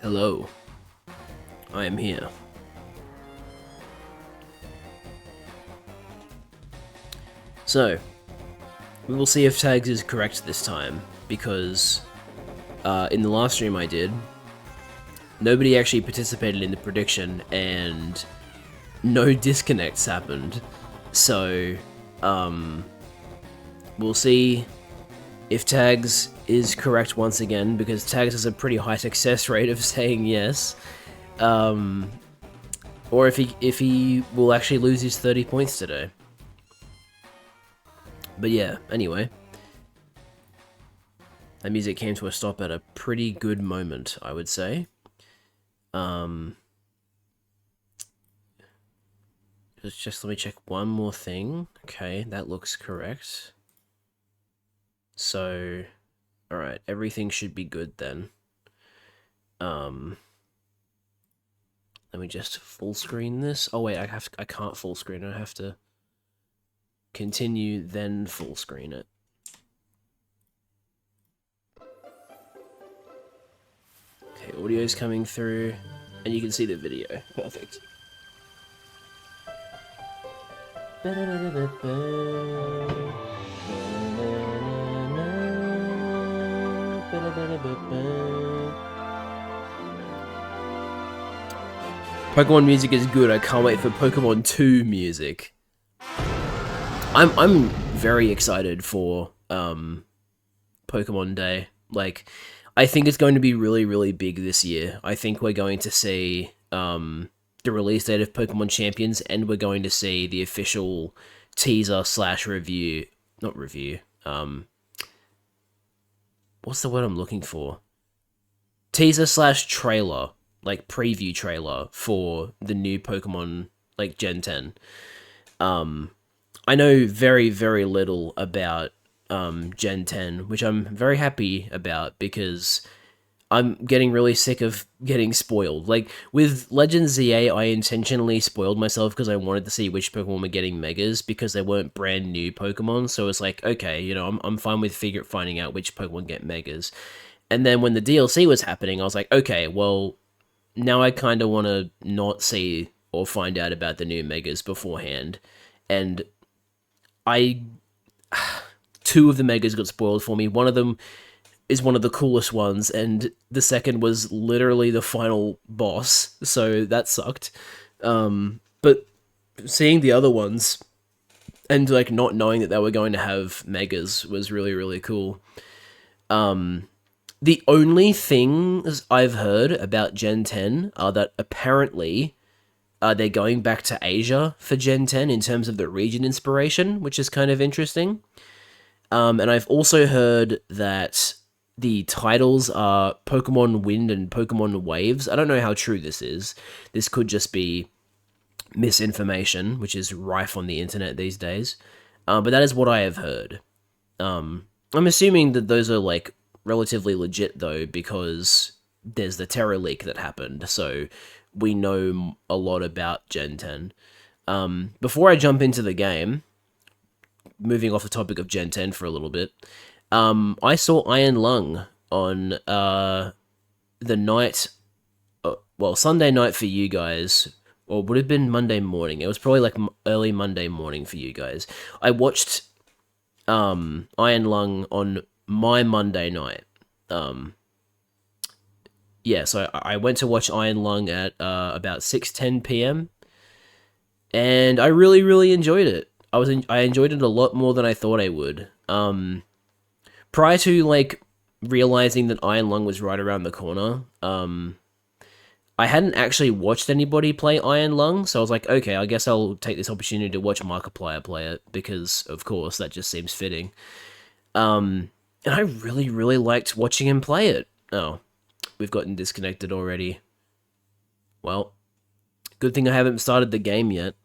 Hello, I am here. So, we will see if Tags is correct this time, because in the last stream I did, nobody actually participated in the prediction, and no disconnects happened. So, we'll see if Tags is correct once again, because Tags has a pretty high success rate of saying yes. Or if he will actually lose his 30 points today. But yeah, anyway. That music came to a stop at a pretty good moment, I would say. Just let me check one more thing. Okay, that looks correct. So, alright, everything should be good then. Let me just full screen this. Oh wait, I can't full screen it. I have to continue, then full screen it. Okay, audio's coming through, and you can see the video. Perfect. Pokemon music is good. I can't wait for Pokemon 2 music. I'm very excited for Pokemon Day. Like, I think it's going to be really, really big this year. I think we're going to see the release date of Pokemon Champions, and we're going to see the official teaser slash review. Not review. What's the word I'm looking for? Teaser slash trailer, like preview trailer for the new Pokemon, like Gen 10. I know very, very little about Gen 10, which I'm very happy about because I'm getting really sick of getting spoiled. Like, with Legends ZA, I intentionally spoiled myself because I wanted to see which Pokemon were getting Megas because they weren't brand new Pokemon, so it's like, okay, you know, I'm fine with finding out which Pokemon get Megas. And then when the DLC was happening, I was like, okay, well, now I kind of want to not see or find out about the new Megas beforehand. And I two of the Megas got spoiled for me. One of them is one of the coolest ones, and the second was literally the final boss, so that sucked. But seeing the other ones and like not knowing that they were going to have Megas was really, really cool. The only things I've heard about Gen 10 are that apparently they're going back to Asia for Gen 10 in terms of the region inspiration, which is kind of interesting. And I've also heard that the titles are Pokemon Wind and Pokemon Waves. I don't know how true this is. This could just be misinformation, which is rife on the internet these days. But that is what I have heard. I'm assuming that those are like relatively legit though, because there's the Terra leak that happened, so we know a lot about Gen 10. Before I jump into the game, moving off the topic of Gen 10 for a little bit, I saw Iron Lung on the night, well, Sunday night for you guys, or would have been Monday morning. It was probably like early Monday morning for you guys. I watched Iron Lung on my Monday night. Yeah, so I went to watch Iron Lung at about 6:10 p.m. and I really, really enjoyed it. I enjoyed it a lot more than I thought I would. Prior to like realizing that Iron Lung was right around the corner, I hadn't actually watched anybody play Iron Lung, so I was like, okay, I guess I'll take this opportunity to watch Markiplier play it because, of course, that just seems fitting. And I really, really liked watching him play it. Oh, we've gotten disconnected already. Well, good thing I haven't started the game yet.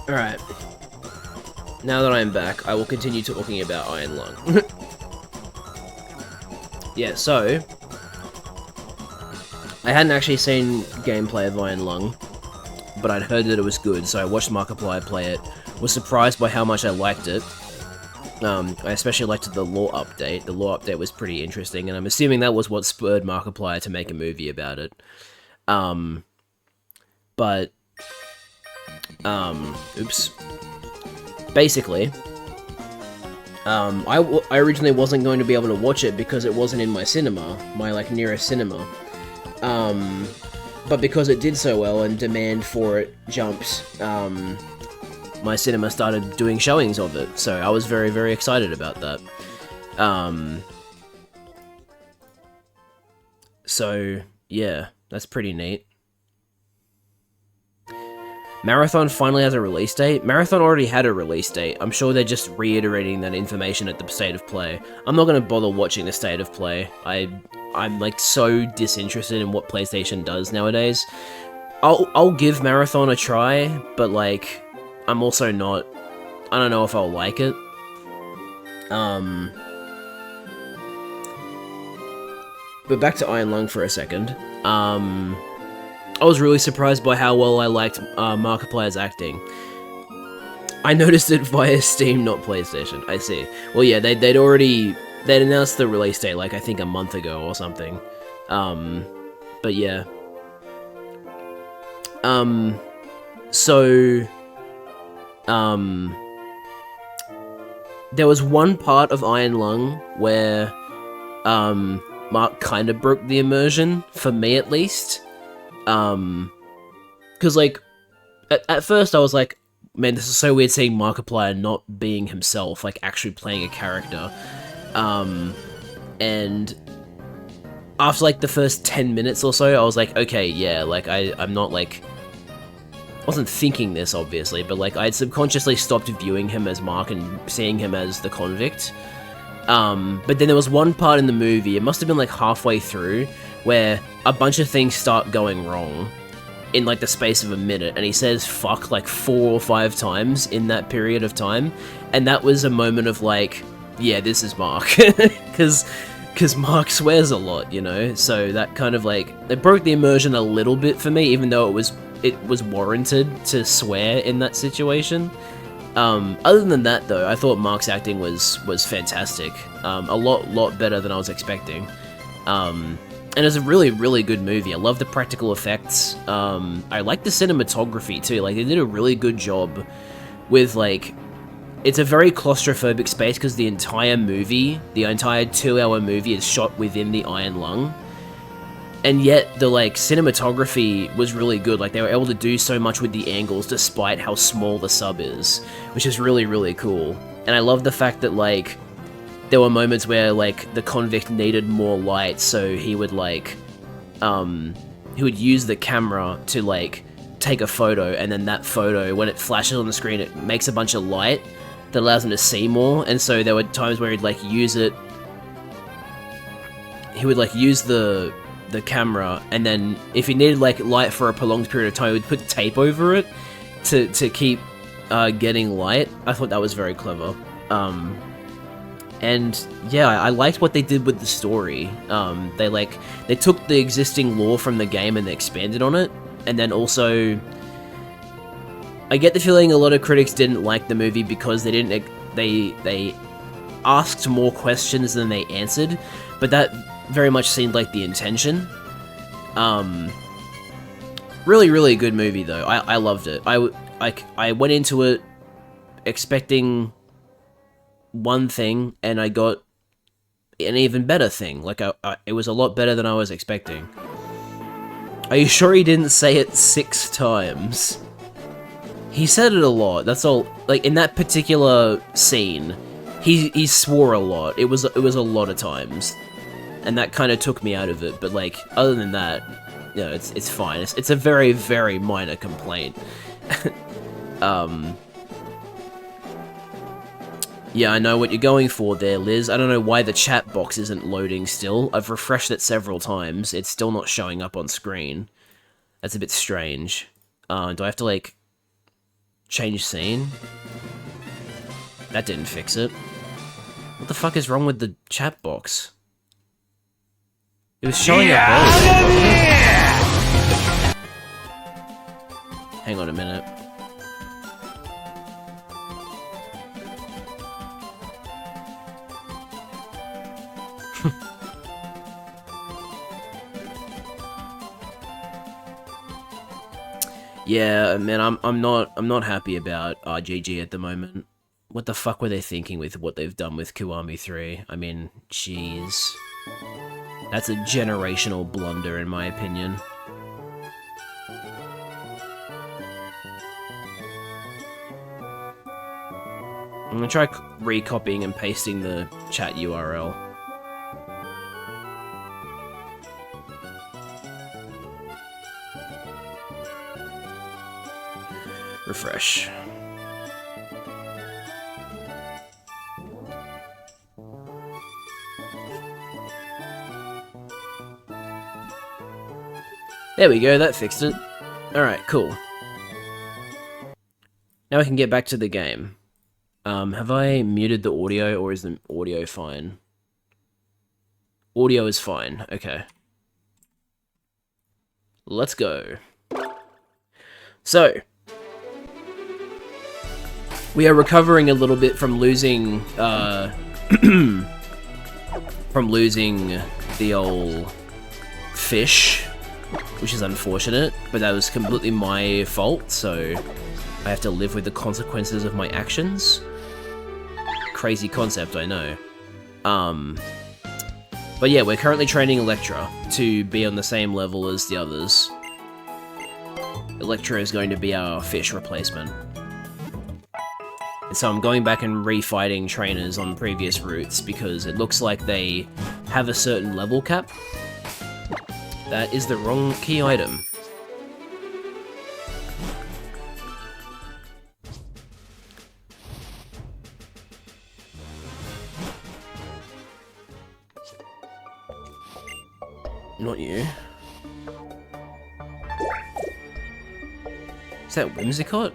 Alright. Now that I'm back, I will continue talking about Iron Lung. Yeah, so... I hadn't actually seen gameplay of Iron Lung, but I'd heard that it was good, so I watched Markiplier play it. Was surprised by how much I liked it. I especially liked the lore update. The lore update was pretty interesting, and I'm assuming that was what spurred Markiplier to make a movie about it. Oops. Basically, I originally wasn't going to be able to watch it because it wasn't in my cinema, my, like, nearest cinema. But because it did so well and demand for it jumped, my cinema started doing showings of it, so I was very, very excited about that. So, yeah, that's pretty neat. Marathon finally has a release date. Marathon already had a release date. I'm sure they're just reiterating that information at the State of Play. I'm not going to bother watching the State of Play. I'm like so disinterested in what PlayStation does nowadays. I'll give Marathon a try, but like I'm also not. I don't know if I'll like it. But back to Iron Lung for a second. I was really surprised by how well I liked Markiplier's acting. I noticed it via Steam, not PlayStation. I see. Well, yeah, they'd announced the release date like I think a month ago or something. But yeah. There was one part of Iron Lung where Mark kind of broke the immersion, for me at least. Because, like, at first I was like, man, this is so weird seeing Markiplier not being himself, like, actually playing a character. And after, like, the first 10 minutes or so, I was like, okay, yeah, like, I'm not, like... I wasn't thinking this, obviously, but, like, I had subconsciously stopped viewing him as Mark and seeing him as the convict. But then there was one part in the movie, it must have been, like, halfway through, where a bunch of things start going wrong in, like, the space of a minute, and he says fuck, like, 4 or 5 times in that period of time, and that was a moment of, like, yeah, this is Mark, because Mark swears a lot, you know, so that kind of, like, it broke the immersion a little bit for me, even though it was warranted to swear in that situation. Other than that, though, I thought Mark's acting was fantastic, a lot better than I was expecting. And it's a really, really good movie. I love the practical effects. I like the cinematography, too. Like, they did a really good job with, like... It's a very claustrophobic space, because the entire 2-hour movie, is shot within the Iron Lung. And yet, the, like, cinematography was really good. Like, they were able to do so much with the angles, despite how small the sub is. Which is really, really cool. And I love the fact that, like... There were moments where, like, the convict needed more light, so he would, like, he would use the camera to, like, take a photo, and then that photo, when it flashes on the screen, it makes a bunch of light that allows him to see more, and so there were times where he'd, like, use the camera, and then if he needed, like, light for a prolonged period of time, he would put tape over it to keep getting light. I thought that was very clever. And yeah, I liked what they did with the story. They took the existing lore from the game and they expanded on it, and then also, I get the feeling a lot of critics didn't like the movie because they asked more questions than they answered, but that very much seemed like the intention. Really, really good movie though. I loved it. I went into it expecting one thing, and I got an even better thing. Like, it was a lot better than I was expecting. Are you sure he didn't say it 6 times? He said it a lot, that's all. Like, in that particular scene, he swore a lot. It was a lot of times. And that kind of took me out of it, but, like, other than that, you know, it's fine. It's a very, very minor complaint. Yeah, I know what you're going for there, Liz. I don't know why the chat box isn't loading still. I've refreshed it several times. It's still not showing up on screen. That's a bit strange. Do I have to, like... Change scene. That didn't fix it. What the fuck is wrong with the chat box? It was showing up earlier. Hang on a minute. Yeah, man, I'm not happy about RGG at the moment. What the fuck were they thinking with what they've done with Kiwami 3? I mean, jeez. That's a generational blunder, in my opinion. I'm gonna try recopying and pasting the chat URL. Refresh. There we go, that fixed it. Alright, cool. Now we can get back to the game. Have I muted the audio, or is the audio fine? Audio is fine, okay. Let's go. So, we are recovering a little bit from losing, the old fish, which is unfortunate, but that was completely my fault, so I have to live with the consequences of my actions. Crazy concept, I know. But yeah, we're currently training Electra to be on the same level as the others. Electra is going to be our fish replacement. And so I'm going back and refighting trainers on previous routes because it looks like they have a certain level cap. That is the wrong key item. Not you. Is that Whimsicott?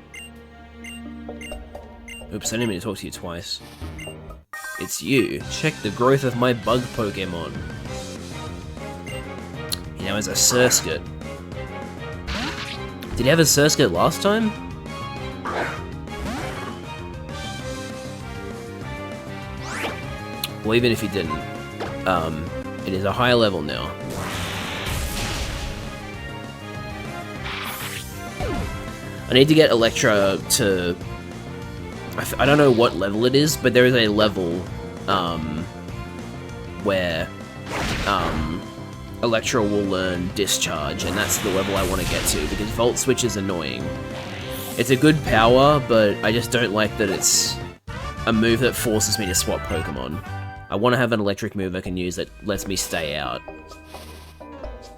Oops, I didn't mean to talk to you twice. It's you. Check the growth of my bug Pokemon. He now has a Surskit. Did he have a Surskit last time? Well, even if he didn't, it is a higher level now. I need to get Electra to... I don't know what level it is, but there is a level where Electra will learn Discharge, and that's the level I want to get to, because Volt Switch is annoying. It's a good power, but I just don't like that it's a move that forces me to swap Pokemon. I want to have an electric move I can use that lets me stay out.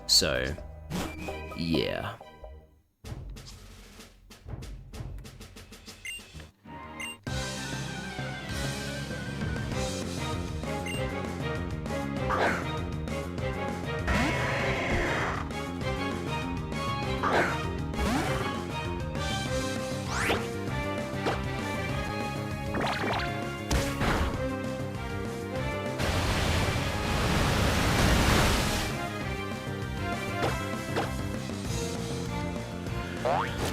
So, yeah.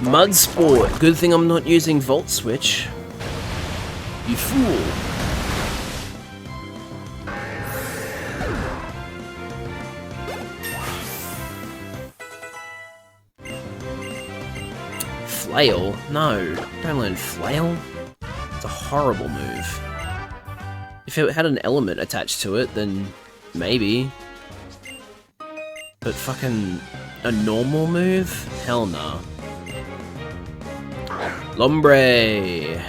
Mud Sport. Good thing I'm not using Volt Switch. You fool. Flail? No, don't learn Flail. It's a horrible move. If it had an element attached to it, then maybe. But fucking a normal move? Hell nah. Lombre!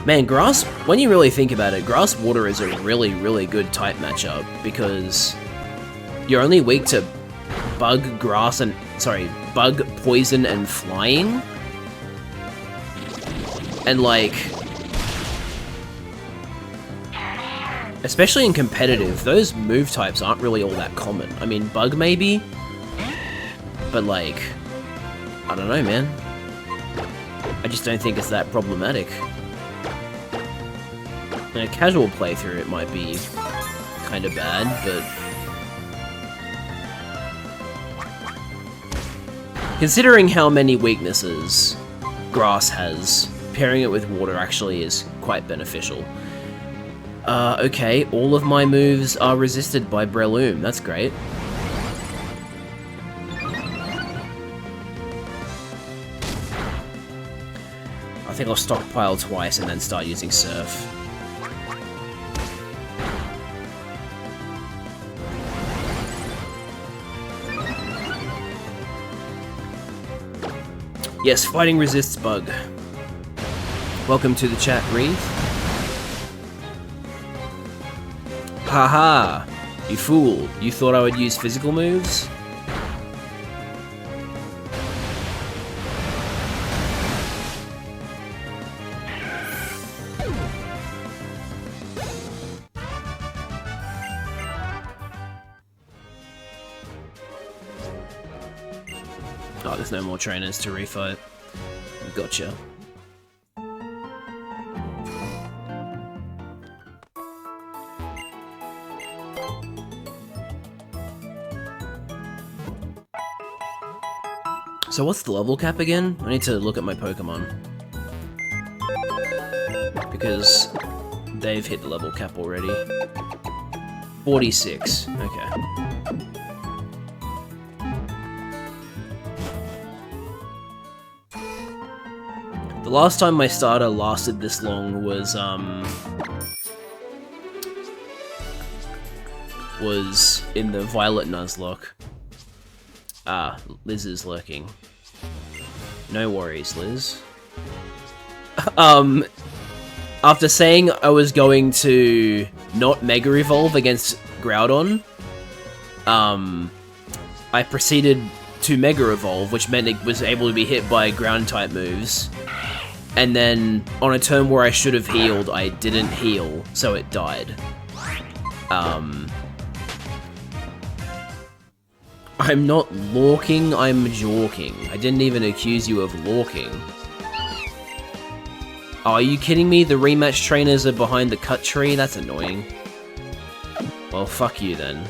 Man, Grass, when you really think about it, Grass Water is a really, really good type matchup, because you're only weak to Bug, Grass, and... sorry, Bug, Poison, and Flying? And like... especially in competitive, those move types aren't really all that common. I mean, Bug maybe? But like... I don't know, man. I just don't think it's that problematic. In a casual playthrough, it might be kind of bad, but... Considering how many weaknesses grass has, pairing it with water actually is quite beneficial. Okay, all of my moves are resisted by Breloom. That's great. I think I'll stockpile twice and then start using Surf. Yes, fighting resists bug. Welcome to the chat, Reeve. Haha! You fool! You thought I would use physical moves? Oh, there's no more trainers to refight. Gotcha. So what's the level cap again? I need to look at my Pokemon. Because they've hit the level cap already. 46. Okay. The last time my starter lasted this long was in the Violet Nuzlocke. Ah, Liz is lurking. No worries, Liz. After saying I was going to not Mega Evolve against Groudon, I proceeded to Mega Evolve, which meant it was able to be hit by ground-type moves. And then, on a turn where I should have healed, I didn't heal, so it died. I'm not lorking, I'm jorking. I didn't even accuse you of lorking. Oh, are you kidding me? The rematch trainers are behind the cut tree? That's annoying. Well, fuck you then.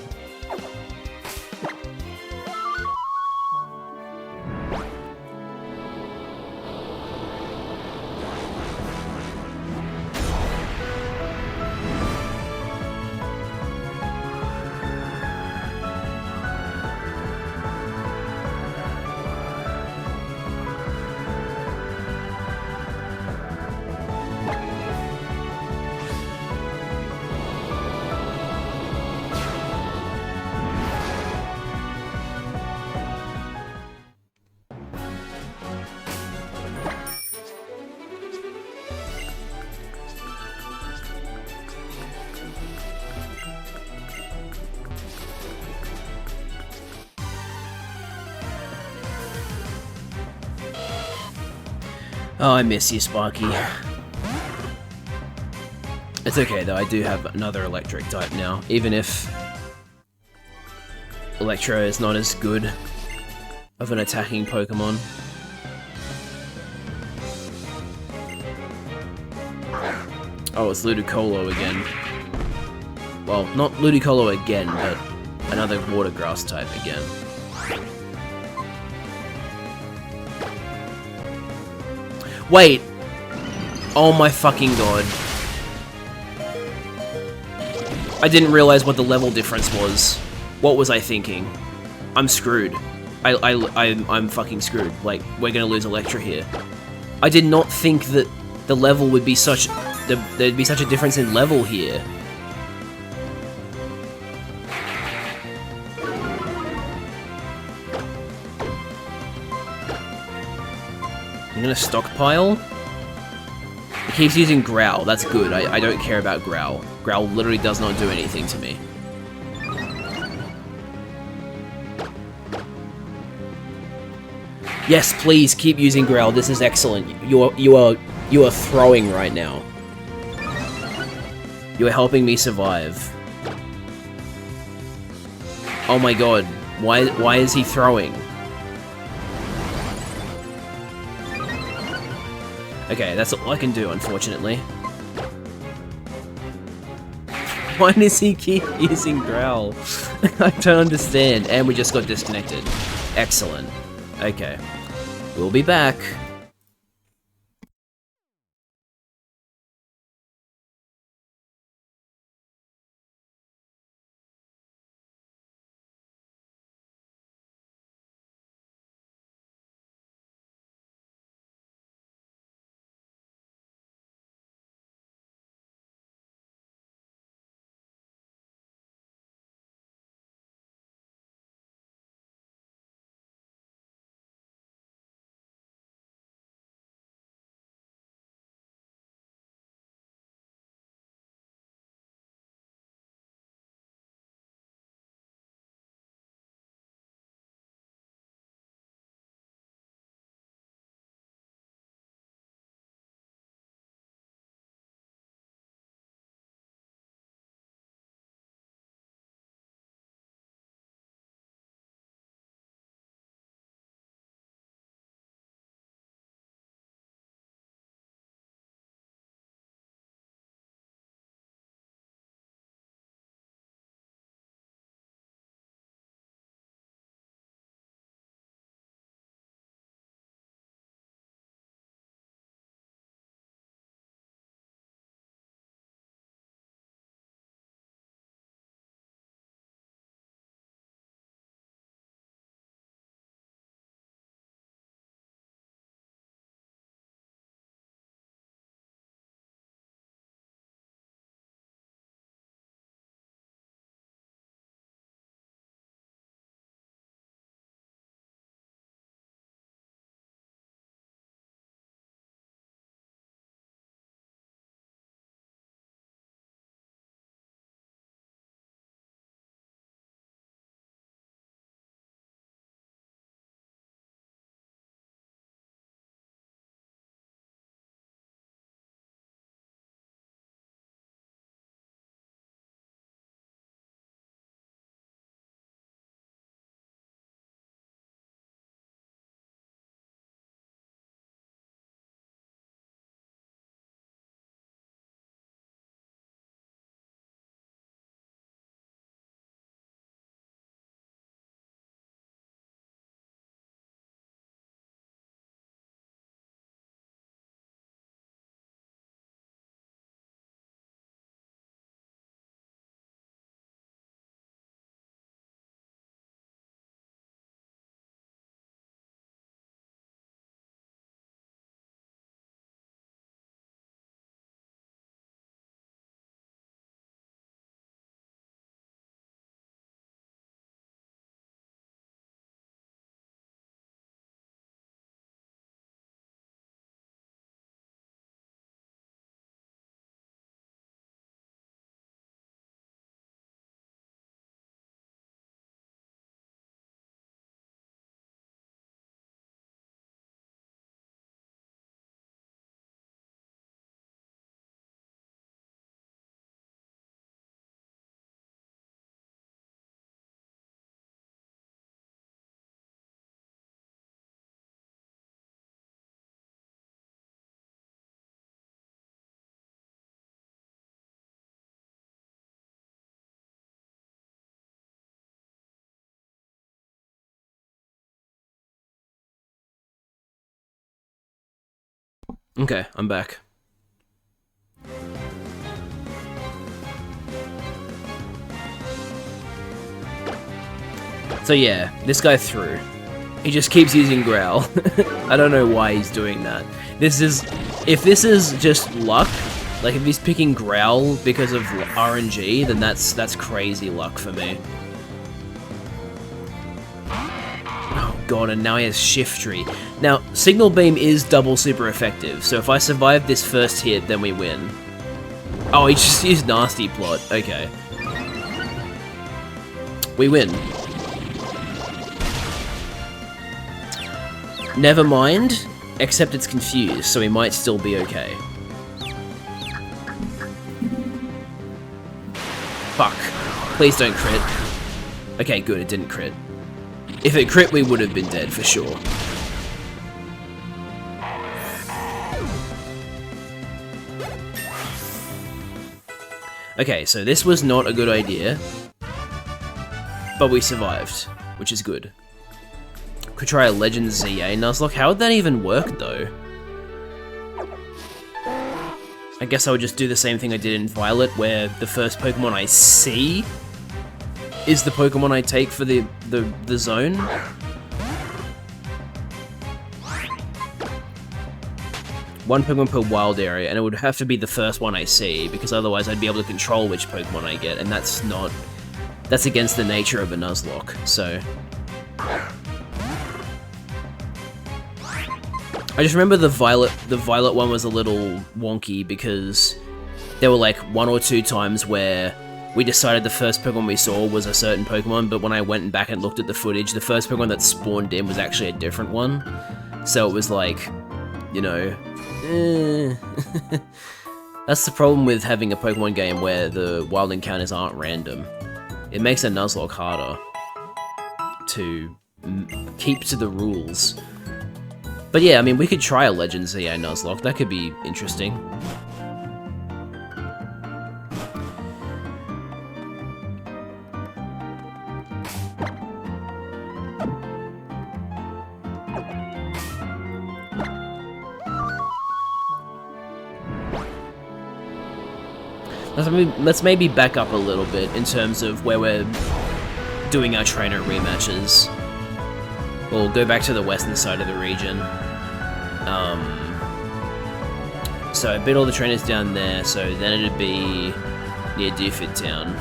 Oh, I miss you, Sparky. It's okay though, I do have another electric type now, even if Electro is not as good of an attacking Pokemon. Oh, it's Ludicolo again. Well, not Ludicolo again, but another water grass type again. Wait! Oh my fucking god. I didn't realize what the level difference was. What was I thinking? I'm screwed. I'm fucking screwed. Like, we're gonna lose Electra here. I did not think that the level would be such... there'd be such a difference in level here. I'm gonna stockpile. It keeps using Growl, that's good. I don't care about Growl. Growl literally does not do anything to me. Yes, please keep using Growl. This is excellent. You are throwing right now. You are helping me survive. Oh my god, why is he throwing? Okay, that's all I can do, unfortunately. Why does he keep using Growl? I don't understand. And we just got disconnected. Excellent. Okay. We'll be back. Okay, I'm back. So yeah, this guy threw. He just keeps using Growl. I don't know why he's doing that. If this is just luck, like if he's picking Growl because of RNG, then that's crazy luck for me. Oh god, and now he has Shift Tree. Now, Signal Beam is double super effective, so if I survive this first hit, then we win. Oh, he just used Nasty Plot. Okay. We win. Never mind, except it's confused, so we might still be okay. Fuck. Please don't crit. Okay, good, it didn't crit. If it crit, we would have been dead, for sure. Okay, so this was not a good idea, but we survived, which is good. Could try a Legend ZA Nuzlocke. How would that even work, though? I guess I would just do the same thing I did in Violet, where the first Pokemon I see is the Pokemon I take for the zone. One Pokemon per wild area, and it would have to be the first one I see, because otherwise I'd be able to control which Pokemon I get, and that's against the nature of a Nuzlocke, so... I just remember the Violet one was a little wonky, because there were like 1 or 2 times where we decided the first Pokemon we saw was a certain Pokemon, but when I went back and looked at the footage, the first Pokemon that spawned in was actually a different one. So it was like, you know... That's the problem with having a Pokemon game where the wild encounters aren't random. It makes a Nuzlocke harder to keep to the rules. But yeah, I mean, we could try a Legend ZA Nuzlocke. That could be interesting. Let's maybe back up a little bit in terms of where we're doing our trainer rematches. We'll go back to the western side of the region. So I bid all the trainers down there, so then it'd be near Deerford Town.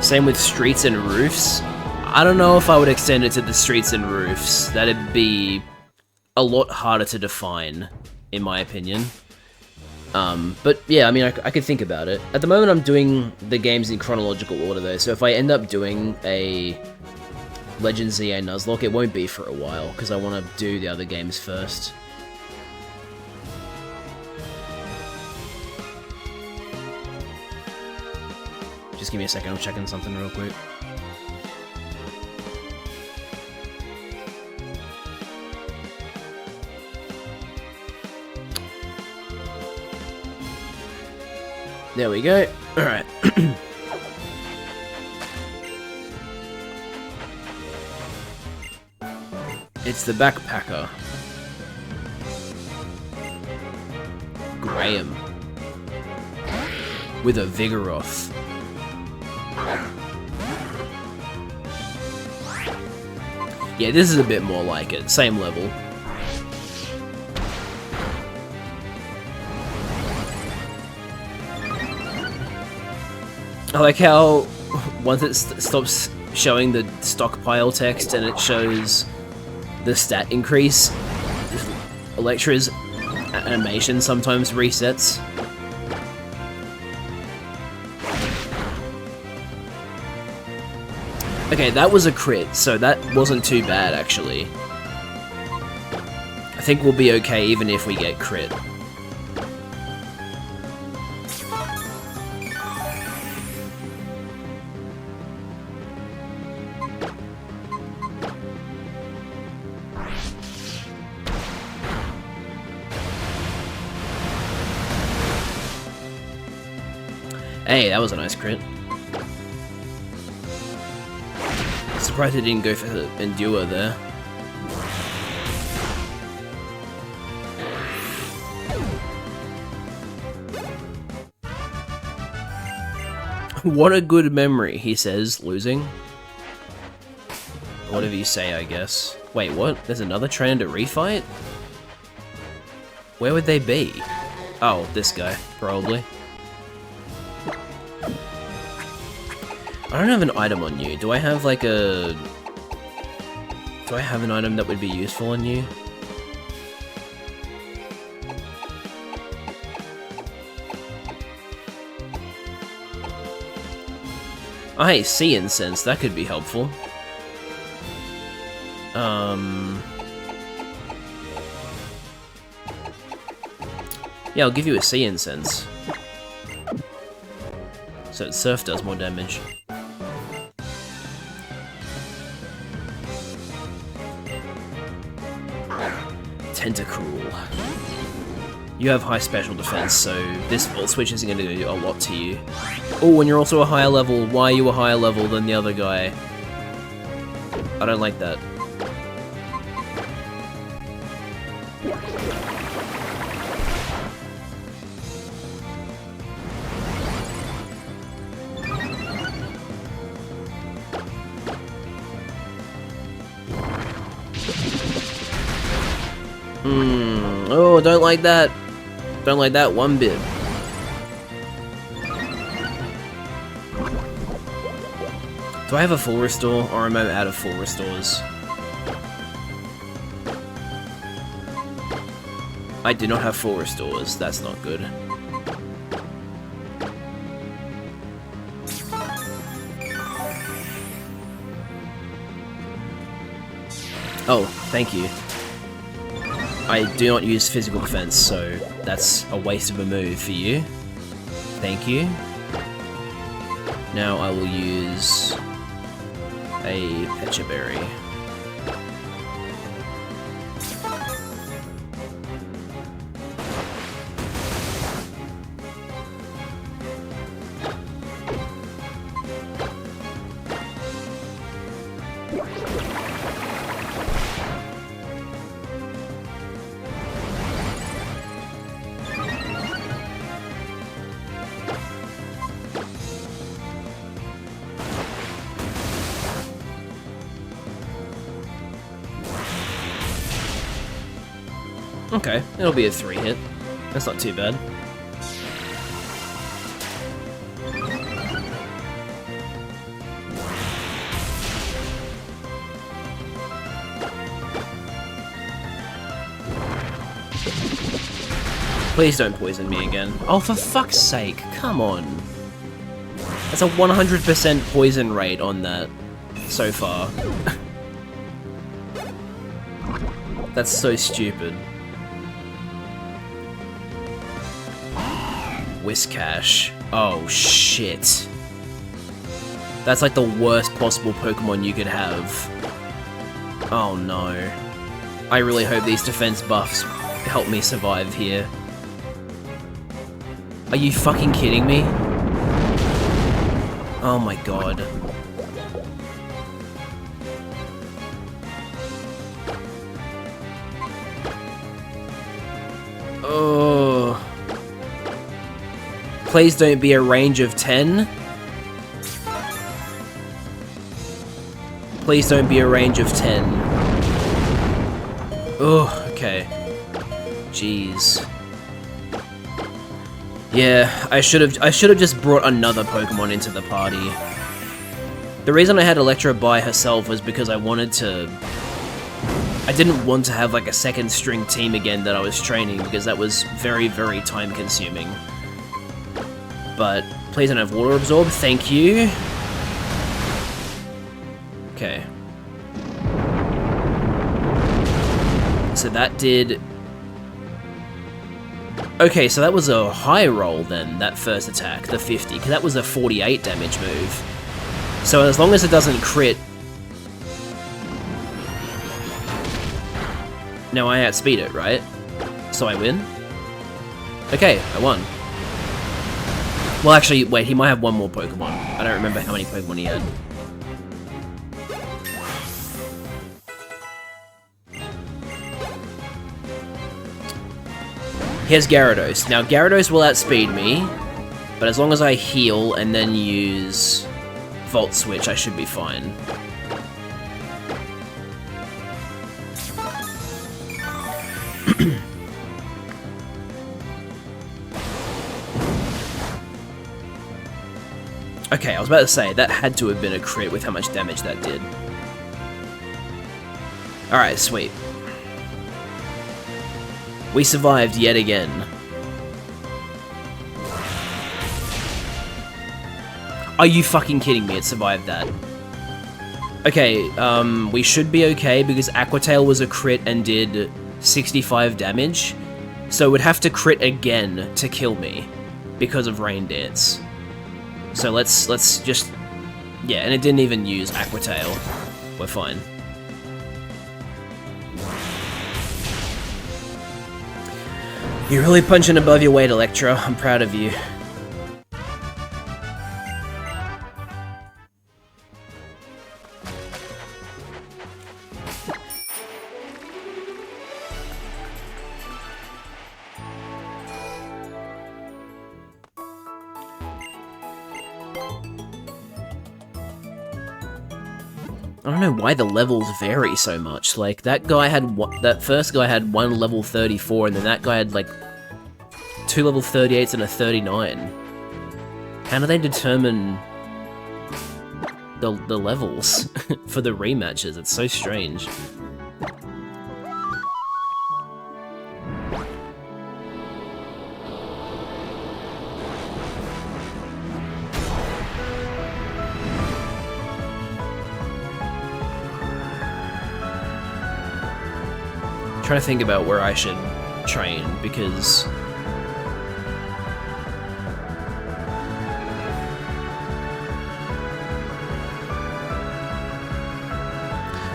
Same with streets and roofs. I don't know if I would extend it to the streets and roofs. That'd be a lot harder to define, in my opinion. But yeah, I mean, I could think about it. At the moment, I'm doing the games in chronological order, though, so if I end up doing a Legend ZA Nuzlocke, it won't be for a while, because I want to do the other games first. Just give me a second, I'm checking something real quick. There we go. Alright. It's the backpacker. Graham. With a Vigoroth. Yeah, this is a bit more like it. Same level. I like how once it stops showing the stockpile text and it shows the stat increase, Electra's animation sometimes resets. Okay, that was a crit, so that wasn't too bad actually. I think we'll be okay even if we get crit. Hey, that was a nice crit. Surprised it didn't go for the Endure there. What a good memory, he says, losing. Whatever you say, I guess. Wait, what? There's another trainer to refight? Where would they be? Oh, this guy, probably. I don't have an item on you. Do I have like a... Do I have an item that would be useful on you? Oh, hey, Sea Incense. That could be helpful. Yeah, I'll give you a Sea Incense. So Surf does more damage. Tentacruel. You have high special defense, so this Volt Switch isn't going to do a lot to you. Oh, and you're also a higher level. Why are you a higher level than the other guy? I don't like that. Oh, don't like that. Don't like that one bit. Do I have a full restore, or am I out of full restores? I do not have full restores. That's not good. Oh, thank you. I do not use physical defense, so that's a waste of a move for you. Thank you. Now I will use a Pecha Berry. Okay, it'll be a 3-hit. That's not too bad. Please don't poison me again. Oh, for fuck's sake, come on. That's a 100% poison rate on that so far. That's so stupid. Whiscash. Oh shit. That's like the worst possible Pokemon you could have. Oh no. I really hope these defense buffs help me survive here. Are you fucking kidding me? Oh my god. Oh. Please don't be a range of 10. Please don't be a range of 10. Oh, okay. Jeez. Yeah, I should have just brought another Pokemon into the party. The reason I had Electra by herself was because I didn't want to have like a second string team again that I was training, because that was very, very time consuming. But please don't have Water Absorb, thank you. Okay. So that did... Okay, so that was a high roll then, that first attack, the 50, because that was a 48 damage move. So as long as it doesn't crit... Now I outspeed it, right? So I win? Okay, I won. Well, actually, wait, he might have one more Pokemon. I don't remember how many Pokemon he had. He has Gyarados. Now, Gyarados will outspeed me, but as long as I heal and then use Volt Switch, I should be fine. Okay, I was about to say, that had to have been a crit with how much damage that did. Alright, sweet. We survived yet again. Are you fucking kidding me? It survived that. Okay, we should be okay because Aqua Tail was a crit and did 65 damage. So it would have to crit again to kill me because of Rain Dance. So let's just... Yeah, and it didn't even use Aqua Tail. We're fine. You're really punching above your weight, Electra. I'm proud of you. I don't know why the levels vary so much. Like, that guy had that first guy had one level 34, and then that guy had, like, 2 level 38s and a 39. How do they determine the levels for the rematches? It's so strange. Trying to think about where I should train, because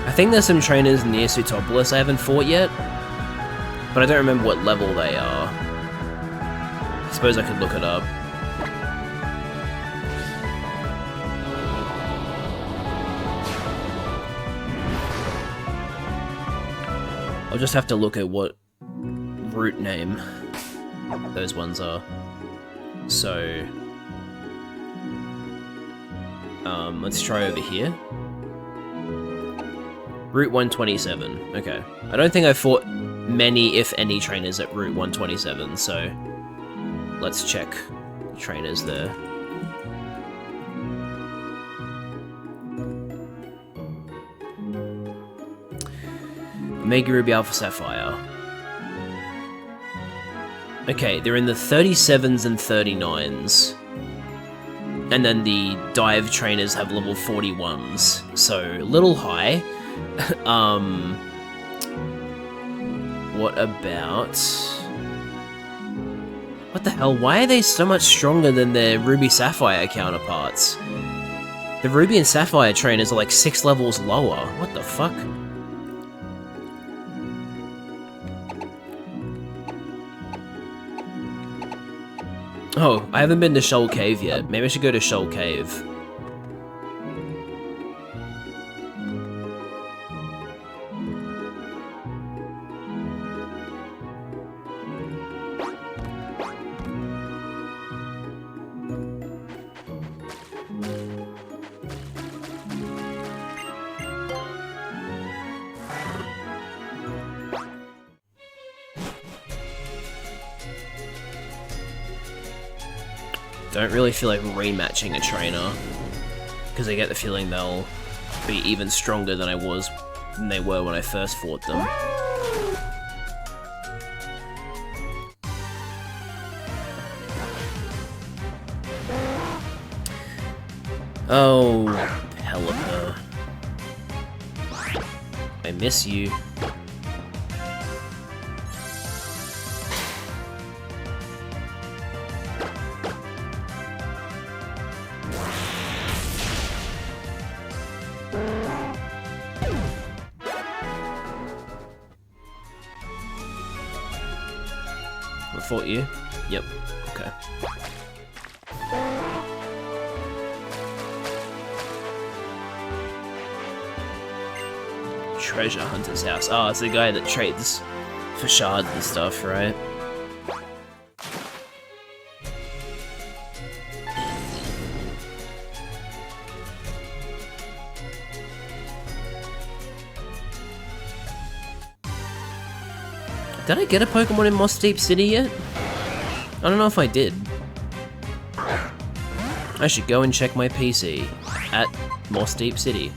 I think there's some trainers near Sutopolis I haven't fought yet, but I don't remember what level they are. I suppose I could look it up. I'll just have to look at what route name those ones are. So, let's try over here. Route 127, okay. I don't think I fought many, if any, trainers at Route 127, so let's check trainers there. Omega Ruby Alpha Sapphire. Okay, they're in the 37s and 39s. And then the dive trainers have level 41s, so a little high. What about... What the hell? Why are they so much stronger than their Ruby Sapphire counterparts? The Ruby and Sapphire trainers are like 6 levels lower. What the fuck? Oh, I haven't been to Shoal Cave yet. Maybe I should go to Shoal Cave. Don't really feel like rematching a trainer, because I get the feeling they'll be even stronger than they were when I first fought them. Oh, Pelipper. I miss you. I fought you? Yep. Okay. Treasure Hunter's house. Oh, it's the guy that trades for shards and stuff, right? Did I get a Pokemon in Moss Deep City yet? I don't know if I did. I should go and check my PC at Moss Deep City.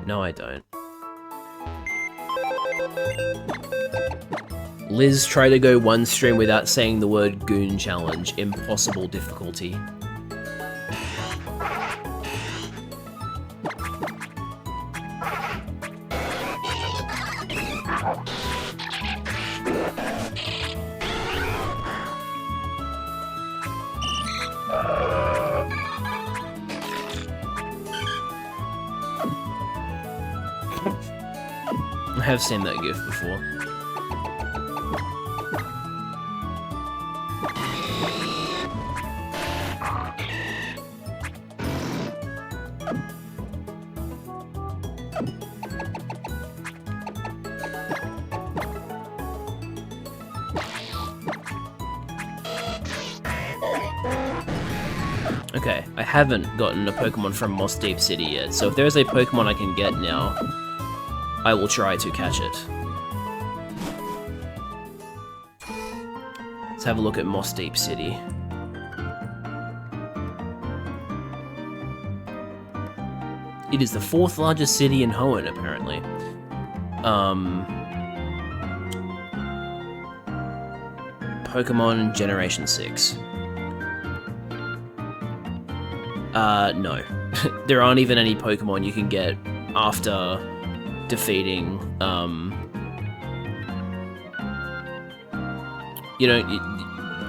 No, I don't. Liz tried to go one stream without saying the word Goon Challenge. Impossible difficulty. I have seen that gif before. Okay, I haven't gotten a Pokemon from Moss Deep City yet, so if there's a Pokemon I can get now, I will try to catch it. Let's have a look at Moss Deep City. It is the 4th largest city in Hoenn, apparently. Pokemon Generation 6. No. There aren't even any Pokemon you can get after defeating, you know,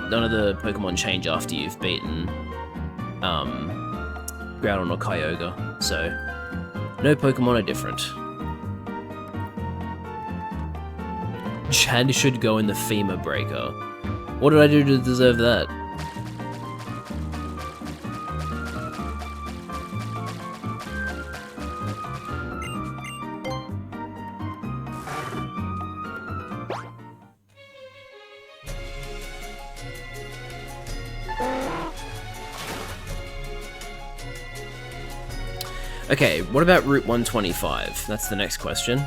none of the Pokemon change after you've beaten, Groudon or Kyogre, so no Pokemon are different. Chad should go in the Femur Breaker. What did I do to deserve that? Okay, what about Route 125? That's the next question.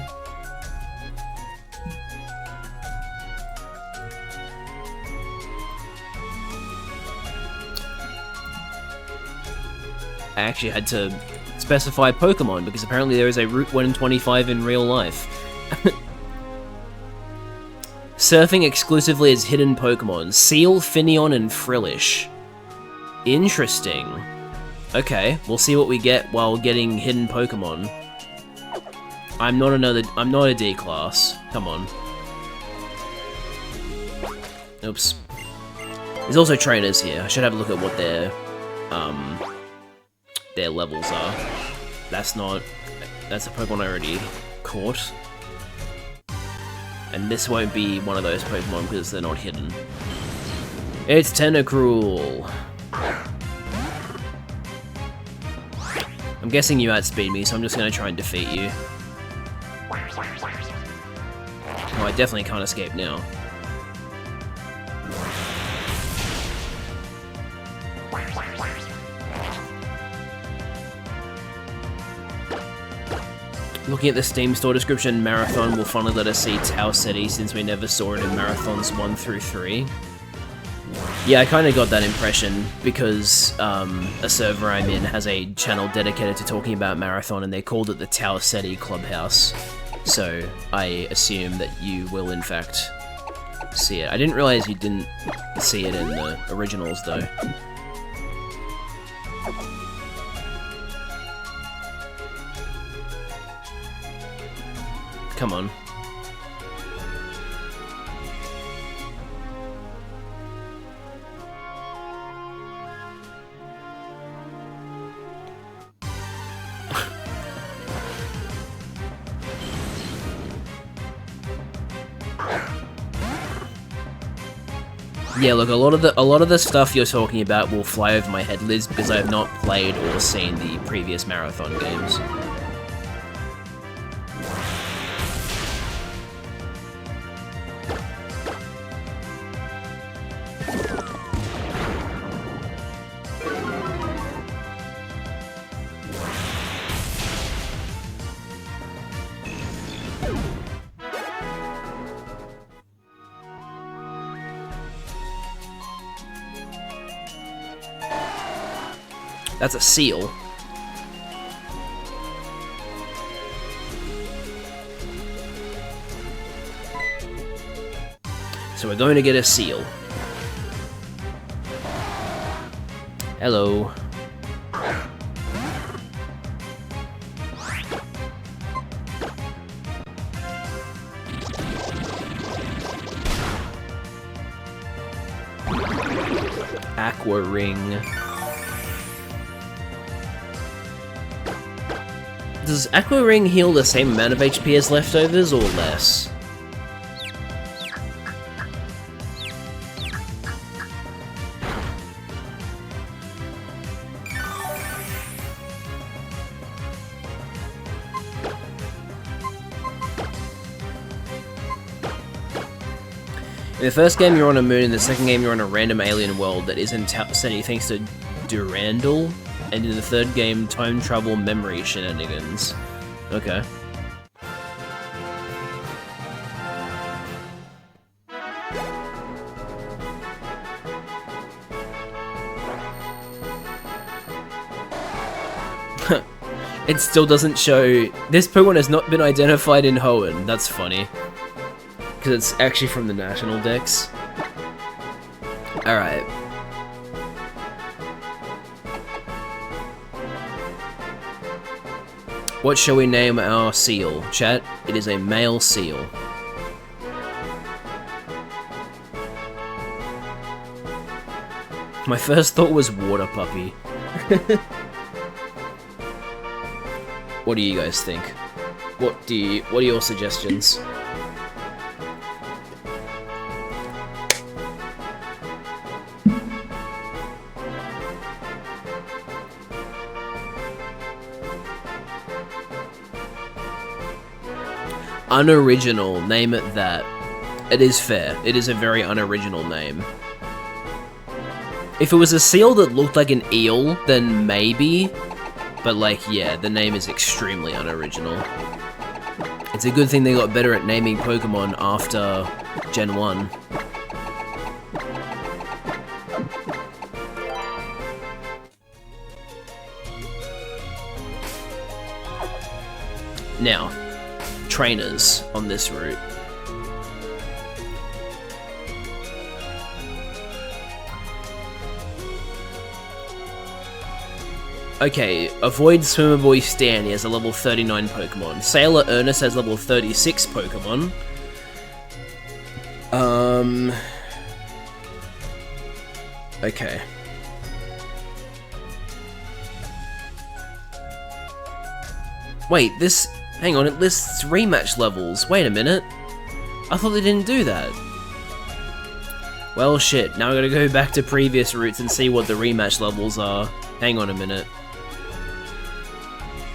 I actually had to specify Pokemon because apparently there is a Route 125 in real life. Surfing exclusively as hidden Pokemon. Seal, Finneon, and Frillish. Interesting. Okay, we'll see what we get while getting hidden Pokemon. I'm not a D class. Come on. Oops. There's also trainers here. I should have a look at what their levels are. That's a Pokemon I already caught. And this won't be one of those Pokemon because they're not hidden. It's Tentacruel. I'm guessing you outspeed me, so I'm just going to try and defeat you. Oh, I definitely can't escape now. Looking at the Steam store description, Marathon will finally let us see Tau Ceti since we never saw it in Marathons 1 through 3. Yeah, I kind of got that impression because a server I'm in has a channel dedicated to talking about Marathon and they called it the Tau Ceti Clubhouse. So I assume that you will in fact see it. I didn't realize you didn't see it in the originals though. Come on. Yeah, look, a lot of the stuff you're talking about will fly over my head, Liz, because I have not played or seen the previous Marathon games. That's a seal. So we're going to get a seal. Hello. Aqua Ring. Does Aqua Ring heal the same amount of HP as Leftovers, or less? In the first game, you're on a moon. In the second game, you're on a random alien world that isn't sent thanks to Durandal. And in the third game, time travel memory shenanigans. Okay. It still doesn't show... This Pokemon has not been identified in Hoenn. That's funny. Because it's actually from the National Dex. Alright. What shall we name our seal? Chat, it is a male seal. My first thought was water puppy. What do you guys think? What are your suggestions? Unoriginal, name it that. It is fair. It is a very unoriginal name. If it was a seal that looked like an eel, then maybe. But like, yeah, the name is extremely unoriginal. It's a good thing they got better at naming Pokemon after Gen 1. Now, trainers on this route. Okay, avoid Swimmer Boy Stan, he has a level 39 Pokemon. Sailor Ernest has level 36 Pokemon. Okay. Wait, this... Hang on, it lists rematch levels. Wait a minute. I thought they didn't do that. Well, shit. Now I gotta go back to previous routes and see what the rematch levels are. Hang on a minute.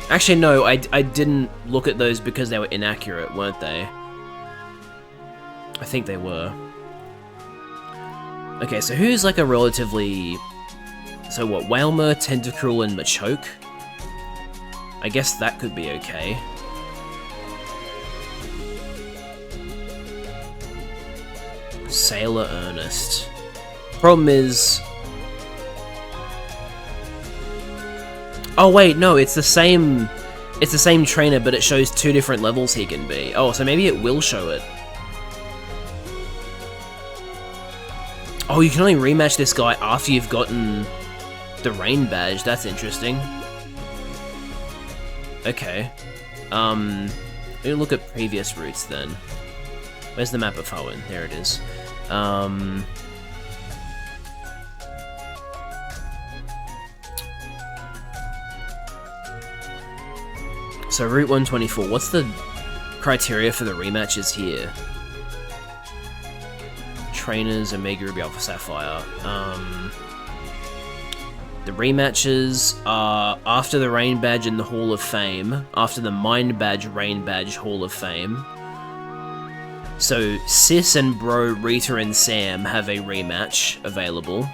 Actually, no, I didn't look at those because they were inaccurate, weren't they? I think they were. Okay, so who's like a relatively... So what, Wailmer, Tentacruel, and Machoke? I guess that could be okay. Sailor Ernest. Problem is... Oh wait, no, it's the same trainer, but it shows 2 different levels he can be. Oh, so maybe it will show it. Oh, you can only rematch this guy after you've gotten the Rain Badge. That's interesting. Okay. Let me look at previous routes then. Where's the map of Hoenn? There it is. So Route 124, what's the criteria for the rematches here? Trainers, Omega Ruby, Alpha Sapphire. The rematches are after the Rain Badge in the Hall of Fame, after the Mind Badge, Rain Badge, Hall of Fame. So Sis and Bro, Rita and Sam have a rematch available.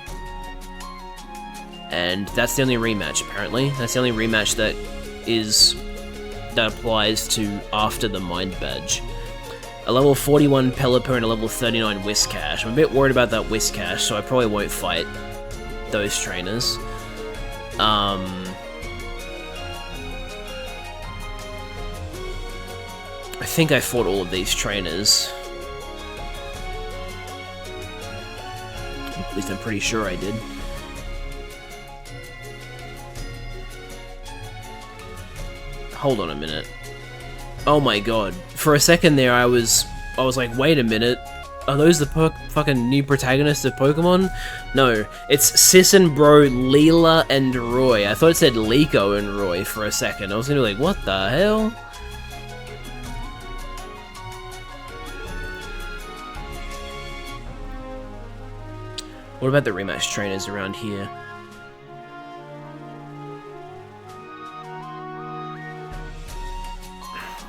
And that's the only rematch, apparently. That's the only rematch that applies to after the Mind Badge. A level 41 Pelipper and a level 39 Whiscash. I'm a bit worried about that Whiscash, so I probably won't fight those trainers. I think I fought all of these trainers. At least I'm pretty sure I did. Hold on a minute. Oh my god. For a second there I was like, wait a minute. Are those the fucking new protagonists of Pokemon? No, it's Sis and Bro, Leela and Roy. I thought it said Liko and Roy for a second. I was gonna be like, what the hell? What about the rematch trainers around here?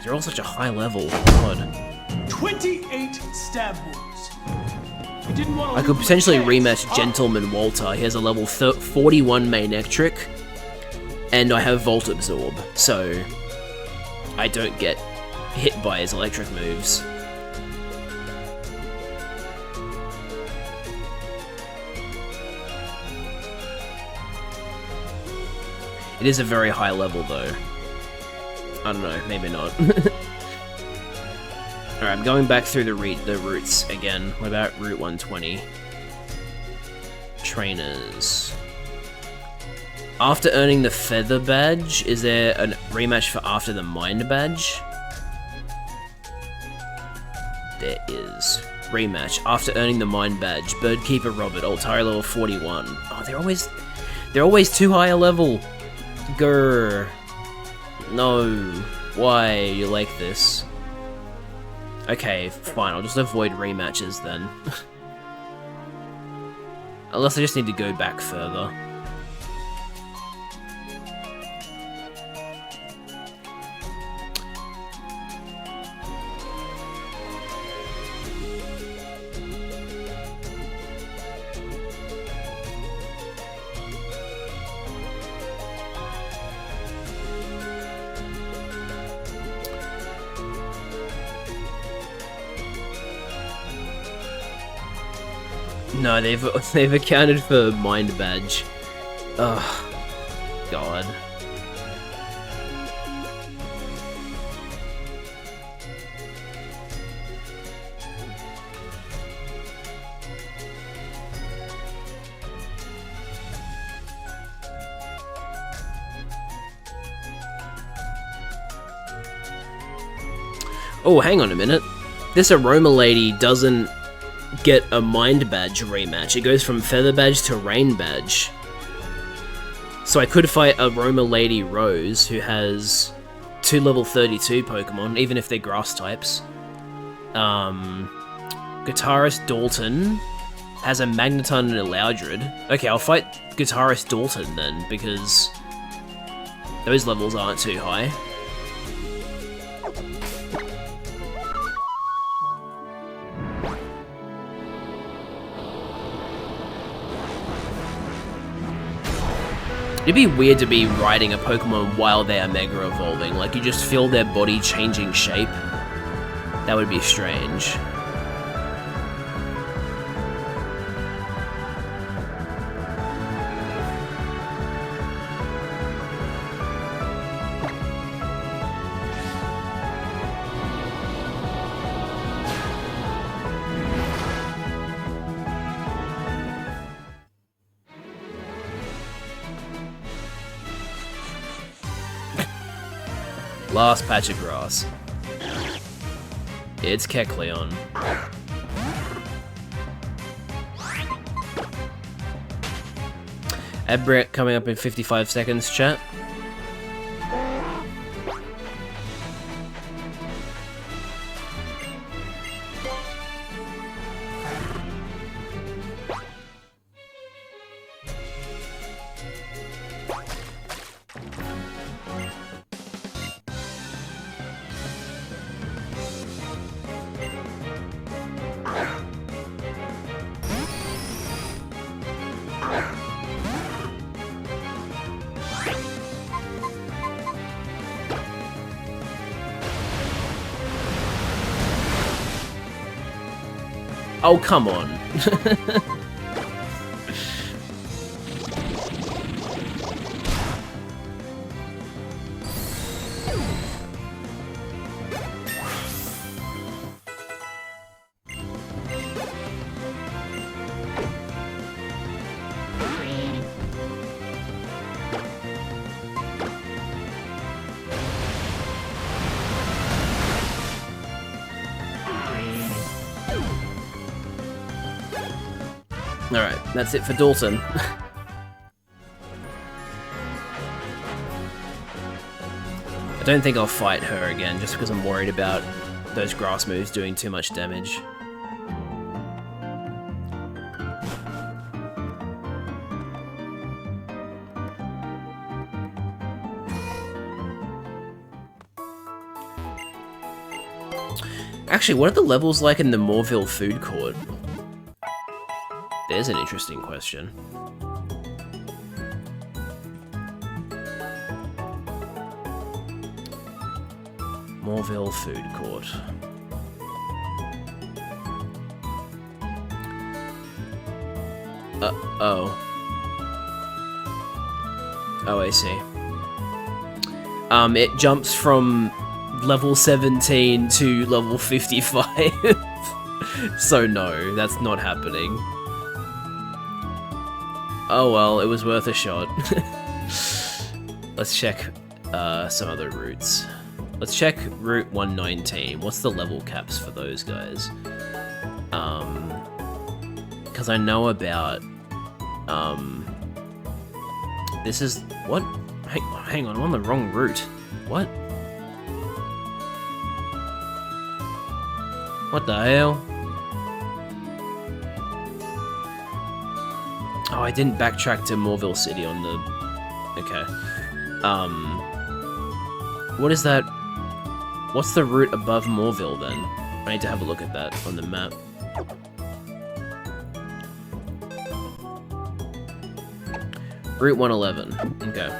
They're all such a high level. God. 28 stab wounds. I could potentially rematch Gentleman Walter. He has a level 41 main Ectric, and I have Volt Absorb, so I don't get hit by his electric moves. It is a very high level, though. I don't know, maybe not. Alright, I'm going back through the routes again. What about Route 120? Trainers. After earning the Feather Badge, is there a rematch for after the Mind Badge? There is. Rematch. After earning the Mind Badge, Birdkeeper Robert, Altair level 41. Oh, they're always too high a level. Grr. No. Why are you like this? Okay, fine, I'll just avoid rematches then. Unless I just need to go back further. No, they've accounted for Mind Badge. Ugh, God. Oh, hang on a minute. This Aroma Lady doesn't get a Mind Badge rematch. It goes from Feather Badge to Rain Badge. So I could fight Aroma Lady Rose, who has 2 level 32 Pokemon, even if they're grass types. Guitarist Dalton has a Magneton and a Loudred. Okay, I'll fight Guitarist Dalton then, because those levels aren't too high. It'd be weird to be riding a Pokemon while they are Mega Evolving, like you just feel their body changing shape. That would be strange. Last patch of grass. It's Kecleon. Adbrett coming up in 55 seconds, chat. Oh, come on. Alright, that's it for Dalton. I don't think I'll fight her again, just because I'm worried about those grass moves doing too much damage. Actually, what are the levels like in the Moorville food court? There's an interesting question. Moorville food court. Oh. Oh, I see. It jumps from level 17 to level 55. So no, that's not happening. Oh well, it was worth a shot. Let's check some other routes. Let's check Route 119. What's the level caps for those guys? Because I know about... This is... What? Hang on, I'm on the wrong route. What? What the hell? Oh, I didn't backtrack to Moorville City on the... Okay. What is that? What's the route above Moorville, then? I need to have a look at that on the map. Route 111. Okay.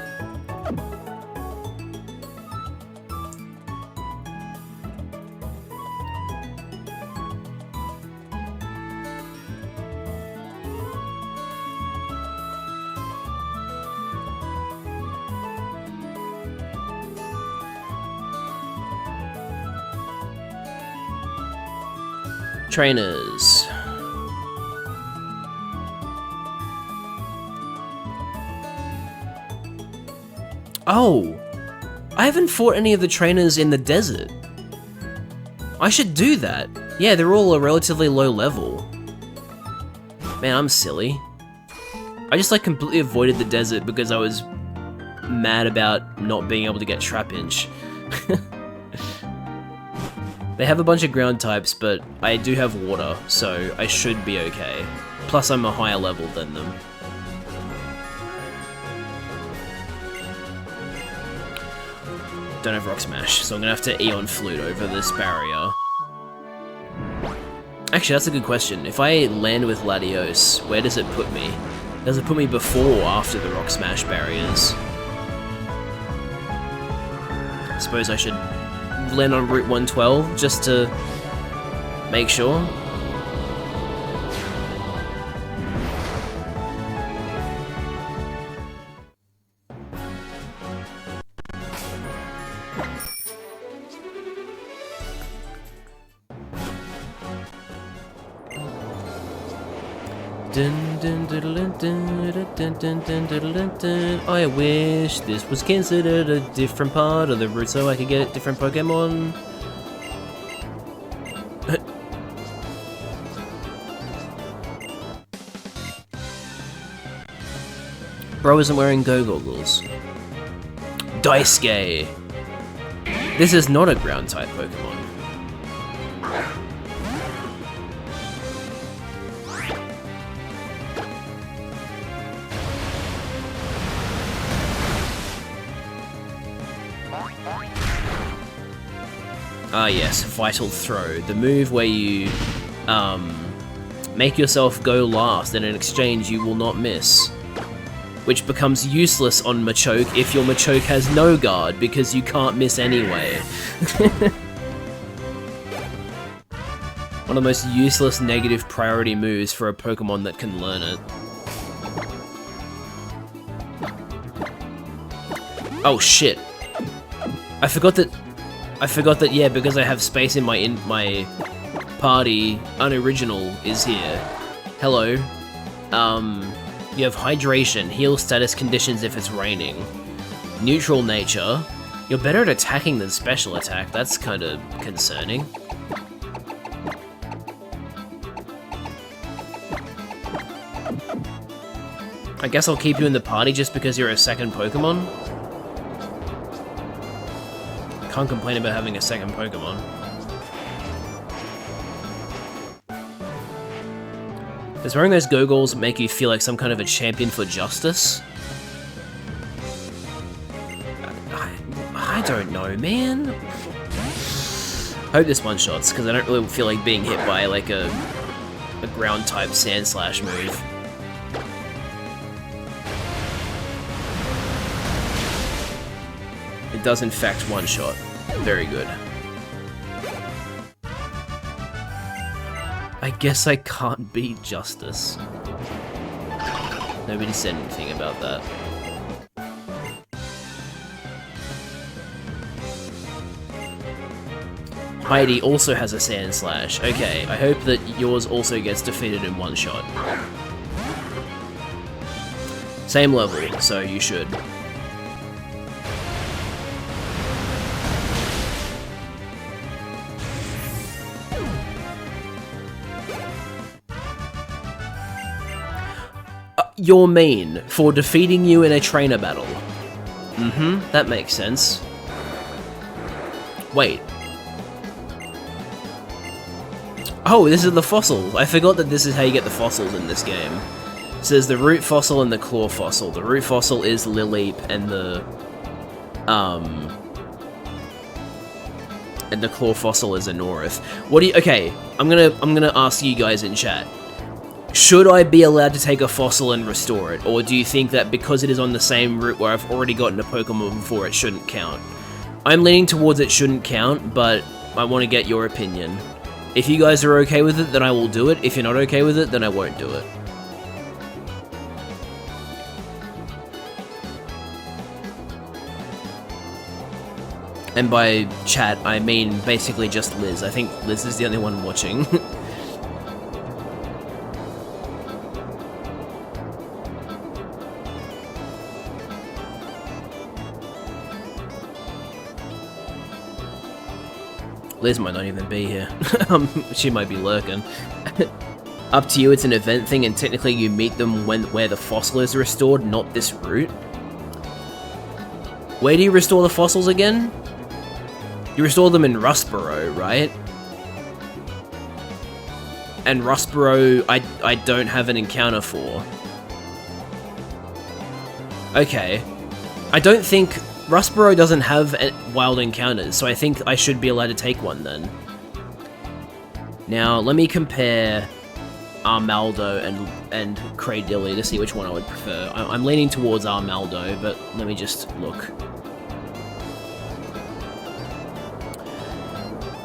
Trainers. Oh! I haven't fought any of the trainers in the desert. I should do that. Yeah, they're all a relatively low level. Man, I'm silly. I just like completely avoided the desert because I was mad about not being able to get Trapinch. They have a bunch of ground types, but I do have water, so I should be okay. Plus, I'm a higher level than them. Don't have Rock Smash, so I'm gonna have to Eon Flute over this barrier. Actually, that's a good question. If I land with Latios, where does it put me? Does it put me before or after the Rock Smash barriers? I suppose I should land on Route 112 just to make sure. I wish this was considered a different part of the route so I could get different Pokemon. Bro isn't wearing go-goggles. Daisuke! This is not a ground-type Pokemon. Ah yes, Vital Throw. The move where you make yourself go last and in exchange you will not miss. Which becomes useless on Machoke if your Machoke has no guard because you can't miss anyway. One of the most useless negative priority moves for a Pokemon that can learn it. Oh shit. I forgot that, yeah, because I have space in my party, Unoriginal is here. Hello. You have Hydration, heal status conditions if it's raining. Neutral nature. You're better at attacking than special attack, that's kinda concerning. I guess I'll keep you in the party just because you're a second Pokemon. Can't complain about having a second Pokemon. Does wearing those goggles make you feel like some kind of a champion for justice? I don't know, man. Hope this one-shots, because I don't really feel like being hit by like a ground-type Sand Slash move. It does in fact one-shot. Very good. I guess I can't beat Justice. Nobody said anything about that. Heidi also has a Sand Slash. Okay, I hope that yours also gets defeated in one shot. Same level, so you should. You're mean for defeating you in a trainer battle. Mm-hmm, that makes sense. Wait. Oh, this is the fossils. I forgot that this is how you get the fossils in this game. So there's the root fossil and the claw fossil. The root fossil is Lileep, and the claw fossil is Anorith. What do you? Okay, I'm gonna ask you guys in chat. Should I be allowed to take a fossil and restore it, or do you think that because it is on the same route where I've already gotten a Pokemon before, it shouldn't count? I'm leaning towards it shouldn't count, but I want to get your opinion. If you guys are okay with it, then I will do it. If you're not okay with it, then I won't do it. And by chat, I mean basically just Liz. I think Liz is the only one watching. Liz might not even be here. She might be lurking. Up to you, it's an event thing, and technically you meet them where the fossil is restored, not this route. Where do you restore the fossils again? You restore them in Rustboro, right? And Rustboro, I don't have an encounter for. Okay. I don't think... Rustboro doesn't have wild encounters, so I think I should be allowed to take one then. Now, let me compare Armaldo and Cradilly to see which one I would prefer. I'm leaning towards Armaldo, but let me just look.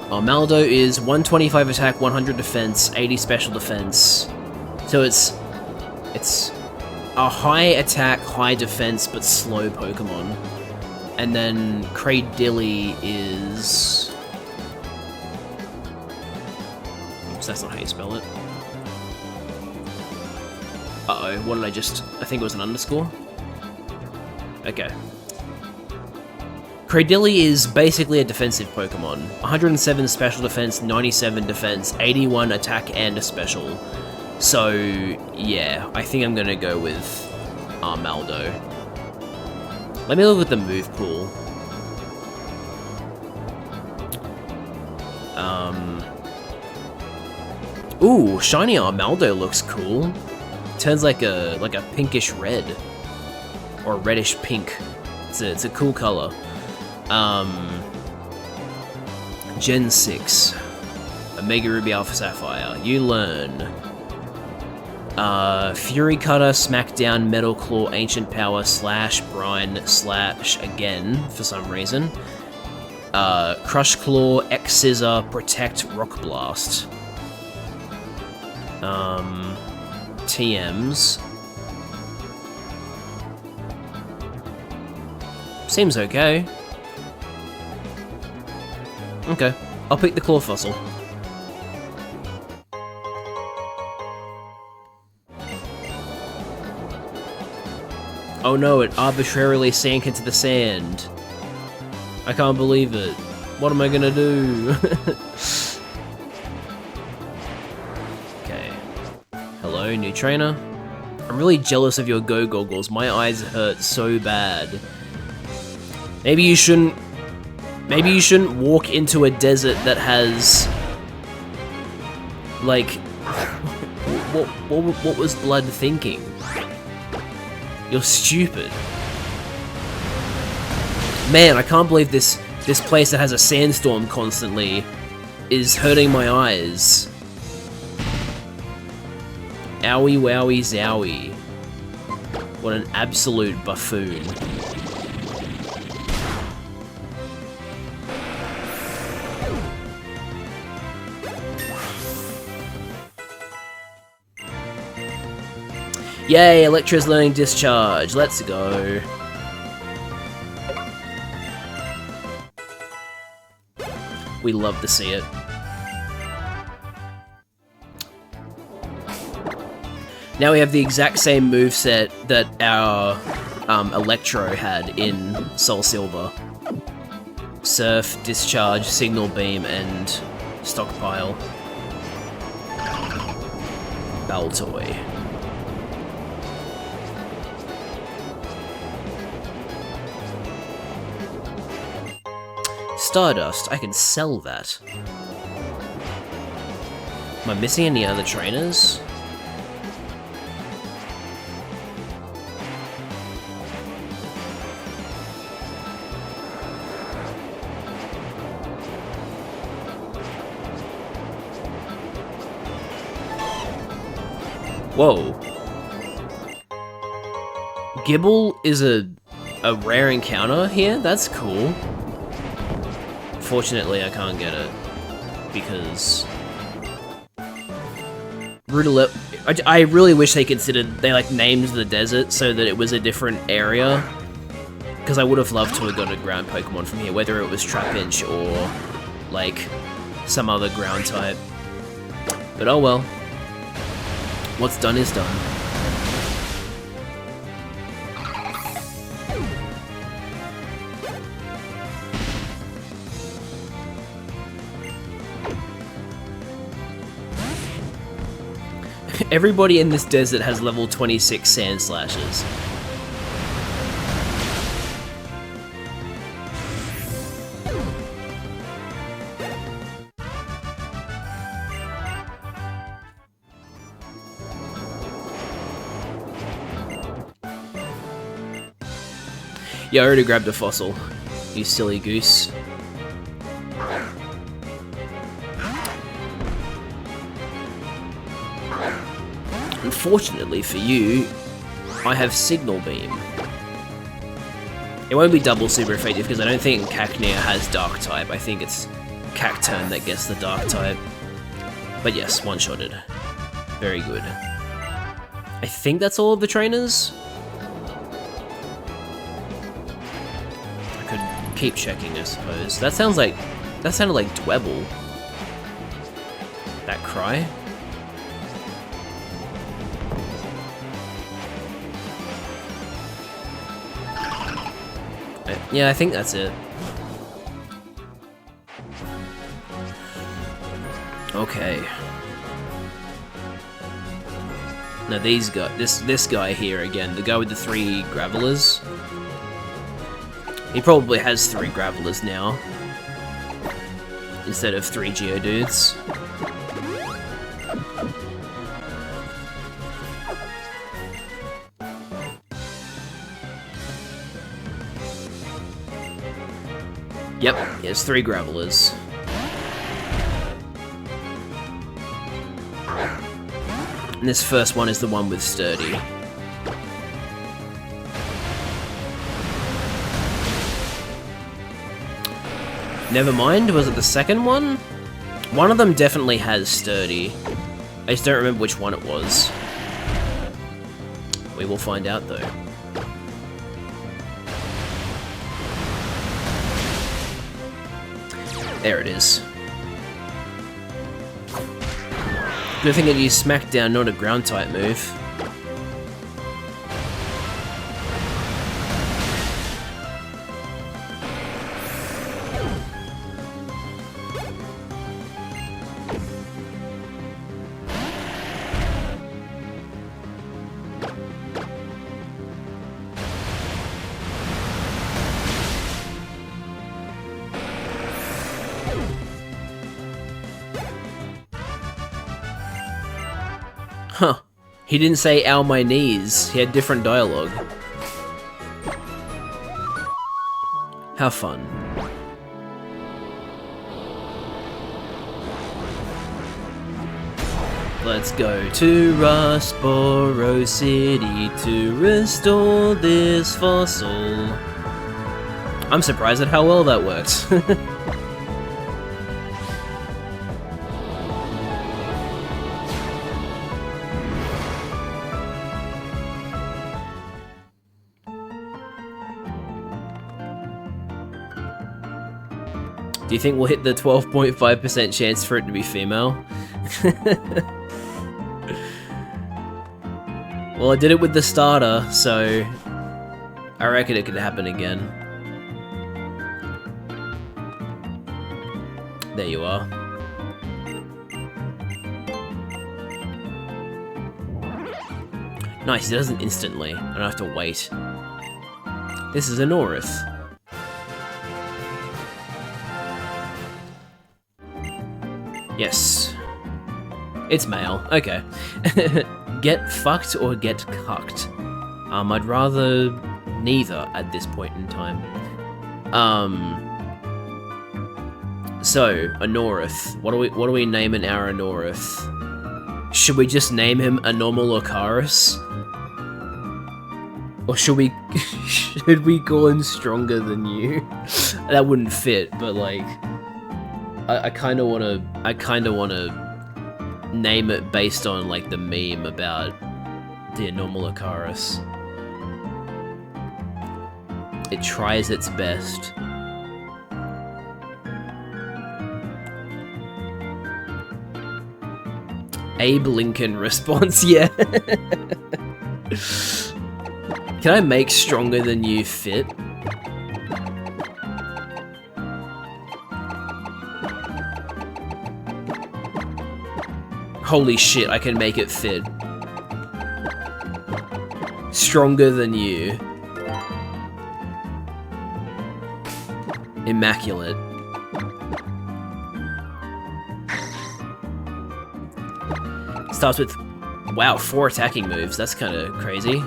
Armaldo is 125 attack, 100 defense, 80 special defense. So it's a high attack, high defense, but slow Pokemon. And then Cradilly is... Oops, that's not how you spell it. Uh-oh, what did I just... I think it was an underscore? Okay. Cradilly is basically a defensive Pokemon. 107 special defense, 97 defense, 81 attack and a special. So, yeah, I think I'm gonna go with Armaldo. Let me look at the move pool. Ooh, shiny Armaldo looks cool. Turns like a pinkish red. Or reddish pink. It's a cool color. Gen 6. Omega Ruby Alpha Sapphire. You learn. Fury Cutter, Smackdown, Metal Claw, Ancient Power, Slash, Brine, Slash again, for some reason. Crush Claw, X Scissor, Protect, Rock Blast. TMs. Seems okay. Okay, I'll pick the Claw Fossil. Oh no, it arbitrarily sank into the sand. I can't believe it. What am I gonna do? Okay. Hello, new trainer. I'm really jealous of your go goggles. My eyes hurt so bad. Maybe you shouldn't walk into a desert that has like what was Blood thinking? You're stupid. Man, I can't believe this place that has a sandstorm constantly is hurting my eyes. Owie wowie zowie. What an absolute buffoon. Yay, Electra's learning Discharge. Let's go. We love to see it. Now we have the exact same moveset that our Electro had in Soul Silver. Surf, Discharge, Signal Beam, and Stockpile. Baltoy. Stardust, I can sell that. Am I missing any other trainers? Whoa. Gibble is a rare encounter here? That's cool. Fortunately, I can't get it because I really wish they like named the desert so that it was a different area, because I would have loved to have got a ground Pokemon from here, whether it was Trapinch or like some other ground type. But oh well, what's done is done. Everybody in this desert has level 26 Sand Slashes. Yeah, I already grabbed a fossil, you silly goose. Unfortunately for you, I have Signal Beam. It won't be double super effective because I don't think Cacnea has Dark type. I think it's Cacturn that gets the Dark type. But yes, one-shotted. Very good. I think that's all of the trainers. I could keep checking, I suppose. That sounded like Dwebble. That cry. Yeah, I think that's it. Okay. Now these guys, this guy here again, the guy with the 3 Gravelers. He probably has 3 Gravelers now, instead of 3 Geodudes. Yep, he has 3 Gravelers. And this first one is the one with Sturdy. Never mind, was it the second one? One of them definitely has Sturdy. I just don't remember which one it was. We will find out though. There it is. Good thing that you Smackdown, not a ground type move. Huh. He didn't say ow my knees. He had different dialogue. How fun. Let's go to Rustboro City to restore this fossil. I'm surprised at how well that worked. Do you think we'll hit the 12.5% chance for it to be female? Well, I did it with the starter, so I reckon it could happen again. There you are. Nice, it doesn't instantly. I don't have to wait. This is an Orith. Yes. It's male. Okay. Get fucked or get cucked? I'd rather neither at this point in time. So, a Norith. What do we name an our Norith? Should we just name him a normal Ocarus? Or should we call him stronger than you? That wouldn't fit, but like I kinda wanna name it based on like the meme about the normal Ocarus. It tries its best. Abe Lincoln response, yeah. Can I make stronger than you fit? Holy shit, I can make it fit. Stronger than you. Immaculate. Starts with, wow, 4 attacking moves. That's kind of crazy.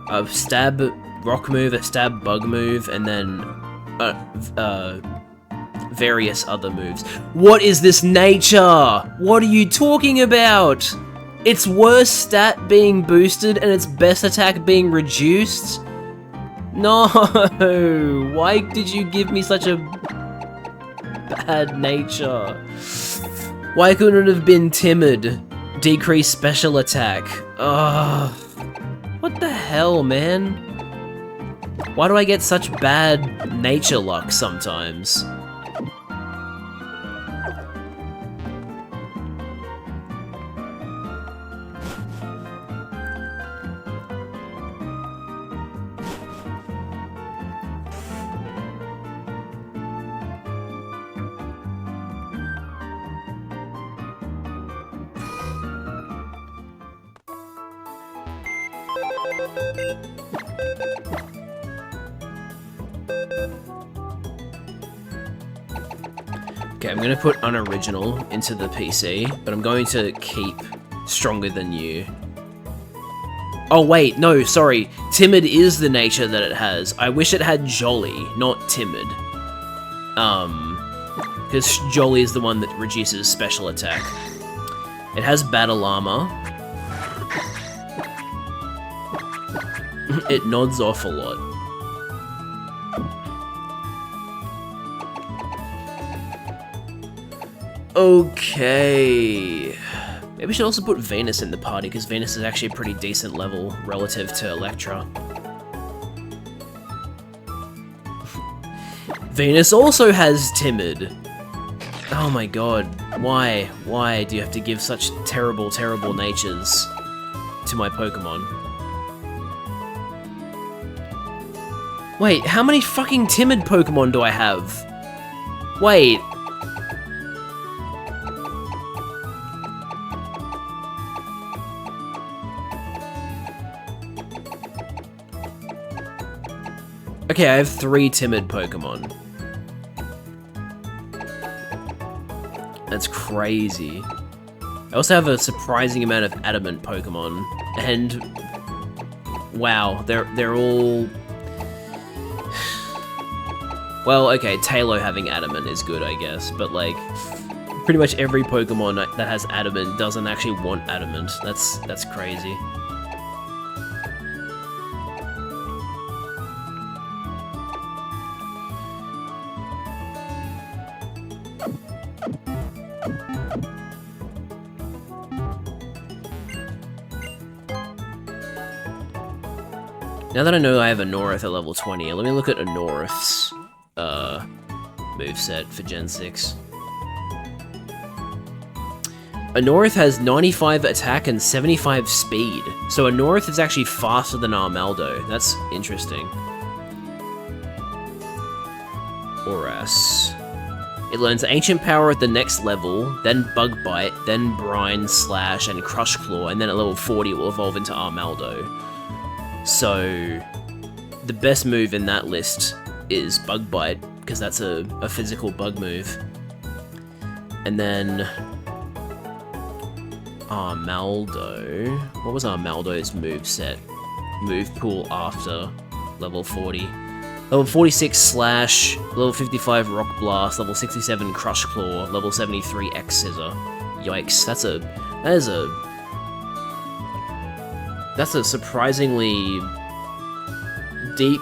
A stab rock move, a stab bug move, and then various other moves. What is this nature? What are you talking about? Its worst stat being boosted and its best attack being reduced? No! Why did you give me such a bad nature? Why couldn't it have been timid? Decrease special attack. Ugh. What the hell, man? Why do I get such bad nature luck sometimes? Okay, I'm gonna put unoriginal into the PC, but I'm going to keep stronger than you. Oh wait, no, sorry. Timid is the nature that it has. I wish it had jolly, not timid. Because jolly is the one that reduces special attack. It has battle armor. It nods off a lot. Okay. Maybe we should also put Venus in the party, because Venus is actually a pretty decent level relative to Electra. Venus also has Timid. Oh my god. Why? Why do you have to give such terrible, terrible natures to my Pokemon? Wait, how many fucking Timid Pokemon do I have? Wait. Okay, I have 3 timid Pokemon. That's crazy. I also have a surprising amount of adamant Pokemon, and wow, they're all... Well, okay, Tailo having adamant is good, I guess, but like, pretty much every Pokemon that has adamant doesn't actually want adamant. That's crazy. Now that I know I have a Norith at level 20, let me look at a Norith's moveset for Gen 6. A Norith has 95 attack and 75 speed, so a Norith is actually faster than Armaldo. That's interesting. Oras. It learns Ancient Power at the next level, then Bug Bite, then Brine, Slash, and Crush Claw, and then at level 40 it will evolve into Armaldo. So, the best move in that list is Bug Bite, because that's a physical bug move. And then Armaldo... What was Armaldo's moveset? Move pool after level 40. Level 46 Slash, level 55 Rock Blast, level 67 Crush Claw, level 73 X Scissor. Yikes, that's a surprisingly deep,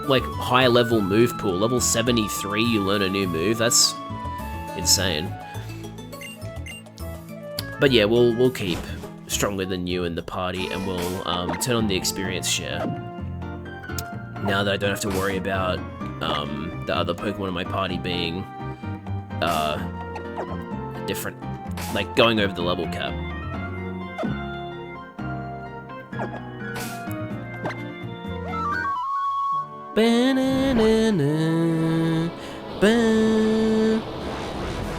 like, high-level move pool. Level 73, you learn a new move. That's insane. But yeah, we'll keep Stronger Than You in the party, and we'll turn on the experience share. Now that I don't have to worry about the other Pokemon in my party being different, like going over the level cap.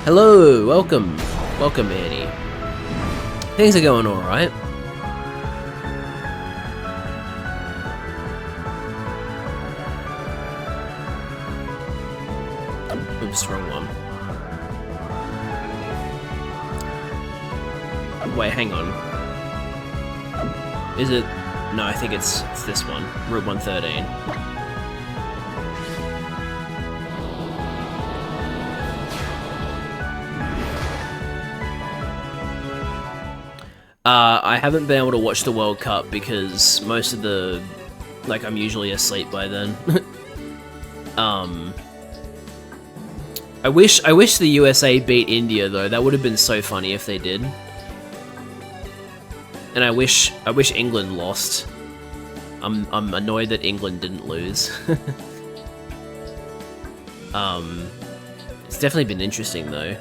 Hello, welcome, Annie. Things are going all right. Oops, wrong one. Wait, hang on. Is it? No, I think it's this one, Route 113. I haven't been able to watch the World Cup because most of the... like, I'm usually asleep by then. I wish the USA beat India, though. That would have been so funny if they did. And I wish England lost. I'm annoyed that England didn't lose. It's definitely been interesting, though.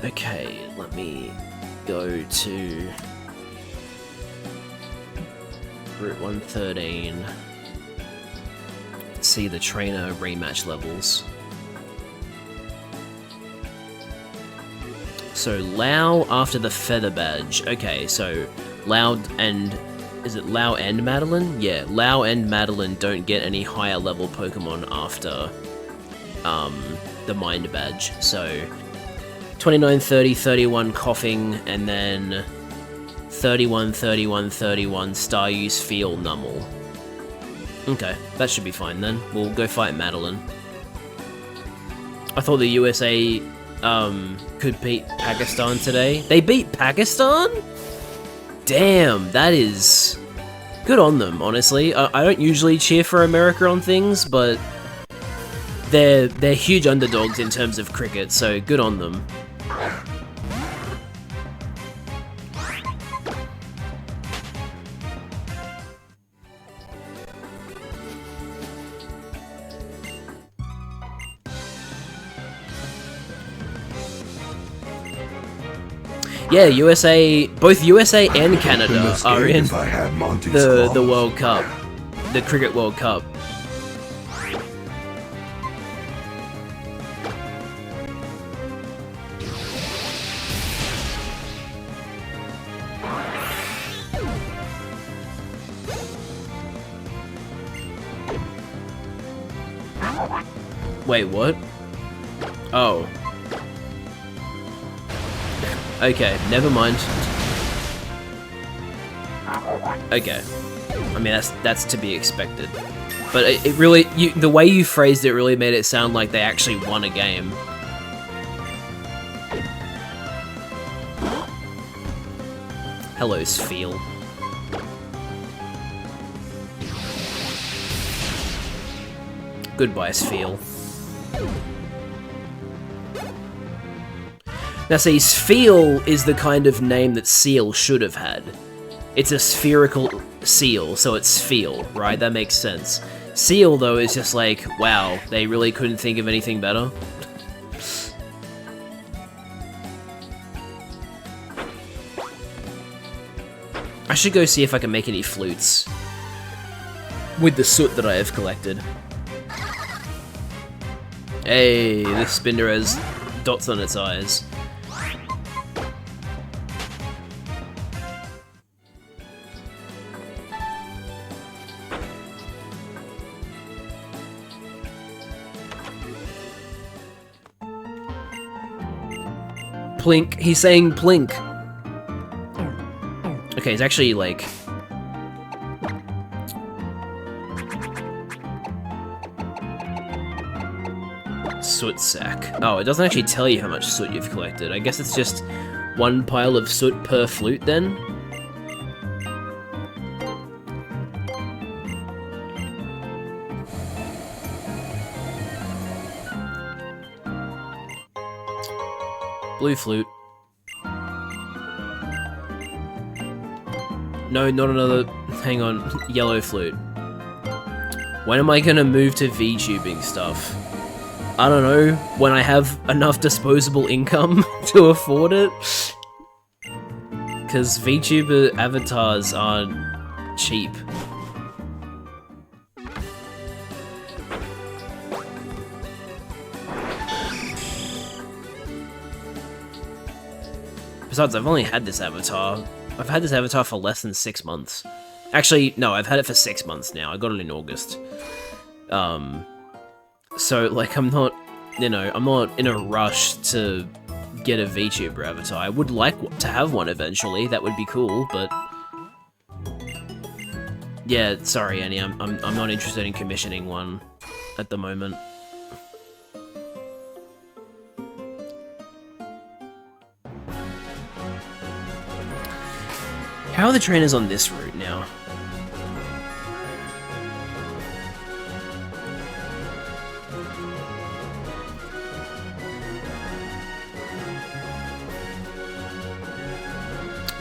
Okay, let me go to Route 113. See the trainer rematch levels. So Lau after the Feather Badge. Okay, so Lau and... is it Lau and Madeline? Yeah, Lau and Madeline don't get any higher level Pokemon after the Mind Badge. So 29, 30, 31 Coughing, and then 31, 31, 31 Staruse, Feel, Nummel. Okay, that should be fine then. We'll go fight Madeline. I thought the USA could beat Pakistan today. They beat Pakistan? Damn, that is good on them, honestly. I don't usually cheer for America on things, but they're huge underdogs in terms of cricket, so good on them. Yeah, both USA and Canada are in the World Cup, the Cricket World Cup. Wait, what? Oh. Okay, never mind. Okay. I mean, that's to be expected. But it really, the way you phrased it really made it sound like they actually won a game. Hello, Sfeel. Goodbye, Sfeel. Now see, Sfeel is the kind of name that Seal should have had. It's a spherical seal, so it's Sfeel, right? That makes sense. Seal, though, is just like, wow, they really couldn't think of anything better. I should go see if I can make any flutes with the soot that I have collected. Hey, this spinner has dots on its eyes. Plink. He's saying plink. Okay, it's actually like... Soot sack. Oh, it doesn't actually tell you how much soot you've collected. I guess it's just one pile of soot per flute then? Blue flute. No, not another... Hang on. Yellow flute. When am I gonna move to VTubing stuff? I don't know. When I have enough disposable income to afford it? Because VTuber avatars aren't cheap. Besides, I've only had this avatar. I've had this avatar for less than 6 months. Actually, no, I've had it for 6 months now. I got it in August. So, like, I'm not, you know, I'm not in a rush to get a VTuber avatar. I would like to have one eventually. That would be cool, but... Yeah, sorry, Annie. I'm not interested in commissioning one at the moment. How are the trainers on this route now?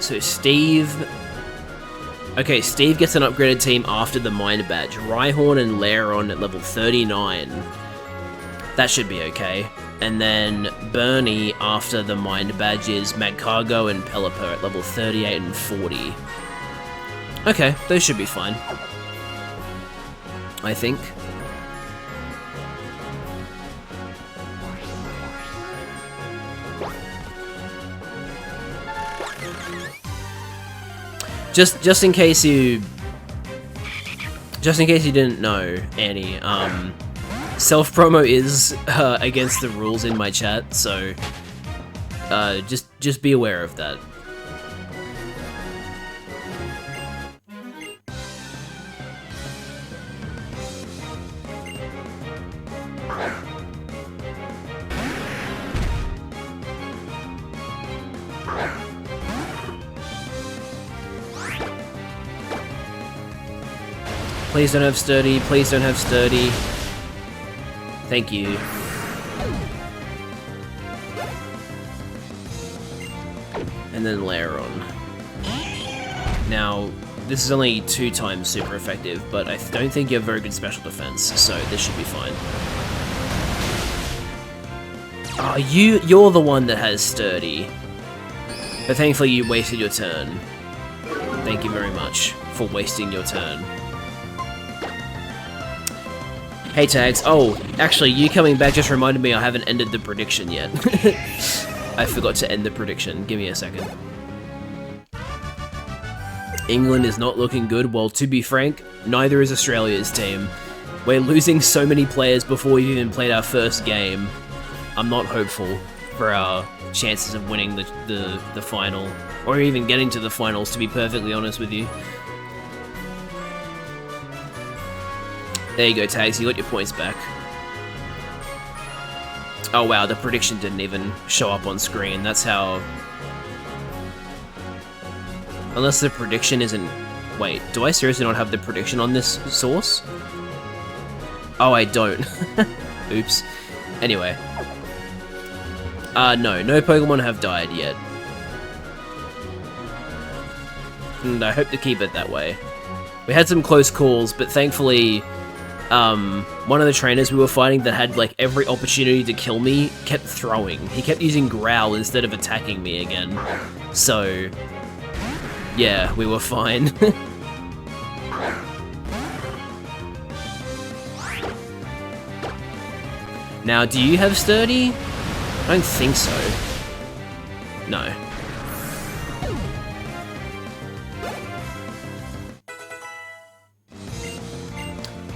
So Steve... Okay, Steve gets an upgraded team after the Mind Badge. Rhyhorn and Lairon at level 39. That should be okay. And then Bernie after the Mind Badges, Magcargo and Pelipper at level 38 and 40. Okay, those should be fine. I think. Just in case you didn't know, Annie, self-promo is against the rules in my chat, so just be aware of that. Please don't have sturdy, please don't have sturdy. Thank you. And then Lairon. Now, this is only 2 times super effective, but I don't think you have very good special defense, so this should be fine. Oh, you're the one that has sturdy. But thankfully you wasted your turn. Thank you very much for wasting your turn. Hey Tags, oh, actually, you coming back just reminded me I haven't ended the prediction yet. I forgot to end the prediction, give me a second. England is not looking good, well, to be frank, neither is Australia's team. We're losing so many players before we've even played our first game. I'm not hopeful for our chances of winning the final, or even getting to the finals, to be perfectly honest with you. There you go, Tags, you got your points back. Oh wow, the prediction didn't even show up on screen. That's how... Unless the prediction isn't... Wait, do I seriously not have the prediction on this source? Oh, I don't. Oops. Anyway. No Pokemon have died yet. And I hope to keep it that way. We had some close calls, but thankfully, one of the trainers we were fighting that had, like, every opportunity to kill me kept throwing. He kept using Growl instead of attacking me again. So, yeah, we were fine. Now, do you have Sturdy? I don't think so. No.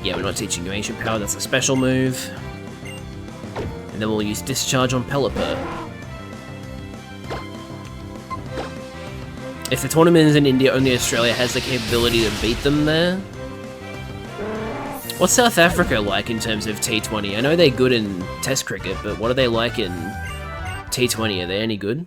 Yeah, we're not teaching you Ancient Power, that's a special move. And then we'll use Discharge on Pelipper. If the tournament is in India, only Australia has the capability to beat them there. What's South Africa like in terms of T20? I know they're good in Test cricket, but what are they like in T20? Are they any good?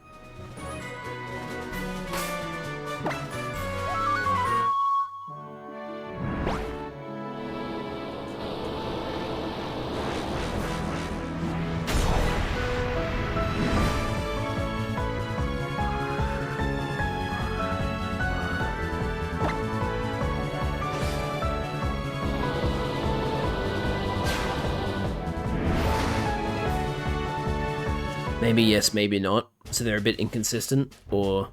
Maybe yes, maybe not. So they're a bit inconsistent, or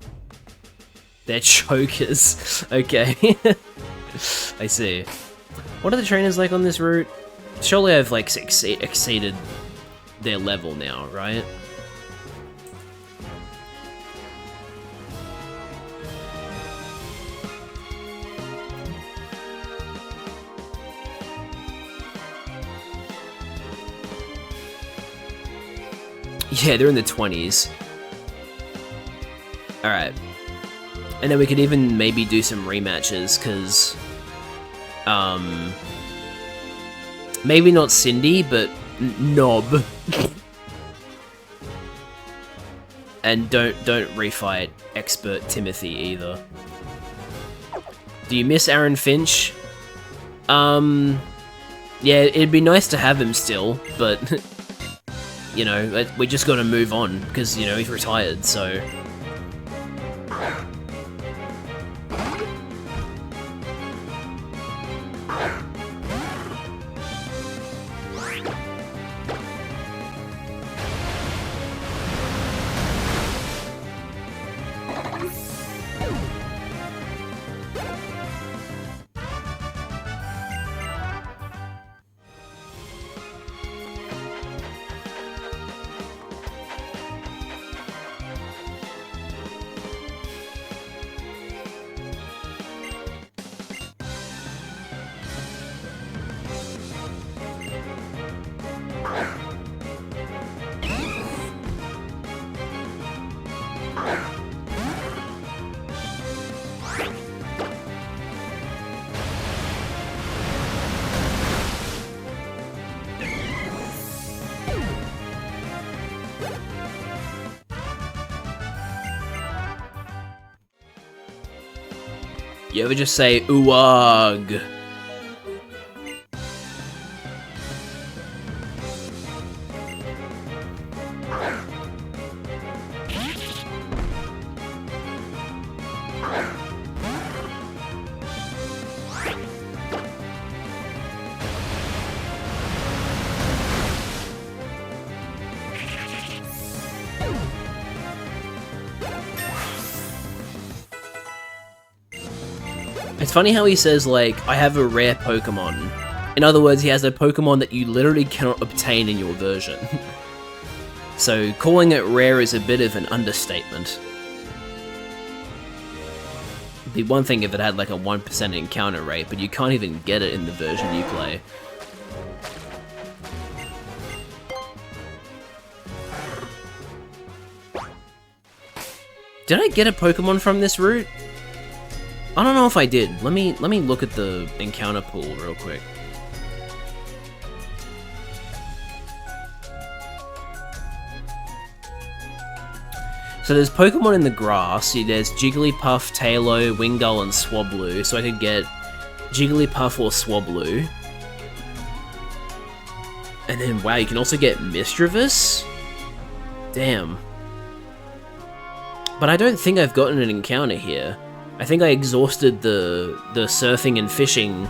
they're chokers. Okay. I see. What are the trainers like on this route? Surely I've like exceeded their level now, right? Yeah, they're in the 20s. Alright. And then we could even maybe do some rematches, because... maybe not Cindy, but Nob. And don't refight Expert Timothy either. Do you miss Aaron Finch? Yeah, it'd be nice to have him still, but... You know, we just gotta move on, because, you know, he's retired, so... You ever just say, ooh-ugh? It's funny how he says, like, I have a rare Pokemon. In other words, he has a Pokemon that you literally cannot obtain in your version. So, calling it rare is a bit of an understatement. It'd be one thing if it had, like, a 1% encounter rate, but you can't even get it in the version you play. Did I get a Pokemon from this route? I don't know if I did. Let me look at the encounter pool real quick. So there's Pokemon in the grass. There's Jigglypuff, Tailo, Wingull, and Swablu. So I could get Jigglypuff or Swablu. And then, wow, you can also get Misdreavus? Damn. But I don't think I've gotten an encounter here. I think I exhausted the surfing and fishing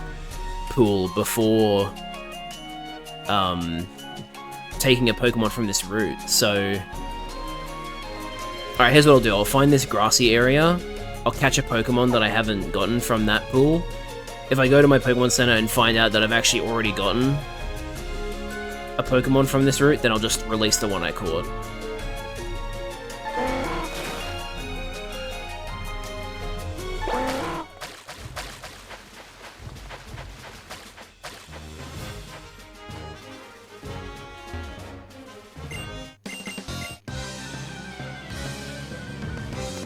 pool before taking a Pokemon from this route, so... Alright, here's what I'll do. I'll find this grassy area, I'll catch a Pokemon that I haven't gotten from that pool. If I go to my Pokemon Center and find out that I've actually already gotten a Pokemon from this route, then I'll just release the one I caught.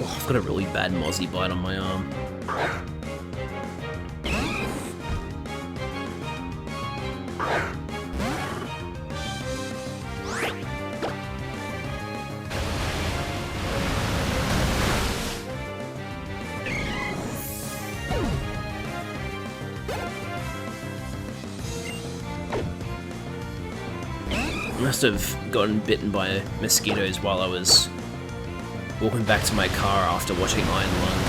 Oh, I've got a really bad mozzie bite on my arm. I must have gotten bitten by mosquitoes while I was walking back to my car after watching Iron Lung.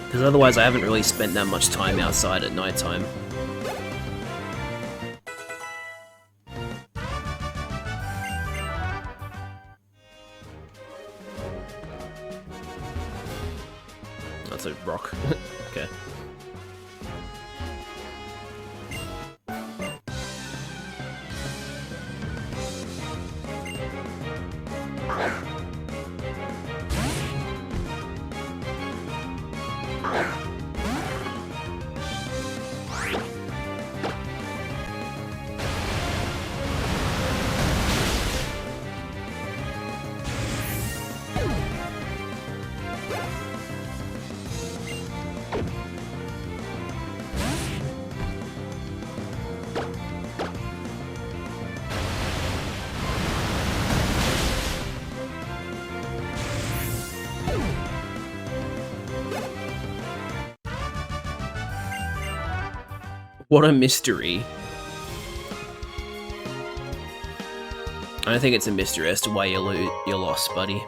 Because otherwise I haven't really spent that much time outside at nighttime. That's a rock. Okay. What a mystery. I don't think it's a mystery as to why you're lost, buddy.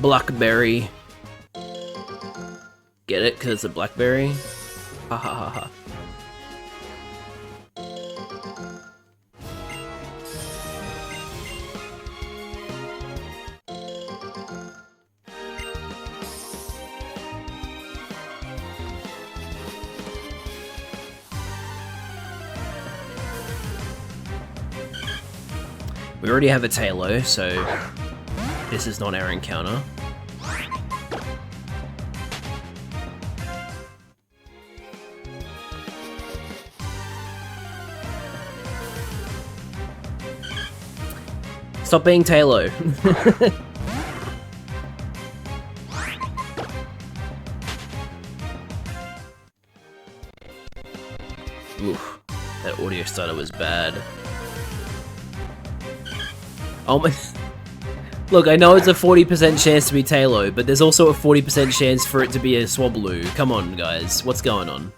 Blackberry. Get it? Because it's a blackberry? Ha ha ha ha. We already have a Tailo, so this is not our encounter. Stop being Tailo. Oof, that audio stutter was bad. Oh my... Look, I know it's a 40% chance to be Tailo, but there's also a 40% chance for it to be a Swablu. Come on, guys. What's going on?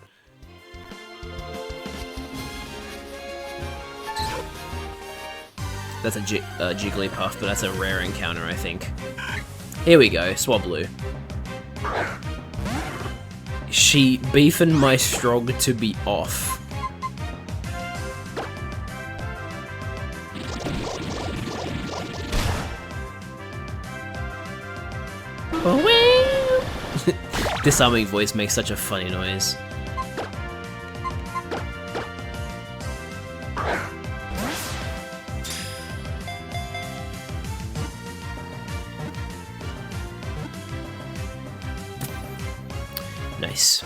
That's a Jigglypuff, but that's a rare encounter, I think. Here we go, Swablu. She beefing my strog to be off. Disarming voice makes such a funny noise. Nice.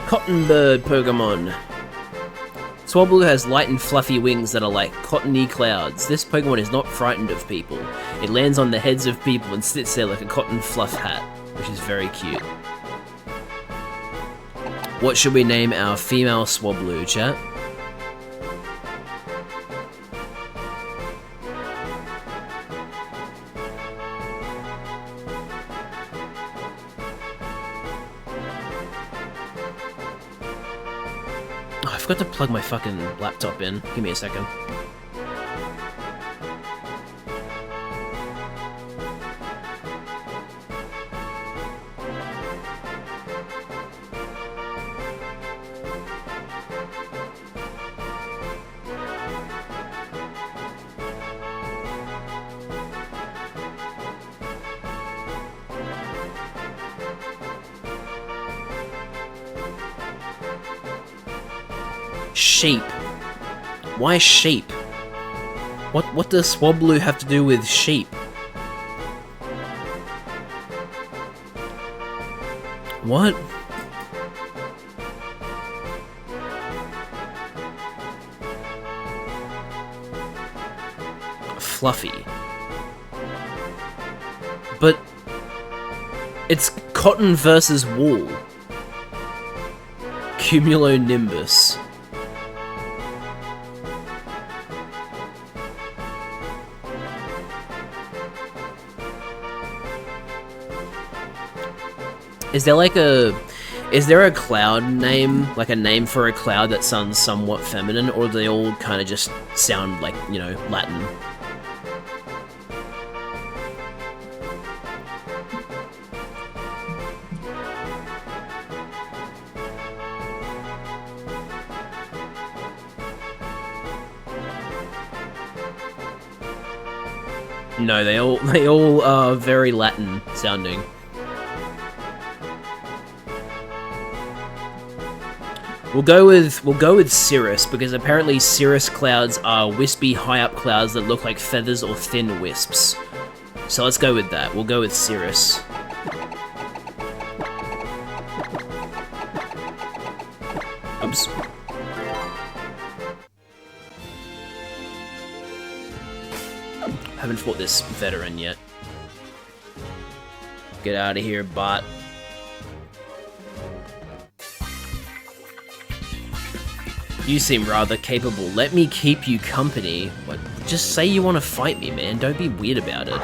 Cotton bird Pokemon. Swablu has light and fluffy wings that are like cottony clouds. This Pokemon is not frightened of people. It lands on the heads of people and sits there like a cotton fluff hat, which is very cute. What should we name our female Swablu, chat? Oh, I forgot to plug my fucking laptop in. Give me a second. Sheep. Why sheep? What does Swablu have to do with sheep? What? Fluffy. But it's cotton versus wool. Cumulonimbus. Is there a cloud name, like a name for a cloud that sounds somewhat feminine, or do they all kind of just sound like, you know, Latin? No, they all are very Latin sounding. We'll go with cirrus, because apparently cirrus clouds are wispy, high-up clouds that look like feathers or thin wisps. So let's go with that. We'll go with cirrus. Oops. Haven't fought this veteran yet. Get out of here, bot. You seem rather capable. Let me keep you company. What? Just say you want to fight me, man. Don't be weird about it.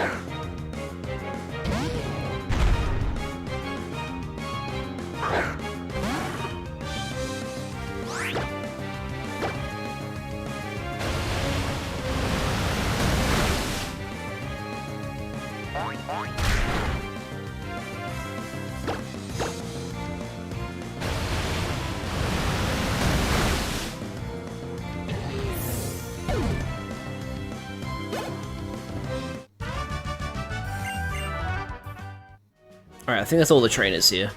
Alright, I think that's all the trainers here.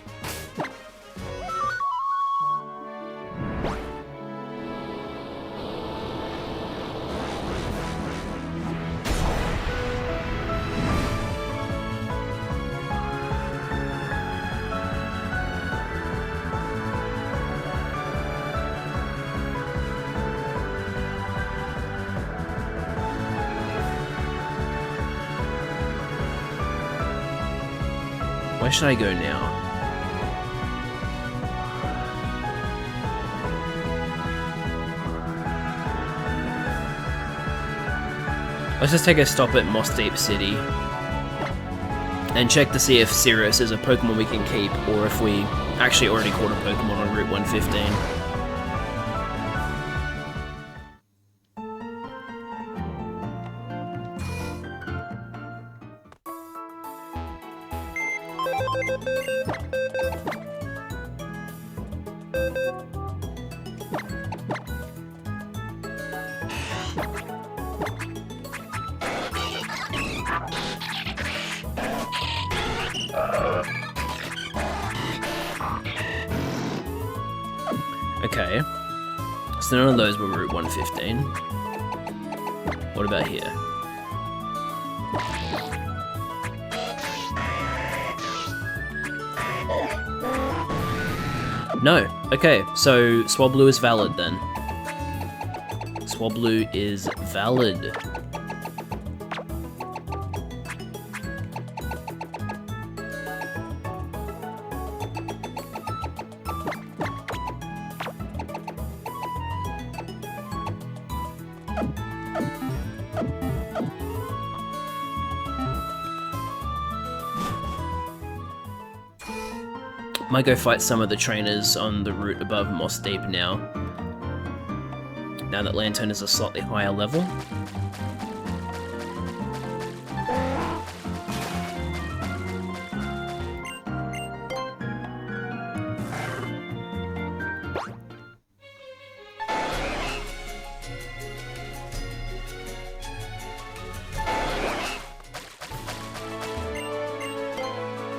Where should I go now? Let's just take a stop at Moss Deep City and check to see if Cirrus is a Pokemon we can keep, or if we actually already caught a Pokemon on Route 115. Okay. So none of those were Route 115. What about here? No. Okay, so Swablu is valid then. Swablu is valid. Might go fight some of the trainers on the route above Moss Deep now. Now that Lantern is a slightly higher level.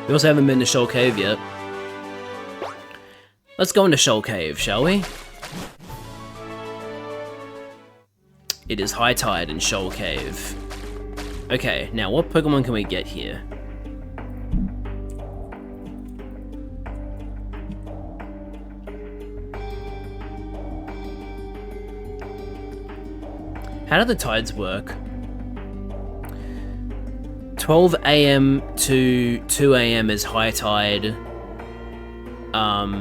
We also haven't been to Shoal Cave yet. Let's go into Shoal Cave, shall we? It is high tide in Shoal Cave. Okay, now what Pokemon can we get here? How do the tides work? 12 AM to 2 AM is high tide.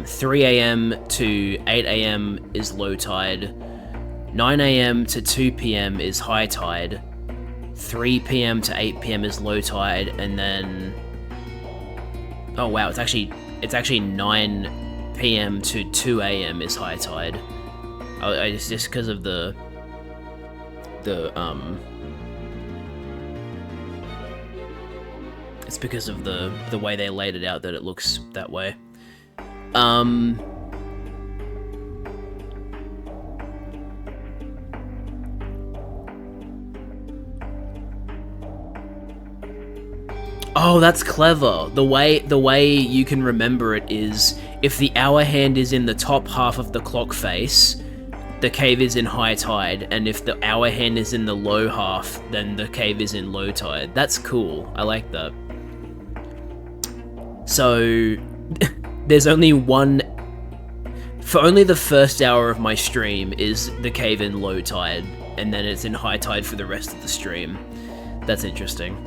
3 AM to 8 AM is low tide. 9 AM to 2 PM is high tide. 3 PM to 8 PM is low tide, and then... Oh wow, it's actually 9 PM to 2 AM is high tide. It's just because of the it's because of the way they laid it out that it looks that way. Oh, that's clever. The way you can remember it is if the hour hand is in the top half of the clock face, the cave is in high tide, and if the hour hand is in the low half, then the cave is in low tide. That's cool. I like that. So there's only one... For only the first hour of my stream is the cave in low tide, and then it's in high tide for the rest of the stream. That's interesting.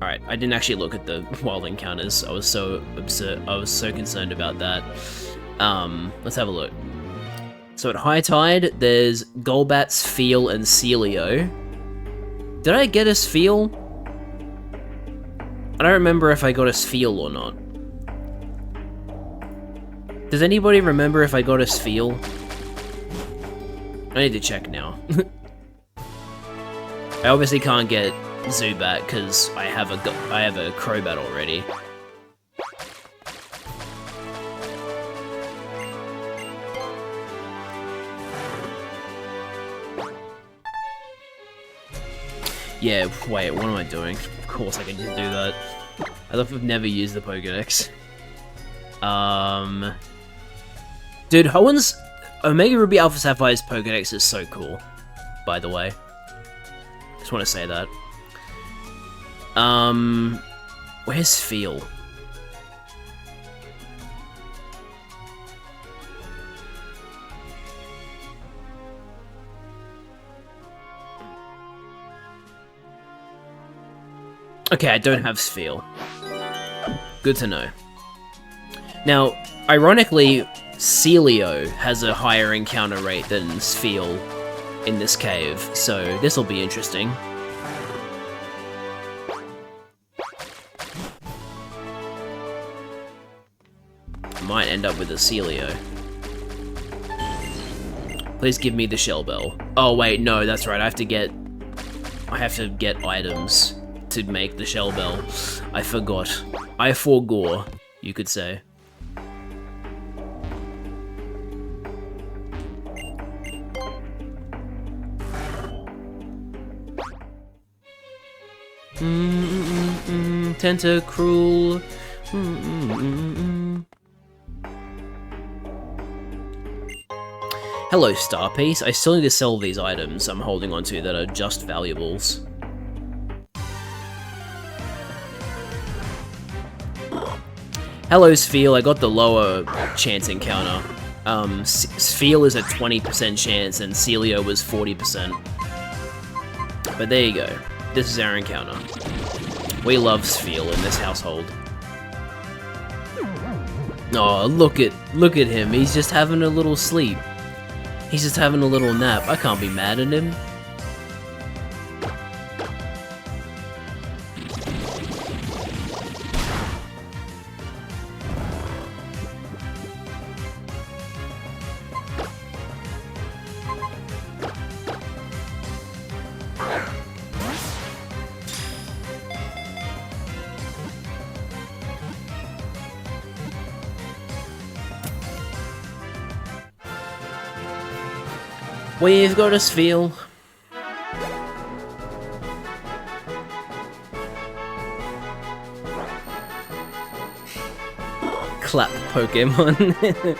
Alright, I didn't actually look at the wild encounters. I was so concerned about that. Let's have a look. So at high tide, there's Golbat's, Feel, and Celio. Did I get a Feel? I don't remember if I got a Feel or not. Does anybody remember if I got a Feel? I need to check now. I obviously can't get Zubat because I have a Crobat already. Yeah, wait, what am I doing? Of course I can just do that. I love I've never used the Pokedex. Dude, Hoenn's Omega Ruby Alpha Sapphire's Pokedex is so cool, by the way. Just want to say that. Where's Feel? Okay, I don't have Feel. Good to know. Now, ironically, Celio has a higher encounter rate than Feel in this cave, so this'll be interesting. Might end up with a Celio. Please give me the Shell Bell. Oh wait, no, that's right, I have to get items to make the Shell Bell. I forgot. I forgore, you could say. Tentacruel. Hello, Star Piece. I still need to sell these items I'm holding onto that are just valuables. Hello, Sphere. I got the lower chance encounter. Sphere is a 20% chance and Celio was 40%. But there you go. This is our encounter. We love Sphere in this household. Oh, look at him. He's just having a little sleep. He's just having a little nap. I can't be mad at him. We've got a Sphere. Clap Pokemon.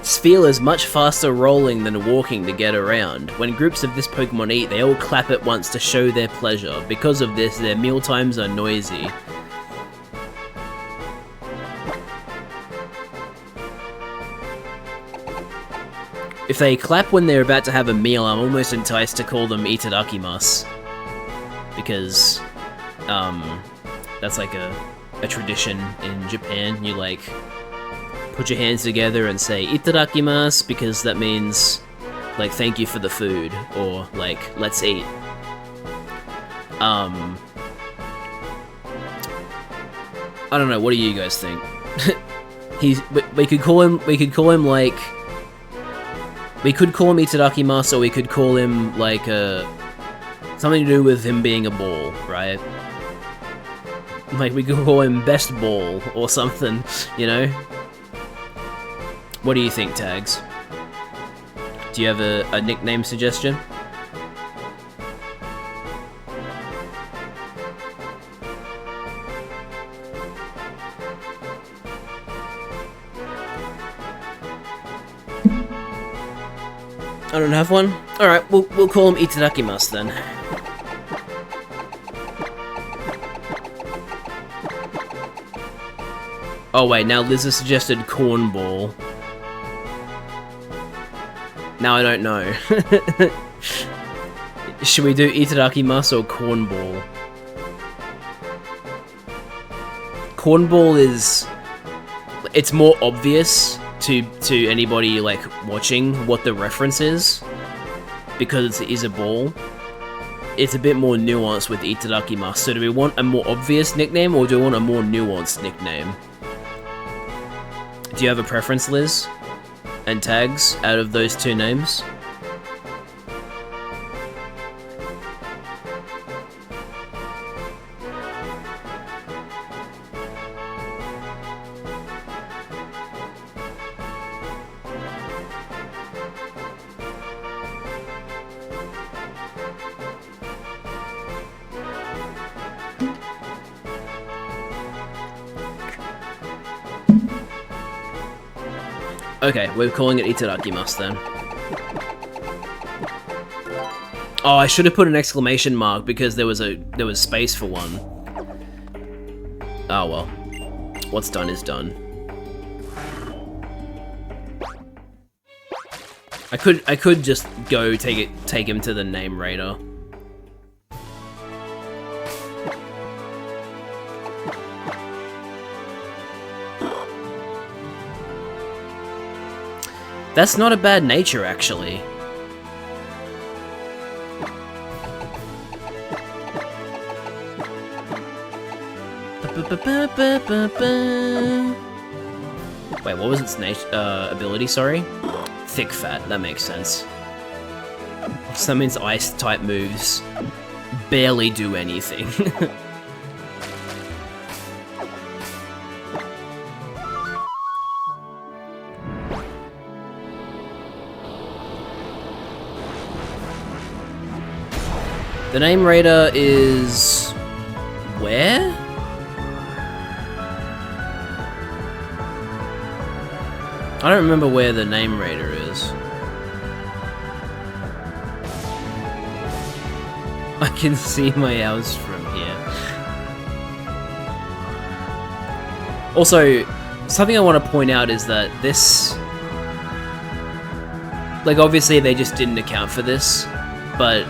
Sphere is much faster rolling than walking to get around. When groups of this Pokemon eat, they all clap at once to show their pleasure. Because of this, their meal times are noisy. If they clap when they're about to have a meal, I'm almost enticed to call them itadakimasu. Because, that's like a tradition in Japan. You, like, put your hands together and say itadakimasu because that means, like, thank you for the food, or, like, let's eat. I don't know, what do you guys think? We could call him, like... We could call him Itadakimasu, or we could call him, like, something to do with him being a ball, right? Like, we could call him Best Ball, or something, you know? What do you think, Tags? Do you have a nickname suggestion? I don't have one? Alright, we'll call him Itadakimasu then. Oh wait, now Liz has suggested Cornball. Now I don't know. Should we do Itadakimasu or Cornball? Cornball is... It's more obvious to anybody, like, watching what the reference is, because it is a ball. It's a bit more nuanced with Itadakimasu. So do we want a more obvious nickname, or do we want a more nuanced nickname? Do you have a preference, Liz? And Tags, out of those two names? Okay, we're calling it Itadakimasu then. Oh, I should have put an exclamation mark because there was space for one. Oh well. What's done is done. I could just go take him to the name raider. That's not a bad nature, actually. Wait, what was its ability, sorry? Thick Fat, that makes sense. So that means Ice-type moves barely do anything. The name raider is... where? I don't remember where the name raider is. I can see my house from here. Also, something I want to point out is that this... Like, obviously they just didn't account for this, but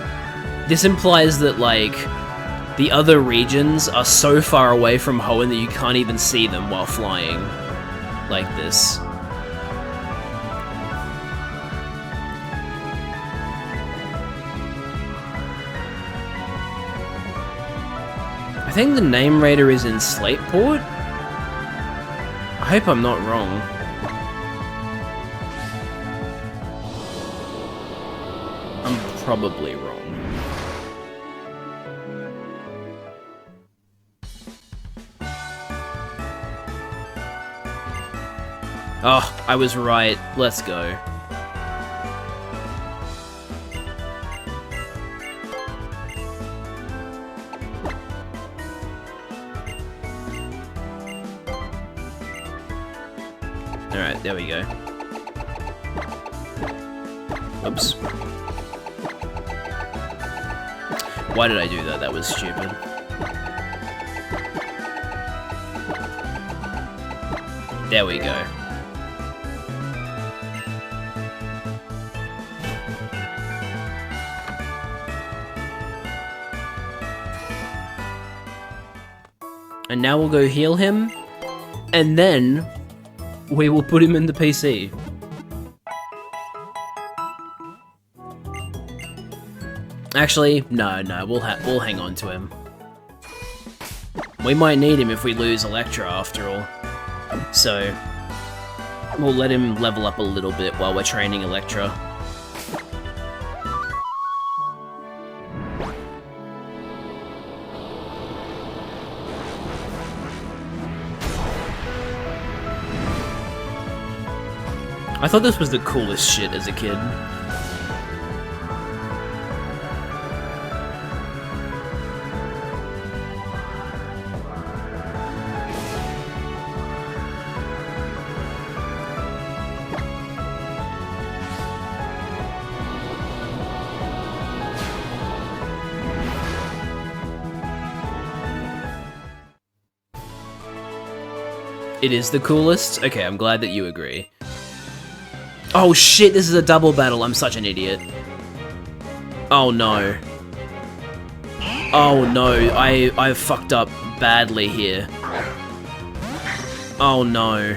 this implies that, like, the other regions are so far away from Hoenn that you can't even see them while flying like this. I think the name raider is in Slateport? I hope I'm not wrong. I'm probably wrong. Oh, I was right. Let's go. Alright, there we go. Oops. Why did I do that? That was stupid. There we go. And now we'll go heal him, and then we will put him in the PC. Actually, no, we'll hang on to him. We might need him if we lose Electra after all. So, we'll let him level up a little bit while we're training Electra. I thought this was the coolest shit as a kid. It is the coolest? Okay, I'm glad that you agree. Oh shit, this is a double battle. I'm such an idiot. Oh no. Oh no, I've fucked up badly here. Oh no.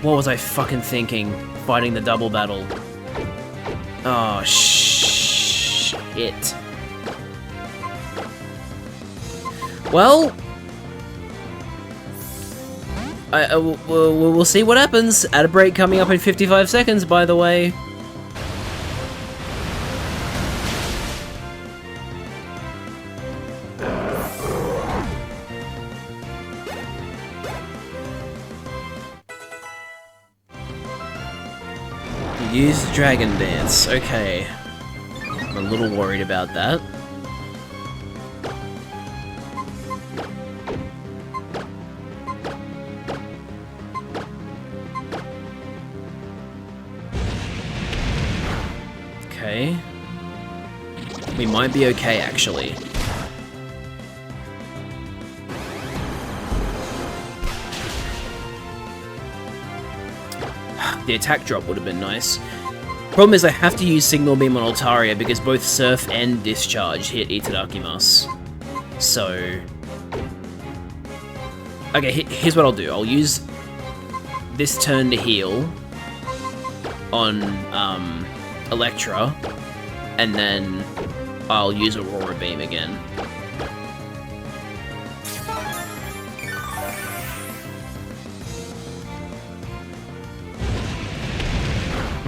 What was I fucking thinking? Fighting the double battle. Oh shit. Well, we'll see what happens. Ad break coming up in 55 seconds, by the way. Use Dragon Dance. Okay. I'm a little worried about that. Okay. We might be okay, actually. The attack drop would have been nice. Problem is I have to use Signal Beam on Altaria because both Surf and Discharge hit Itadakimasu. So... Okay, here's what I'll do. I'll use this turn to heal on Electra, and then I'll use Aurora Beam again.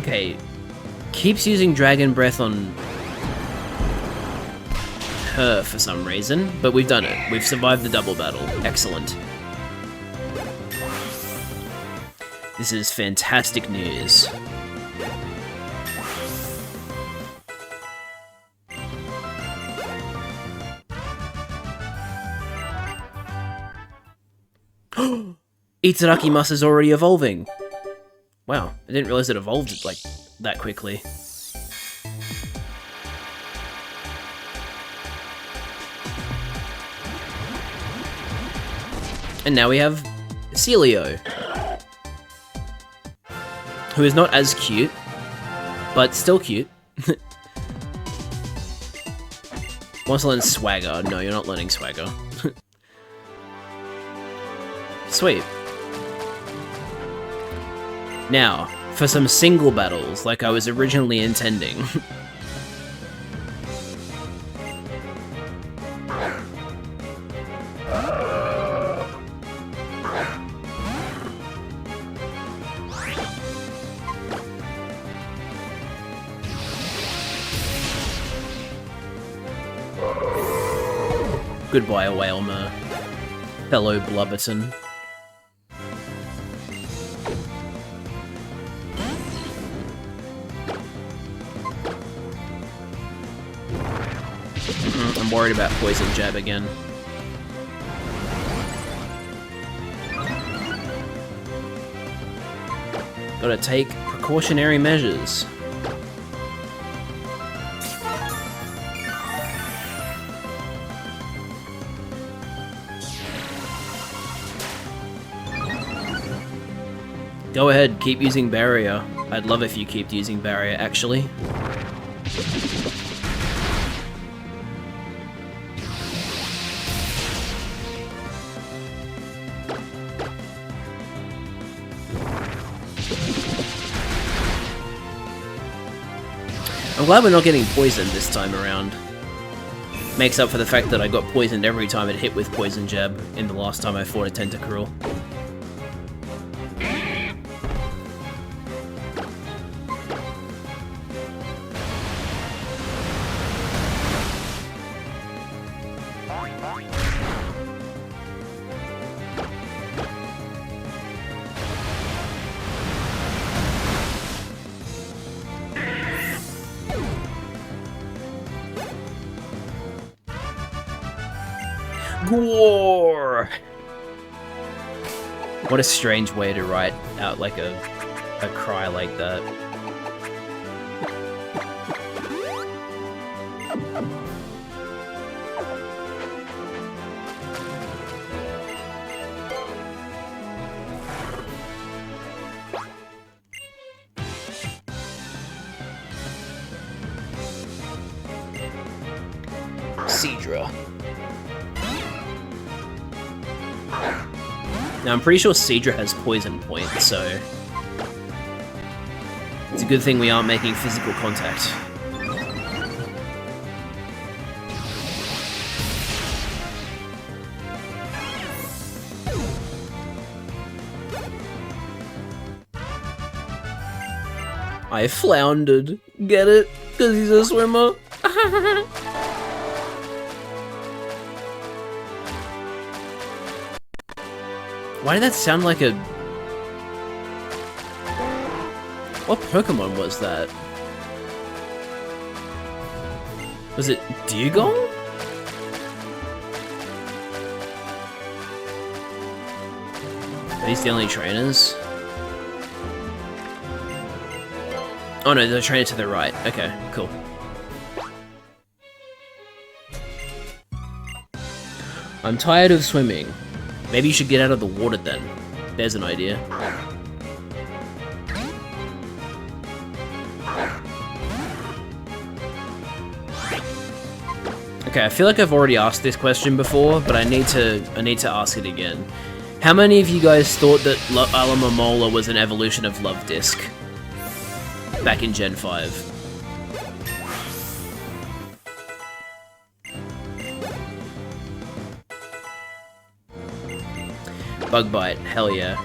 Okay, keeps using Dragon Breath on her for some reason, but we've done it. We've survived the double battle. Excellent. This is fantastic news. Itadakimasu is already evolving. Wow, I didn't realize it evolved like that quickly. And now we have Celio, who is not as cute, but still cute. Wants to learn Swagger. No, you're not learning Swagger. Sweet. Now, for some single battles, like I was originally intending. Goodbye, Whalmer, fellow Blubberton. I'm worried about Poison Jab again. Gotta take precautionary measures. Go ahead, keep using Barrier. I'd love if you keep using Barrier, actually. I'm glad we're not getting poisoned this time around. Makes up for the fact that I got poisoned every time it hit with Poison Jab in the last time I fought a Tentacruel. Gore! What a strange way to write out like a cry like that. Seadra. Now, I'm pretty sure Seadra has poison point, so it's a good thing we aren't making physical contact. I floundered. Get it? Because he's a swimmer. Why did that sound like a... What Pokemon was that? Was it Dugong? Are these the only trainers? Oh no, they're trained to the right. Okay, cool. I'm tired of swimming. Maybe you should get out of the water then. There's an idea. Okay, I feel like I've already asked this question before, but I need to ask it again. How many of you guys thought that Alamomola was an evolution of Love Disc back in Gen 5? Bug Bite, hell yeah.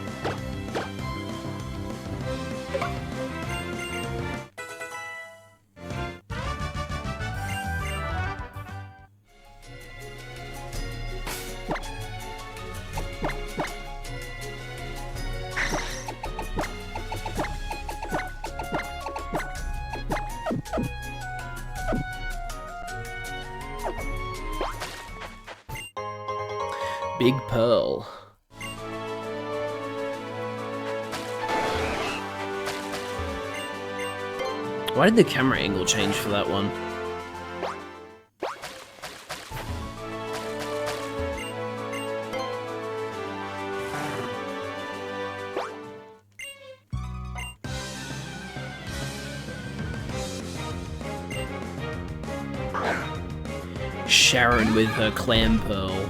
Big Pearl. Why did the camera angle change for that one? Sharon with her clam pearl.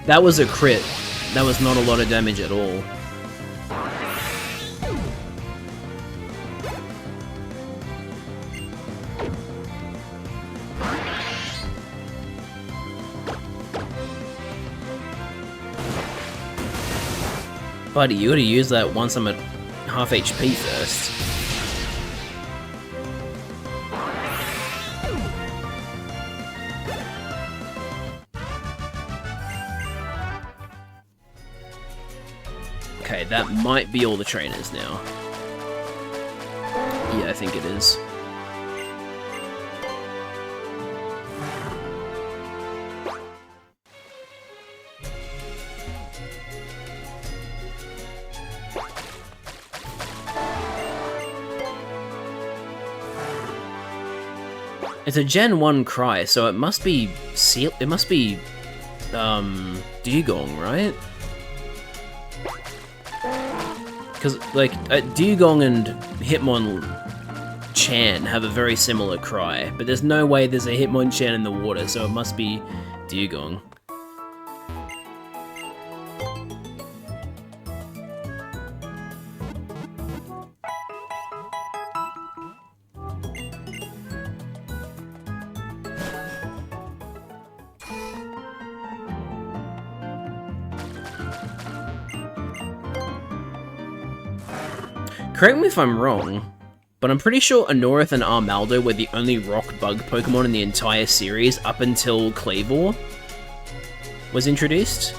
That was a crit. That was not a lot of damage at all. Buddy, you gotta use that once I'm at half HP first. Okay, that might be all the trainers now. Yeah, I think it is. It's a Gen 1 cry, so it must be Dugong, right? Because, like, Dugong and Hitmonchan have a very similar cry, but there's no way there's a Hitmonchan in the water, so it must be Dugong. Correct me if I'm wrong, but I'm pretty sure Anorith and Armaldo were the only rock bug Pokemon in the entire series up until Kleavor was introduced.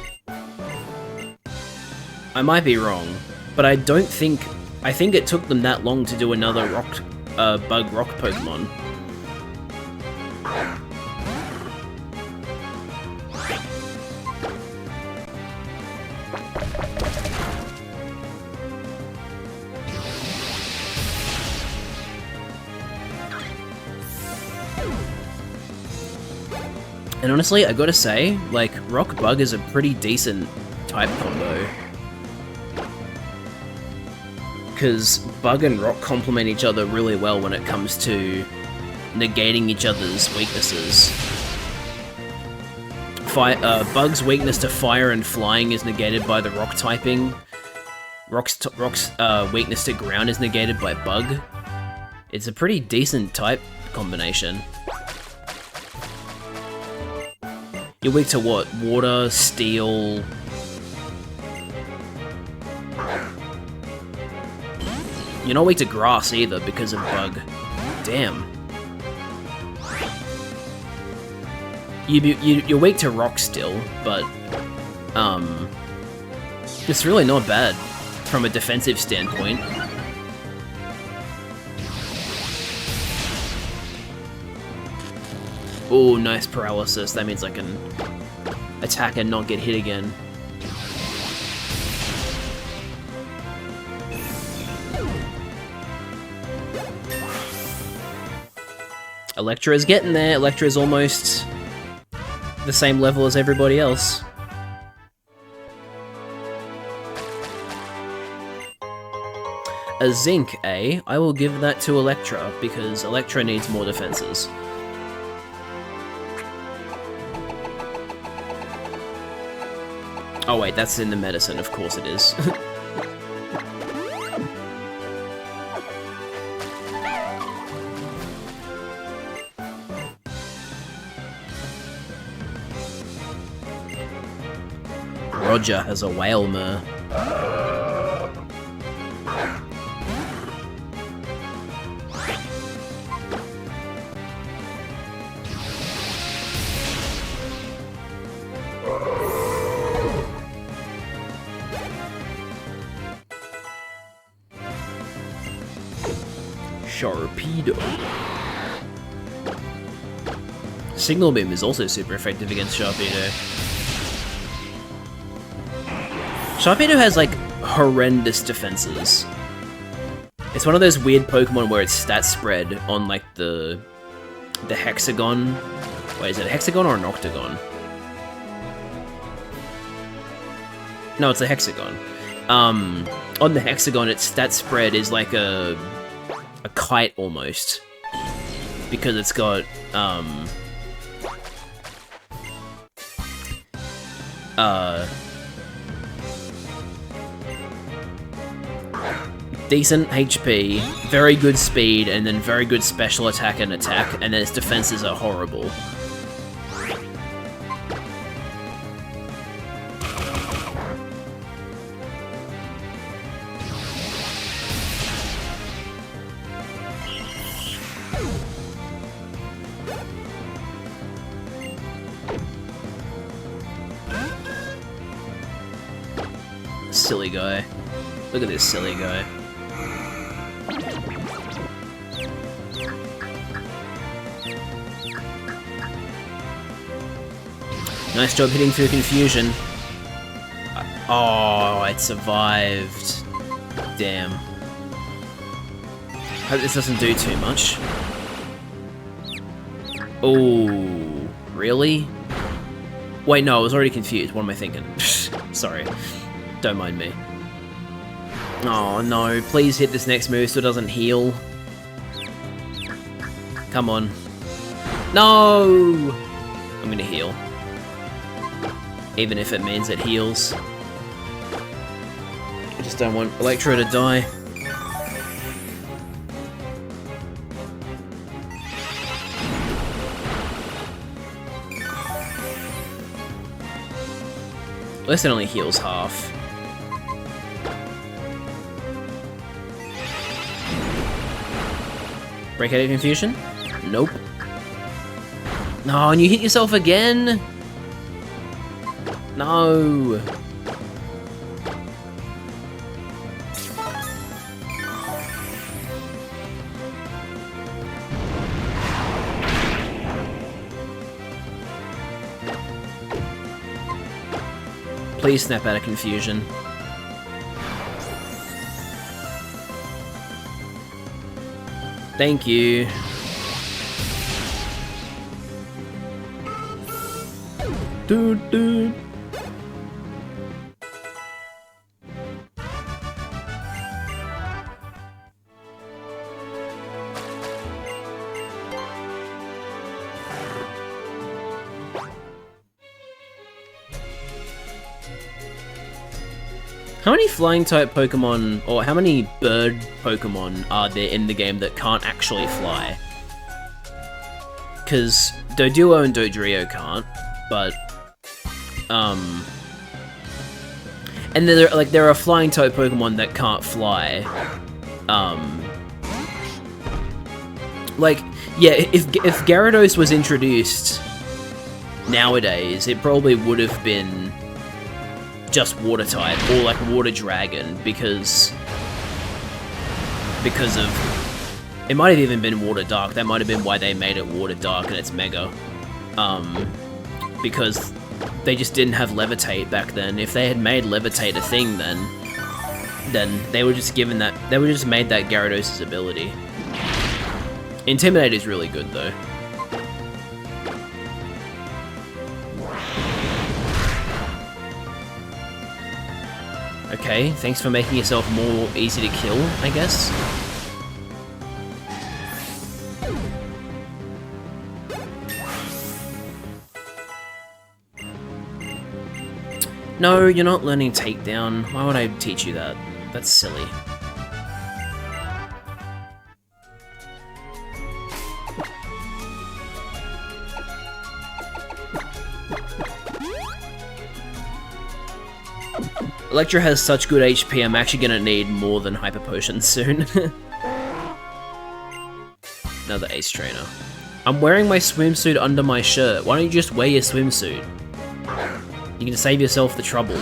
I might be wrong, but I think it took them that long to do another bug rock Pokemon. And honestly, I gotta say, like, Rock Bug is a pretty decent type combo. Because Bug and Rock complement each other really well when it comes to negating each other's weaknesses. Bug's weakness to fire and flying is negated by the Rock typing. Rock's weakness to ground is negated by Bug. It's a pretty decent type combination. You're weak to what? Water, steel... You're not weak to grass either because of Bug. Damn. You're weak to rock still, but... It's really not bad from a defensive standpoint. Oh, nice paralysis. That means I can attack and not get hit again. Electra's getting there. Electra's almost the same level as everybody else. A Zinc, eh? I will give that to Electra, because Electra needs more defenses. Oh wait, that's in the medicine, of course it is. Roger has a Whalmer. Sharpedo. Signal Beam is also super effective against Sharpedo. Sharpedo has, like, horrendous defenses. It's one of those weird Pokemon where it's stat spread on, like, the hexagon. Wait, is it a hexagon or an octagon? No, it's a hexagon. On the hexagon, its stat spread is like a kite almost, because it's got decent HP, very good speed, and then very good special attack and attack, and then its defenses are horrible. Silly guy. Look at this silly guy. Nice job hitting through confusion. Oh, it survived. Damn. Hope this doesn't do too much. Oh, really? Wait, no, I was already confused. What am I thinking? Sorry. Don't mind me. Oh no, please hit this next move so it doesn't heal. Come on. No! I'm gonna heal. Even if it means it heals. I just don't want Electro to die. At least it only heals half. Break out of confusion? Nope. No, and you hit yourself again? No. Please snap out of confusion. Thank you. Dude, dude. How many flying type Pokemon, or how many bird Pokemon are there in the game that can't actually fly? Because Doduo and Dodrio can't, but and there are flying type Pokemon that can't fly. Like, yeah, if Gyarados was introduced nowadays, it probably would have been just water type or like water dragon because of it might have even been water dark. That might have been why they made it water dark and it's mega, because they just didn't have levitate back then. If they had made levitate a thing, then they were just given that, they would just made that Gyarados' ability. Intimidate is really good though. Okay, thanks for making yourself more easy to kill, I guess. No, you're not learning takedown. Why would I teach you that? That's silly. Electra has such good HP, I'm actually gonna need more than Hyper Potions soon. Another Ace Trainer. I'm wearing my swimsuit under my shirt. Why don't you just wear your swimsuit? You can save yourself the trouble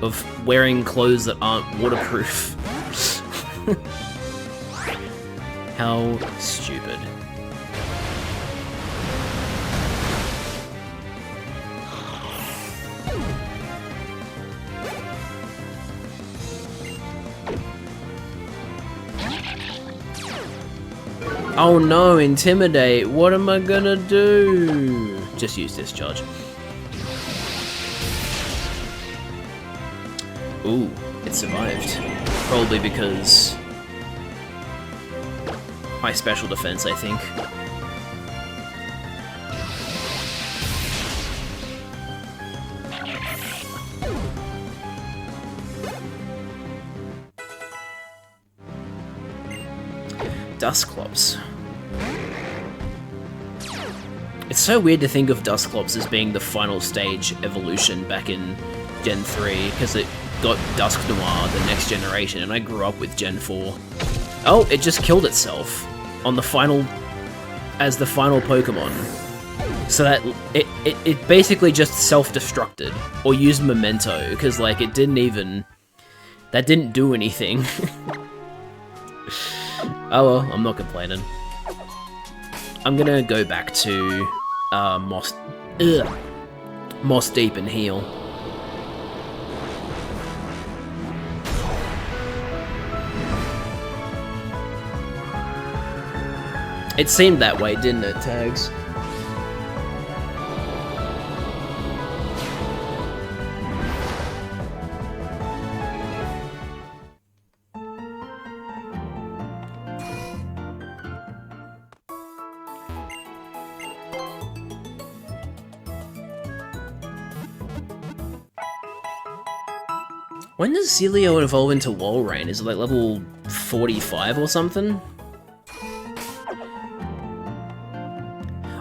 of wearing clothes that aren't waterproof. How stupid. Oh no, Intimidate. What am I gonna do? Just use Discharge. Ooh, it survived. Probably because high special defense, I think. Dusclops. It's so weird to think of Dusclops as being the final stage evolution back in Gen 3, because it got Dusk Noir the next generation, and I grew up with Gen 4. Oh, it just killed itself on the final, as the final Pokemon. So that, it basically just self-destructed, or used Memento, because like it didn't even, that didn't do anything. Oh well, I'm not complaining. I'm gonna go back to Moss Deep and heal. It seemed that way, didn't it, Tags? When does Celio evolve into Walrein? Is it like level 45 or something?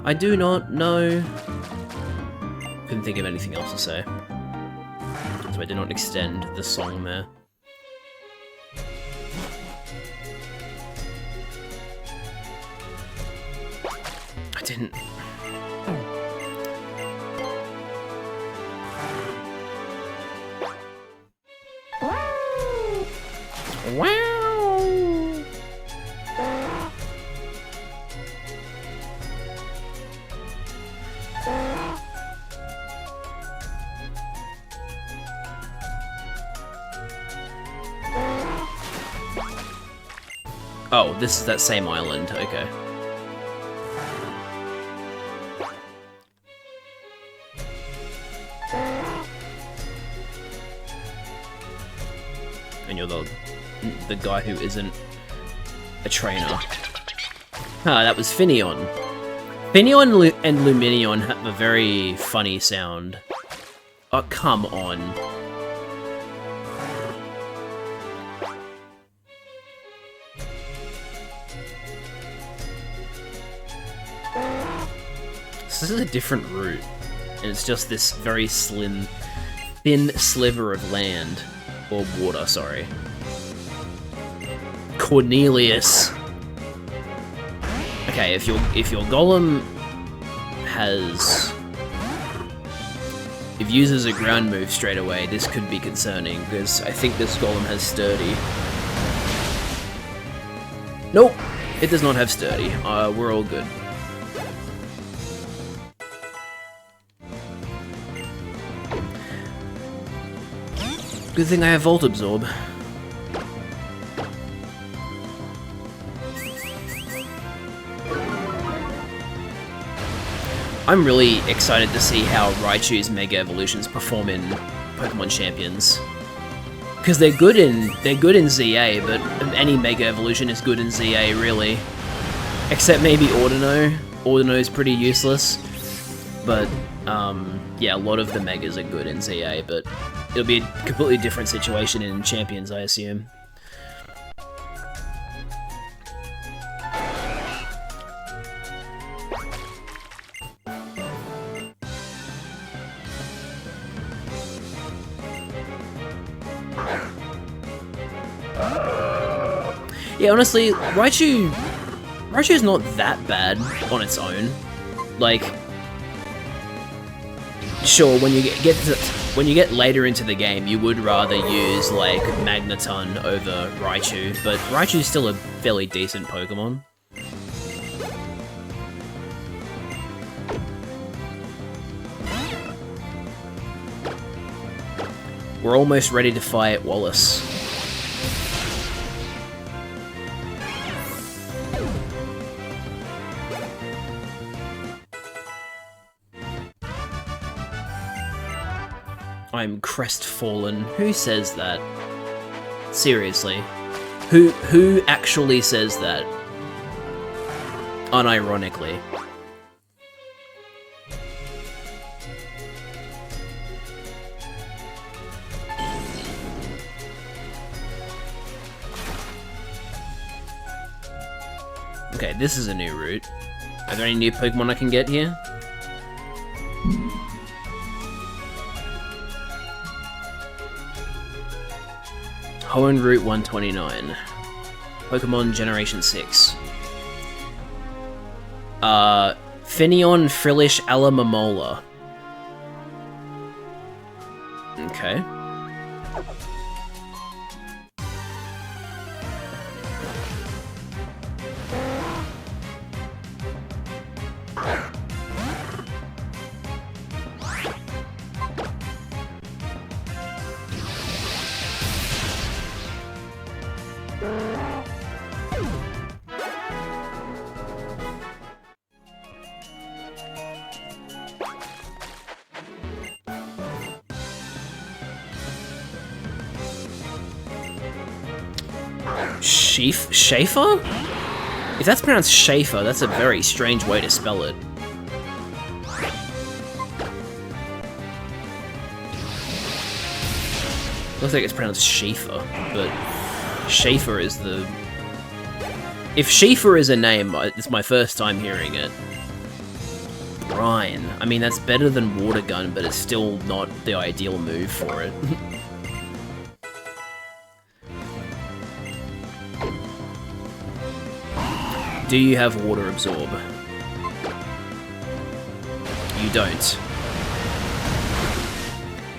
I do not know. Couldn't think of anything else to say. So I did not extend the song there. I didn't. Wow! Oh, this is that same island, okay. And you're the guy who isn't a trainer. Ah, that was Finneon. Finneon and Luminion have a very funny sound. Oh, come on. So this is a different route, and it's just this very thin sliver of land. Or water, sorry. Cornelius. Okay, if your golem uses a ground move straight away, this could be concerning, because I think this golem has sturdy. Nope, it does not have sturdy. We're all good. Good thing I have Volt Absorb. I'm really excited to see how Raichu's Mega Evolutions perform in Pokemon Champions. Because they're good in ZA, but any Mega Evolution is good in ZA, really. Except maybe Ordino. Ordino's pretty useless. But, yeah, a lot of the Megas are good in ZA, but it'll be a completely different situation in Champions, I assume. Yeah, honestly, Raichu's not that bad on its own. Like, sure, when you get later into the game, you would rather use like Magneton over Raichu, but Raichu's still a fairly decent Pokemon. We're almost ready to fight Wallace. I'm crestfallen. Who says that? Seriously. Who actually says that? Unironically. Okay, this is a new route. Are there any new Pokemon I can get here? Hoenn Route 129. Pokemon Generation 6. Finneon Frillish Alamamola. Okay. Schaefer? If that's pronounced Schaefer, that's a very strange way to spell it. Looks like it's pronounced Schaefer, but Schaefer is the... If Schaefer is a name, it's my first time hearing it. Brine. I mean, that's better than Water Gun, but it's still not the ideal move for it. Do you have Water Absorb? You don't.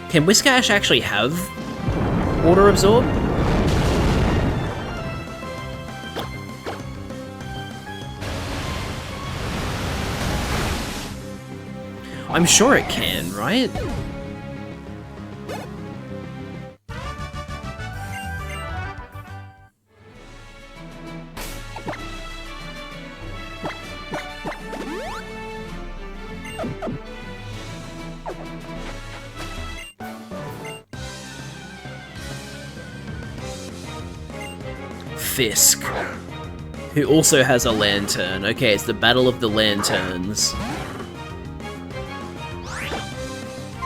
Can Whiscash actually have Water Absorb? I'm sure it can, right? Fisk, who also has a lantern. Okay, it's the Battle of the Lanterns.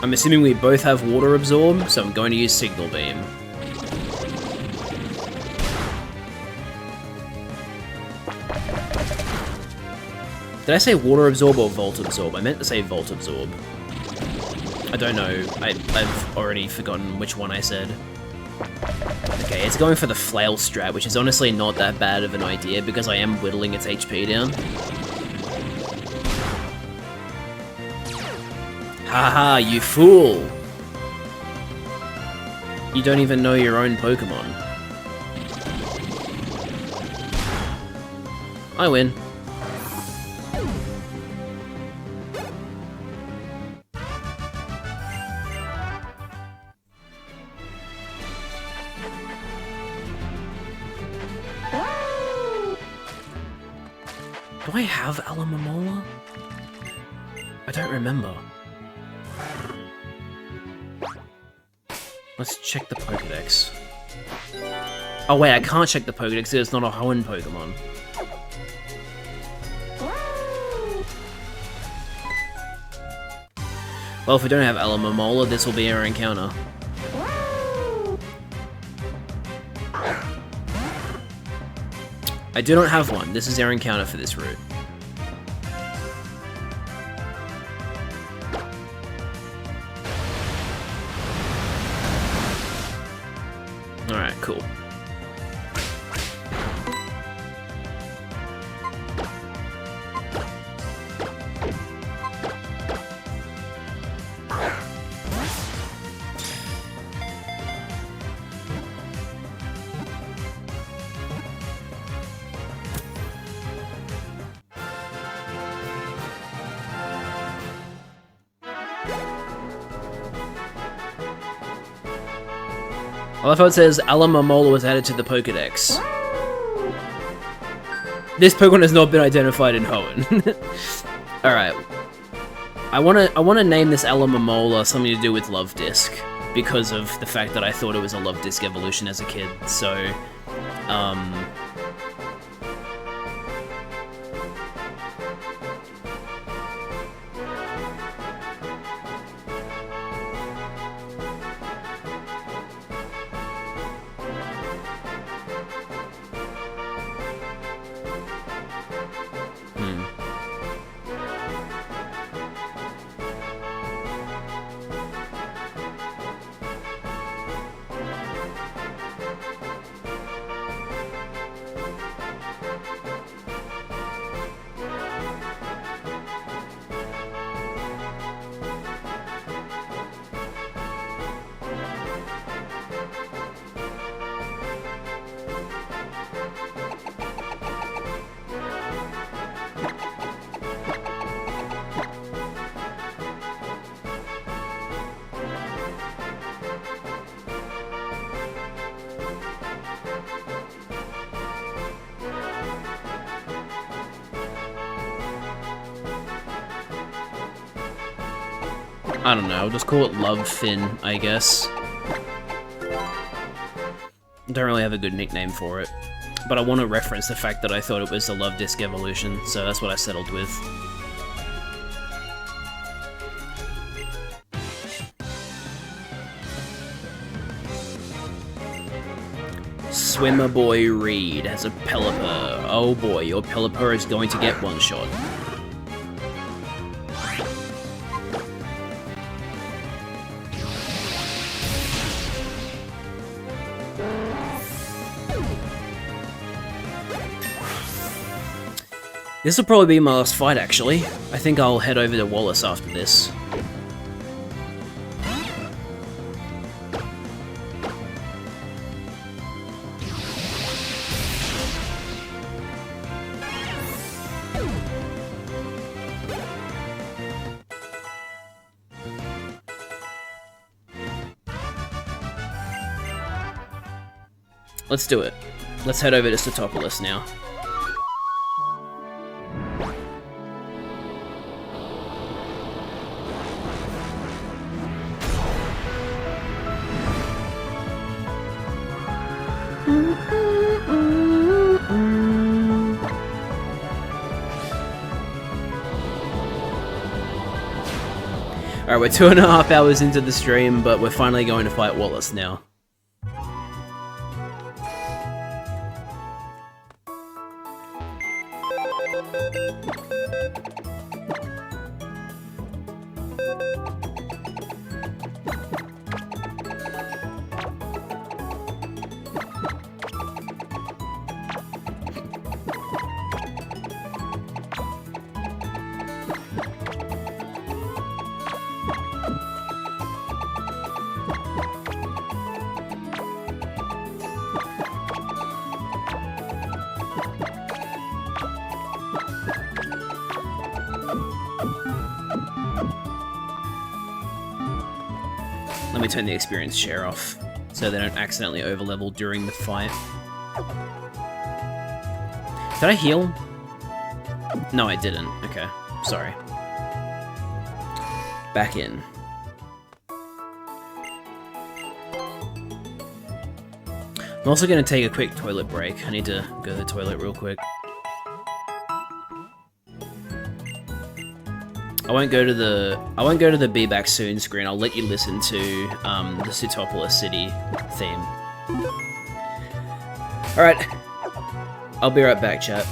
I'm assuming we both have Water Absorb, so I'm going to use Signal Beam. Did I say Water Absorb or Volt Absorb? I meant to say Volt Absorb. I don't know. I've already forgotten which one I said. Okay, it's going for the Flail strat, which is honestly not that bad of an idea because I am whittling its HP down. Haha, you fool! You don't even know your own Pokemon. I win. Do I have Alamamola? I don't remember. Let's check the Pokedex. Oh wait, I can't check the Pokedex because it's not a Hoenn Pokemon. Well, if we don't have Alamamola, this will be our encounter. I do not have one. This is our encounter for this route. Alright, cool. I love how it says Alamamola was added to the Pokedex. This Pokemon has not been identified in Hoenn. Alright. I wanna name this Alamamola something to do with Love Disc, because of the fact that I thought it was a Love Disc evolution as a kid, so I don't know, I'll just call it Love Fin, I guess. Don't really have a good nickname for it, but I want to reference the fact that I thought it was a Love Disc evolution, so that's what I settled with. Swimmer Boy Reed has a Pelipper. Oh boy, your Pelipper is going to get one shot. This will probably be my last fight, actually. I think I'll head over to Wallace after this. Let's do it. Let's head over to Satopolis now. Alright, we're 2.5 hours into the stream, but we're finally going to fight Wallace now. Let me turn the experience share off, so they don't accidentally overlevel during the fight. Did I heal? No, I didn't. Okay, sorry. Back in. I'm also going to take a quick toilet break. I need to go to the toilet real quick. I won't go to the Be Back Soon screen. I'll let you listen to the Satopolis City theme. Alright. I'll be right back, chat.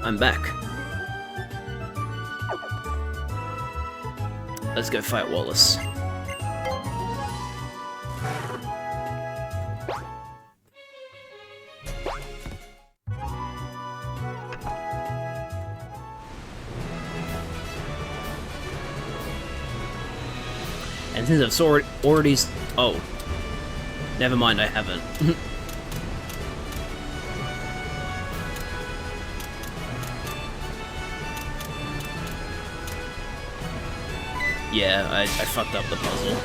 I'm back. Let's go fight Wallace. And since I've already... Oh. Never mind, I haven't. Yeah, I fucked up the puzzle.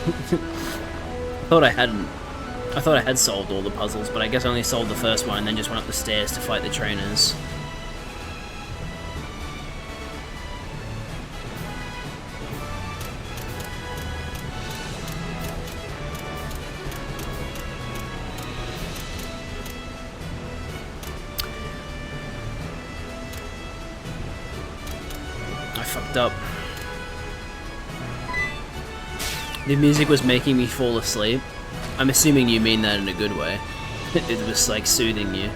I thought I had solved all the puzzles, but I guess I only solved the first one and then just went up the stairs to fight the trainers. I fucked up. The music was making me fall asleep. I'm assuming you mean that in a good way. It was like soothing you.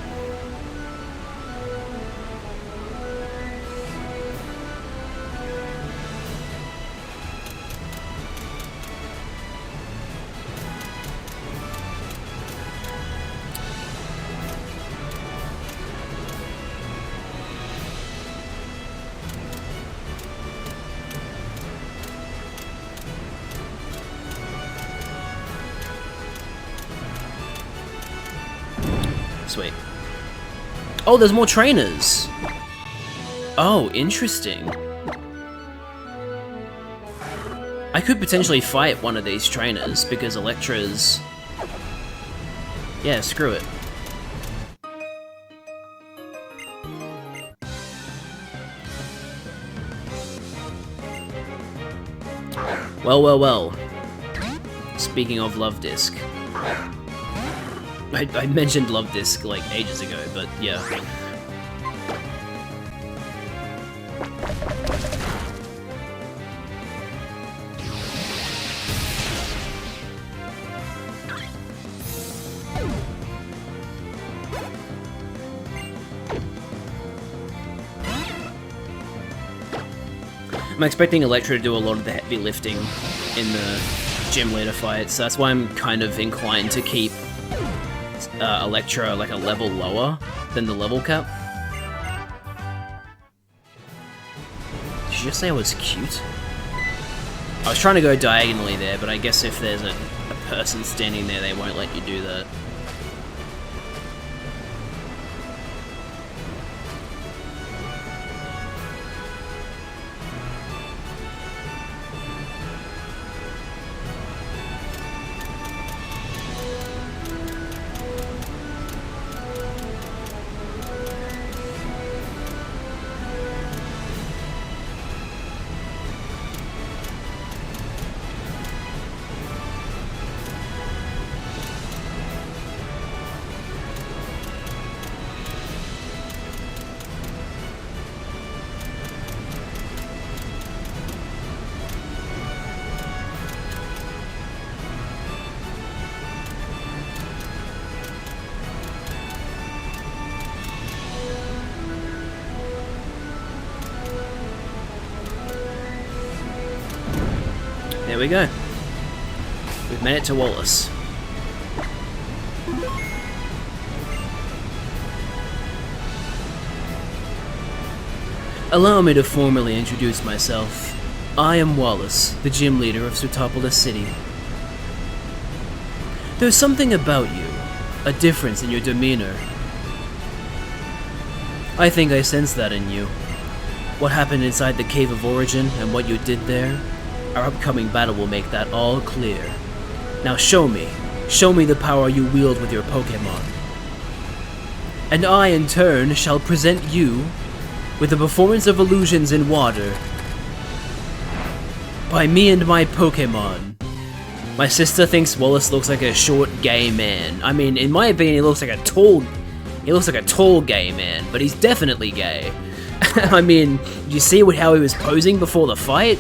Sweet. Oh, there's more trainers! Oh, interesting. I could potentially fight one of these trainers, because Electra's... Yeah, screw it. Well, well, well. Speaking of Love Disc. I mentioned Love Disc like ages ago, but yeah. I'm expecting Electra to do a lot of the heavy lifting in the gym leader fight, so that's why I'm kind of inclined to keep Electra like a level lower than the level cap. Did you just say I was cute? I was trying to go diagonally there, but I guess if there's a person standing there, they won't let you do that. There we go. We've made it to Wallace. Allow me to formally introduce myself. I am Wallace, the gym leader of Sutopolis City. There's something about you, a difference in your demeanor. I think I sense that in you. What happened inside the Cave of Origin and what you did there? Our upcoming battle will make that all clear. Now show me the power you wield with your Pokémon. And I, in turn, shall present you with the performance of illusions in water. By me and my Pokémon. My sister thinks Wallace looks like a short gay man. I mean, in my opinion, he looks like a tall gay man, but he's definitely gay. I mean, did you see how he was posing before the fight?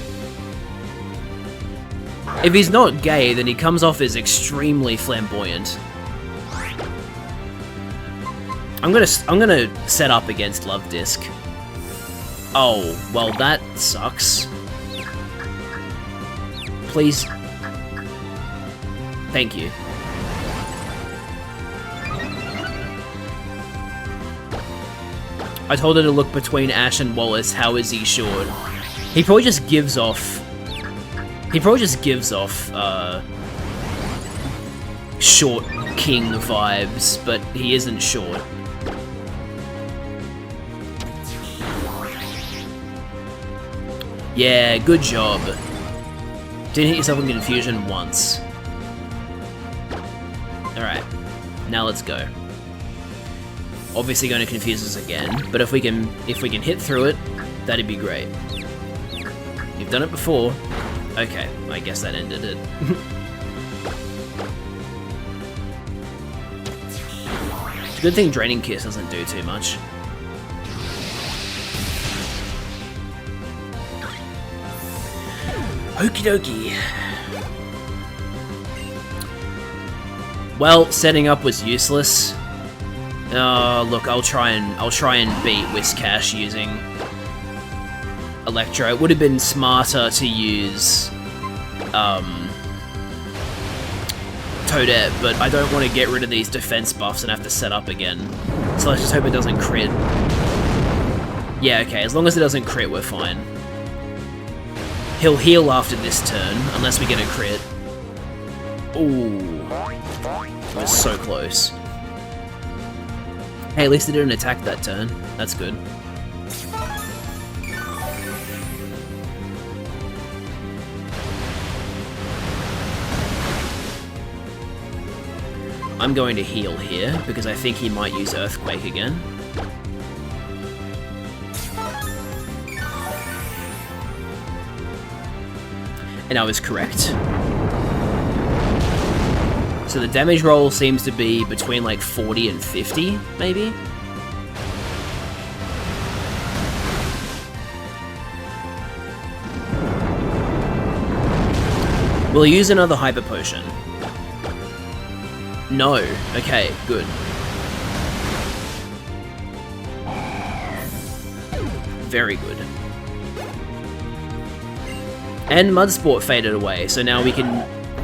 If he's not gay, then he comes off as extremely flamboyant. I'm gonna set up against Love Disc. Oh, well that sucks. Please. Thank you. I told her to look between Ash and Wallace. How is he short? He probably just gives off... short king vibes, but he isn't short. Yeah, good job. Didn't hit yourself in confusion once. Alright, now let's go. Obviously going to confuse us again, but if we can hit through it, that'd be great. You've done it before. Okay, I guess that ended it. It's a good thing Draining Kiss doesn't do too much. Okie dokie. Well, setting up was useless. Look, I'll try and beat Whiscash using Electro. It would have been smarter to use Toadette, but I don't want to get rid of these defense buffs and have to set up again. So let's just hope it doesn't crit. Yeah, okay, as long as it doesn't crit, we're fine. He'll heal after this turn, unless we get a crit. Ooh. It was so close. Hey, at least it didn't attack that turn. That's good. I'm going to heal here, because I think he might use Earthquake again. And I was correct. So the damage roll seems to be between like 40 and 50, maybe? We'll use another Hyper Potion. No. Okay, good. Very good. And Mudsport faded away, so now we can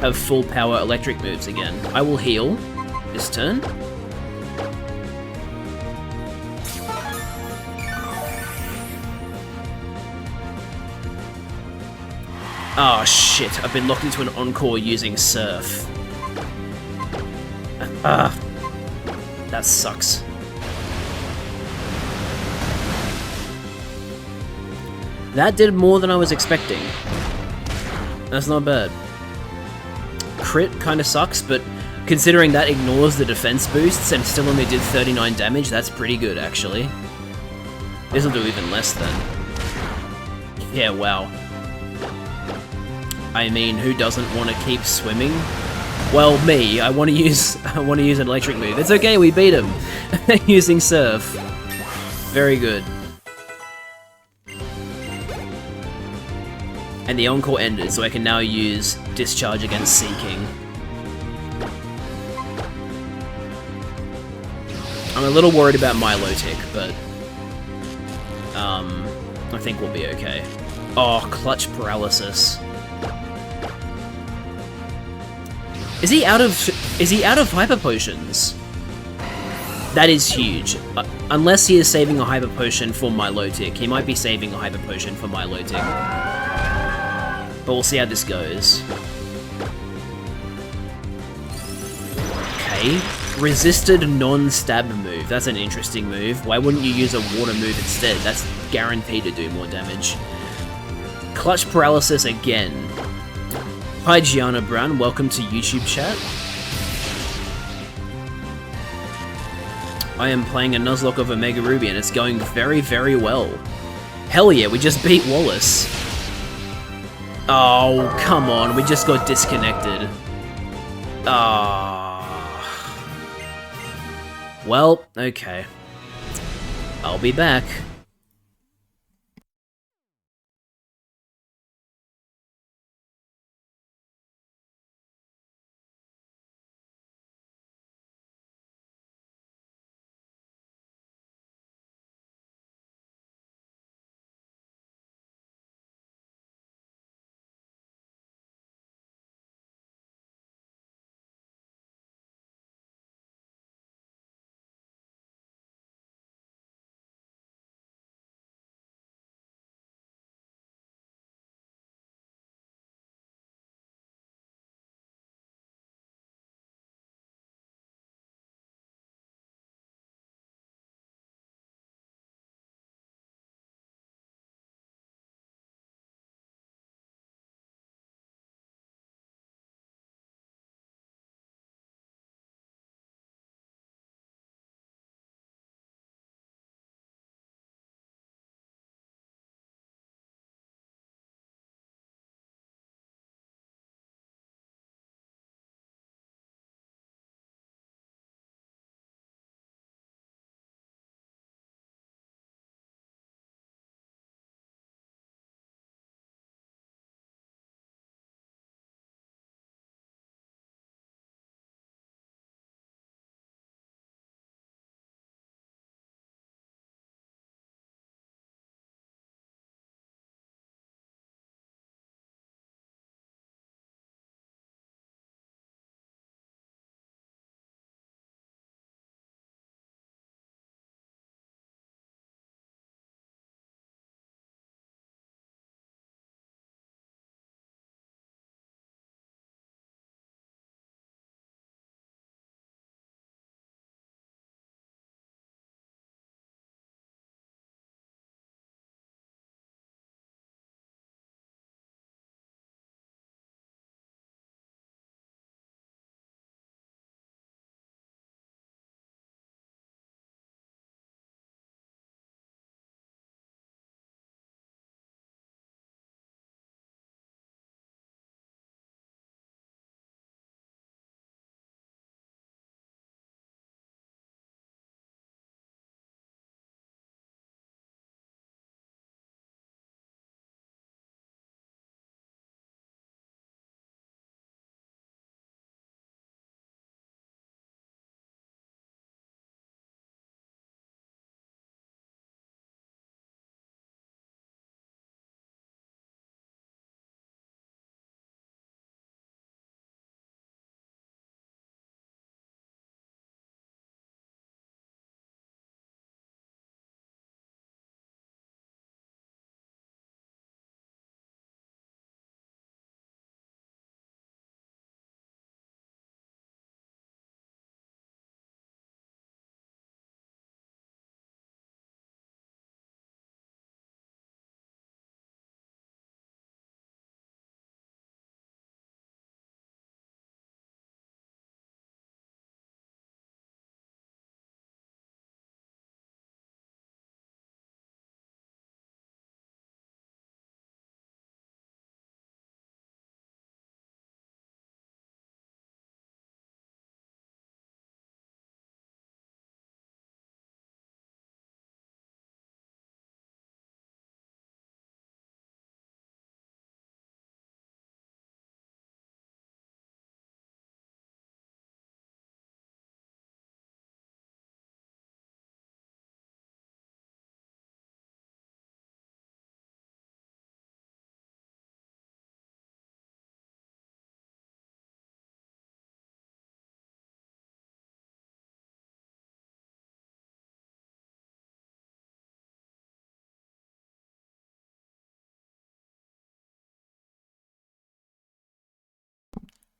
have full power electric moves again. I will heal this turn. Oh shit, I've been locked into an Encore using Surf. That sucks. That did more than I was expecting. That's not bad. Crit kind of sucks, but considering that ignores the defense boosts and still only did 39 damage, that's pretty good, actually. This'll do even less then. Yeah, wow. I mean, who doesn't want to keep swimming? Well, me. I want to use an electric move. It's okay, we beat him using Surf. Very good. And the Encore ended, so I can now use Discharge against Sea King. I'm a little worried about Milotic, but I think we'll be okay. Oh, Clutch Paralysis. Is he out of Hyper Potions? That is huge. Unless he is saving a Hyper Potion for Milotic. He might be saving a Hyper Potion for Milotic. But we'll see how this goes. Okay. Resisted non-stab move. That's an interesting move. Why wouldn't you use a water move instead? That's guaranteed to do more damage. Clutch Paralysis again. Hi Gianna Brown, welcome to YouTube chat. I am playing a Nuzlocke of Omega Ruby and it's going very, very well. Hell yeah, we just beat Wallace. Oh, come on, we just got disconnected. Well, okay. I'll be back.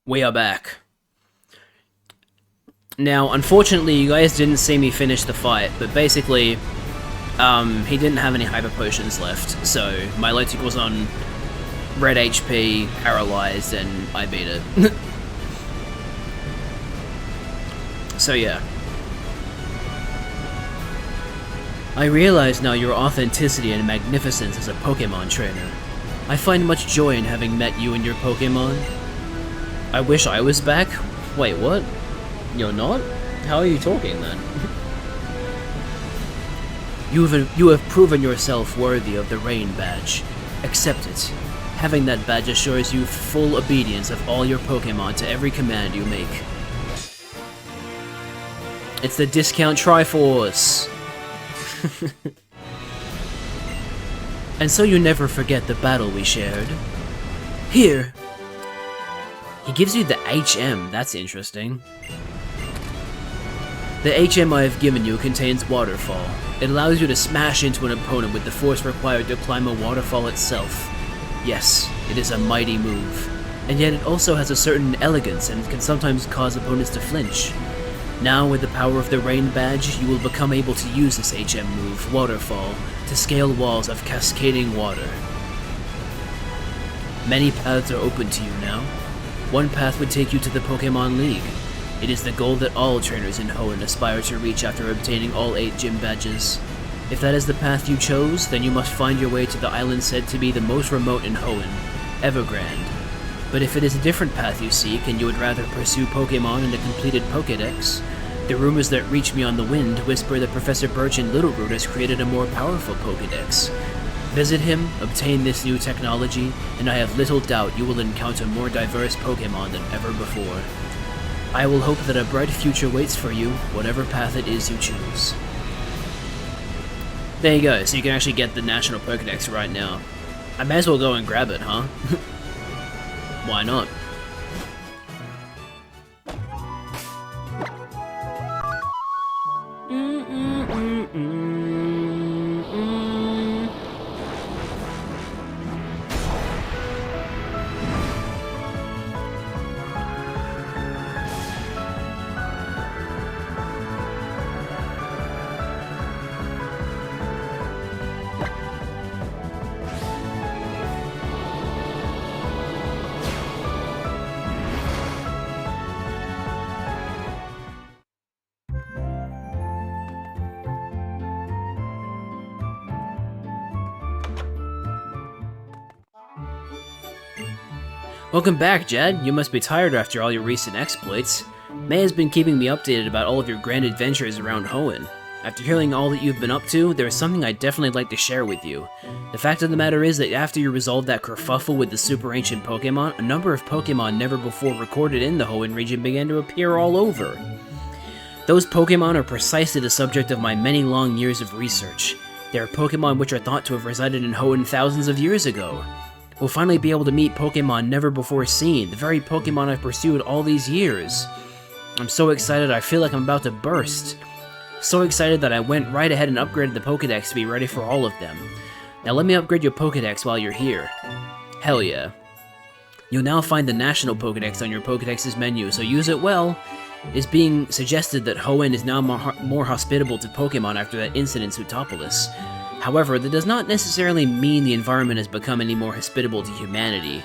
We are back. Now, unfortunately, you guys didn't see me finish the fight, but basically, he didn't have any hyper potions left, so my Lotic was on red HP, paralyzed, and I beat it. So yeah. I realize now your authenticity and magnificence as a Pokemon trainer. I find much joy in having met you and your Pokemon. I wish I was back? Wait, what? You're not? How are you talking then? You have proven yourself worthy of the Rain Badge. Accept it. Having that badge assures you full obedience of all your Pokemon to every command you make. It's the discount Triforce! And so you never forget the battle we shared. Here! He gives you the HM, that's interesting. The HM I have given you contains Waterfall. It allows you to smash into an opponent with the force required to climb a waterfall itself. Yes, it is a mighty move, and yet it also has a certain elegance and can sometimes cause opponents to flinch. Now, with the power of the Rain Badge, you will become able to use this HM move, Waterfall, to scale walls of cascading water. Many paths are open to you now. One path would take you to the Pokemon League. It is the goal that all trainers in Hoenn aspire to reach after obtaining all 8 gym badges. If that is the path you chose, then you must find your way to the island said to be the most remote in Hoenn, Evergrande. But if it is a different path you seek, and you would rather pursue Pokemon in a completed Pokédex, the rumors that reach me on the wind whisper that Professor Birch in Littleroot has created a more powerful Pokédex. Visit him, obtain this new technology, and I have little doubt you will encounter more diverse Pokemon than ever before. I will hope that a bright future waits for you, whatever path it is you choose. There you go, so you can actually get the National Pokédex right now. I may as well go and grab it, huh? Why not? Welcome back, Jad. You must be tired after all your recent exploits. May has been keeping me updated about all of your grand adventures around Hoenn. After hearing all that you've been up to, there is something I'd definitely like to share with you. The fact of the matter is that after you resolved that kerfuffle with the super ancient Pokemon, a number of Pokemon never before recorded in the Hoenn region began to appear all over. Those Pokemon are precisely the subject of my many long years of research. They are Pokemon which are thought to have resided in Hoenn thousands of years ago. We'll finally be able to meet Pokemon never before seen, the very Pokemon I've pursued all these years. I'm so excited I feel like I'm about to burst. So excited that I went right ahead and upgraded the Pokédex to be ready for all of them. Now let me upgrade your Pokédex while you're here. Hell yeah. You'll now find the National Pokédex on your Pokédex's menu, so use it well. It is being suggested that Hoenn is now more hospitable to Pokemon after that incident in Sutopolis. However, that does not necessarily mean the environment has become any more hospitable to humanity.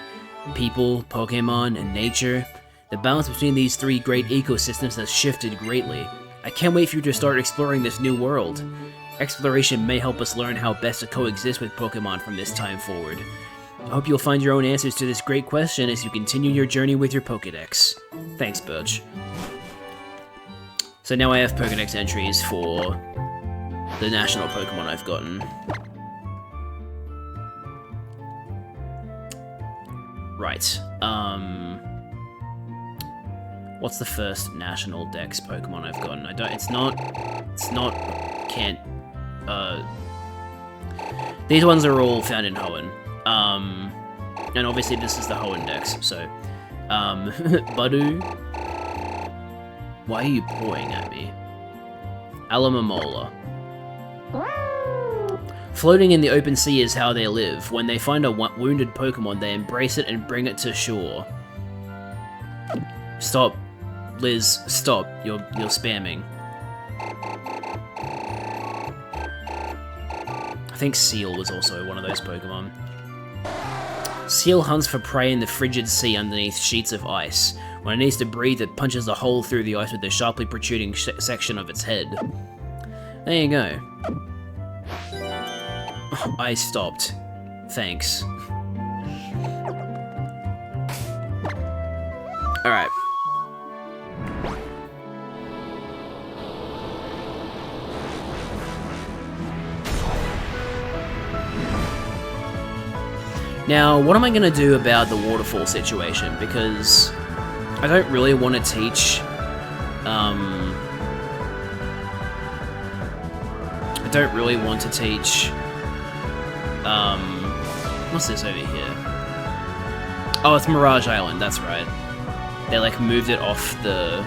People, Pokemon, and nature, the balance between these three great ecosystems has shifted greatly. I can't wait for you to start exploring this new world. Exploration may help us learn how best to coexist with Pokemon from this time forward. I hope you'll find your own answers to this great question as you continue your journey with your Pokédex. Thanks, Birch. So now I have Pokédex entries for the national Pokemon I've gotten. Right, what's the first national Dex Pokemon I've gotten? These ones are all found in Hoenn. And obviously this is the Hoenn Dex, so, Budu. Why are you pawing at me? Alamamola. Floating in the open sea is how they live. When they find a wounded Pokemon, they embrace it and bring it to shore. Stop. Liz, stop. You're spamming. I think Seal was also one of those Pokemon. Seal hunts for prey in the frigid sea underneath sheets of ice. When it needs to breathe, it punches a hole through the ice with the sharply protruding section of its head. There you go. I stopped. Thanks. Alright. Now, what am I going to do about the waterfall situation? Because I don't really want to teach... I don't really want to teach... what's this over here? Oh, it's Mirage Island, that's right. They, like, moved it off the...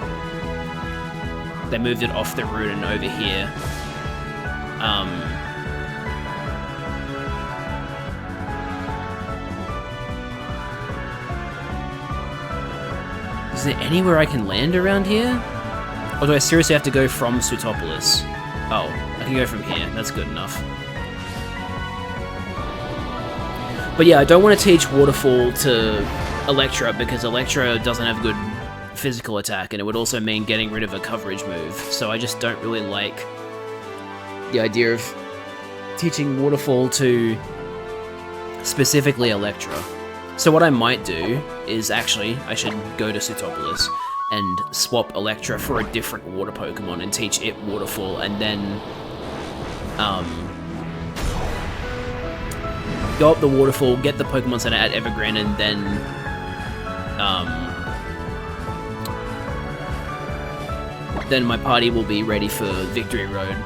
They moved it off the route and over here. Is there anywhere I can land around here? Or do I seriously have to go from Sutopolis? Oh, I can go from here. That's good enough. But yeah, I don't want to teach Waterfall to Electra because Electra doesn't have good physical attack, and it would also mean getting rid of a coverage move. So I just don't really like the idea of teaching Waterfall to specifically Electra. So what I might do is actually, I should go to Sutopolis and swap Electra for a different water Pokemon and teach it Waterfall, and then go up the waterfall, get the Pokemon Center at Evergrande, and then my party will be ready for Victory Road.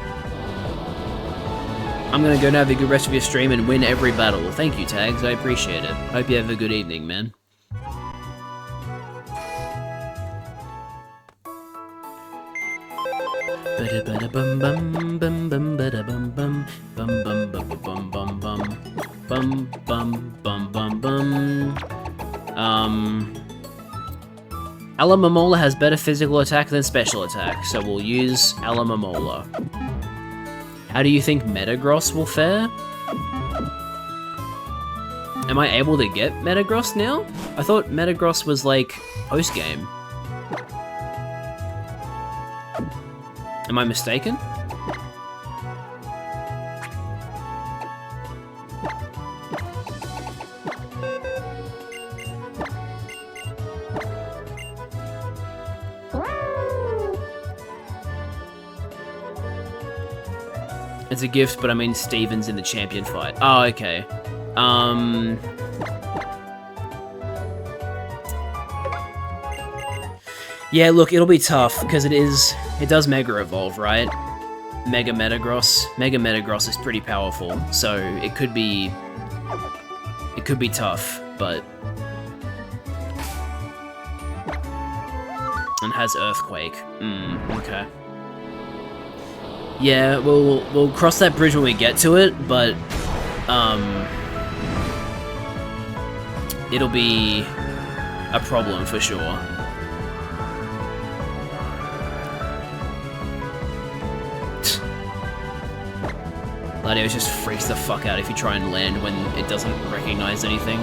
I'm gonna go now, have a good rest of your stream and win every battle. Thank you, Tags, I appreciate it. Hope you have a good evening, man. Alamamola has better physical attack than special attack, so we'll use Alamamola. How do you think Metagross will fare? Am I able to get Metagross now? I thought Metagross was like post-game. Am I mistaken? It's a gift, but I mean Steven's in the champion fight. Oh, okay. Yeah, look, it'll be tough, because it does Mega Evolve, right? Mega Metagross. Mega Metagross is pretty powerful, so it could be tough, but... And has Earthquake. Okay. Yeah, we'll cross that bridge when we get to it, but it'll be a problem for sure. Latios just freaks the fuck out if you try and land when it doesn't recognize anything.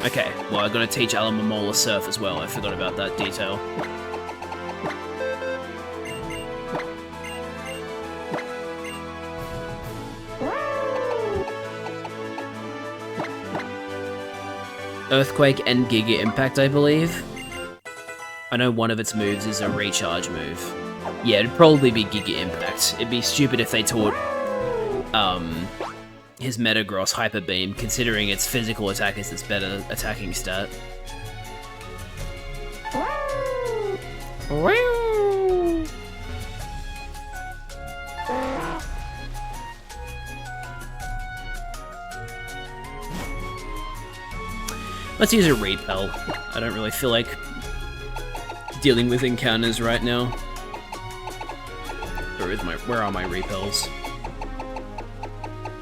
Okay, well, I gotta teach Alamamola Surf as well. I forgot about that detail. Earthquake and Giga Impact, I believe. I know one of its moves is a recharge move. Yeah, it'd probably be Giga Impact. It'd be stupid if they taught, his Metagross Hyper Beam, considering its physical attack is its better attacking stat. Let's use a Repel. I don't really feel like dealing with encounters right now. Where are my Repels?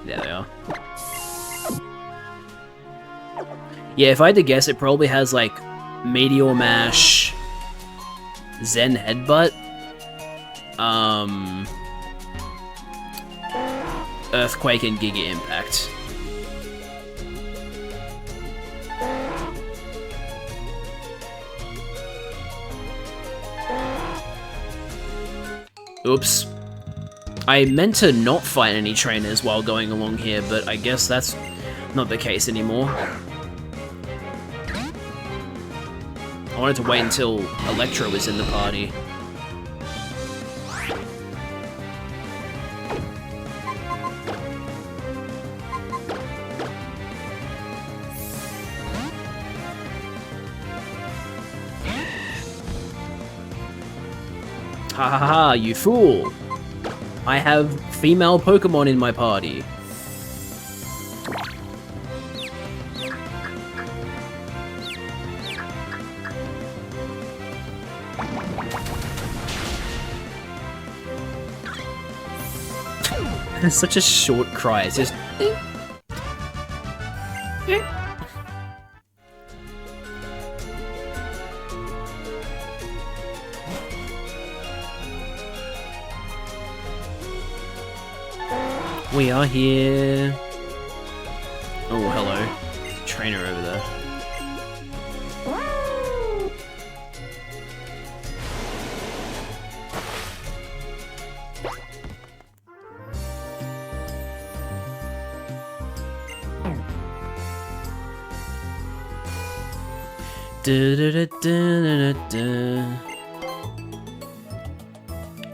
There they are. Yeah, if I had to guess, it probably has, like, Meteor Mash, Zen Headbutt, Earthquake, and Giga Impact. Oops. I meant to not fight any trainers while going along here, but I guess that's not the case anymore. I wanted to wait until Electro was in the party. Ha ha ha, you fool! I have female Pokemon in my party. It's such a short cry, it's just... We are here. Oh, hello. Trainer over there.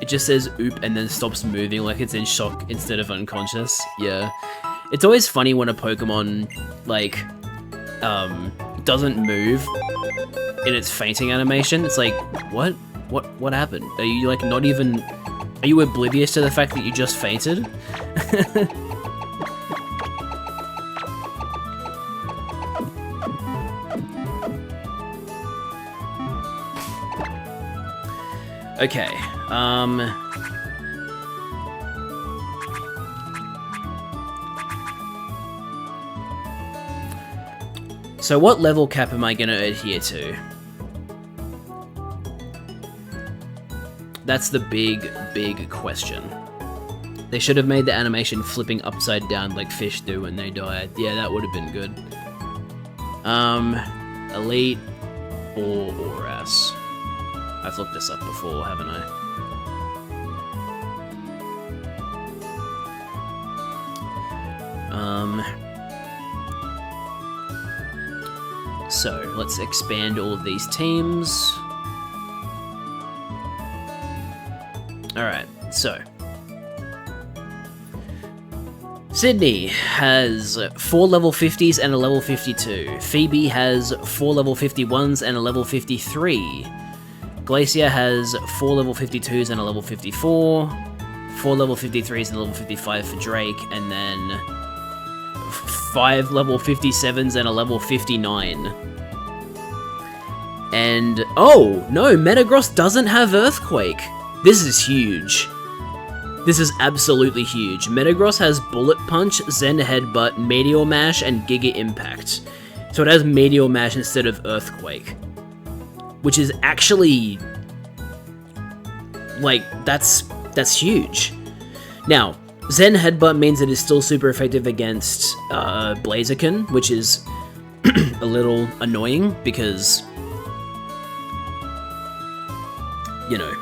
It just says oop and then stops moving like it's in shock instead of unconscious. Yeah. It's always funny when a Pokemon, like, doesn't move in its fainting animation. It's like, what? What happened? Are you, like, not even... Are you oblivious to the fact that you just fainted? Okay, so what level cap am I gonna adhere to? That's the big question. They should have made the animation flipping upside down like fish do when they die. Yeah, that would have been good. Elite or Oras? I've looked this up before, haven't I? So, let's expand all of these teams. Alright, so. Sydney has 4 level 50s and a level 52. Phoebe has 4 level 51s and a level 53. Glacier has 4 level 52s and a level 54, 4 level 53s and a level 55 for Drake, and then 5 level 57s and a level 59. And, oh, no, Metagross doesn't have Earthquake. This is huge. This is absolutely huge. Metagross has Bullet Punch, Zen Headbutt, Meteor Mash, and Giga Impact. So it has Meteor Mash instead of Earthquake. Which is actually, like, that's huge. Now, Zen Headbutt means it is still super effective against Blaziken, which is a little annoying because, you know,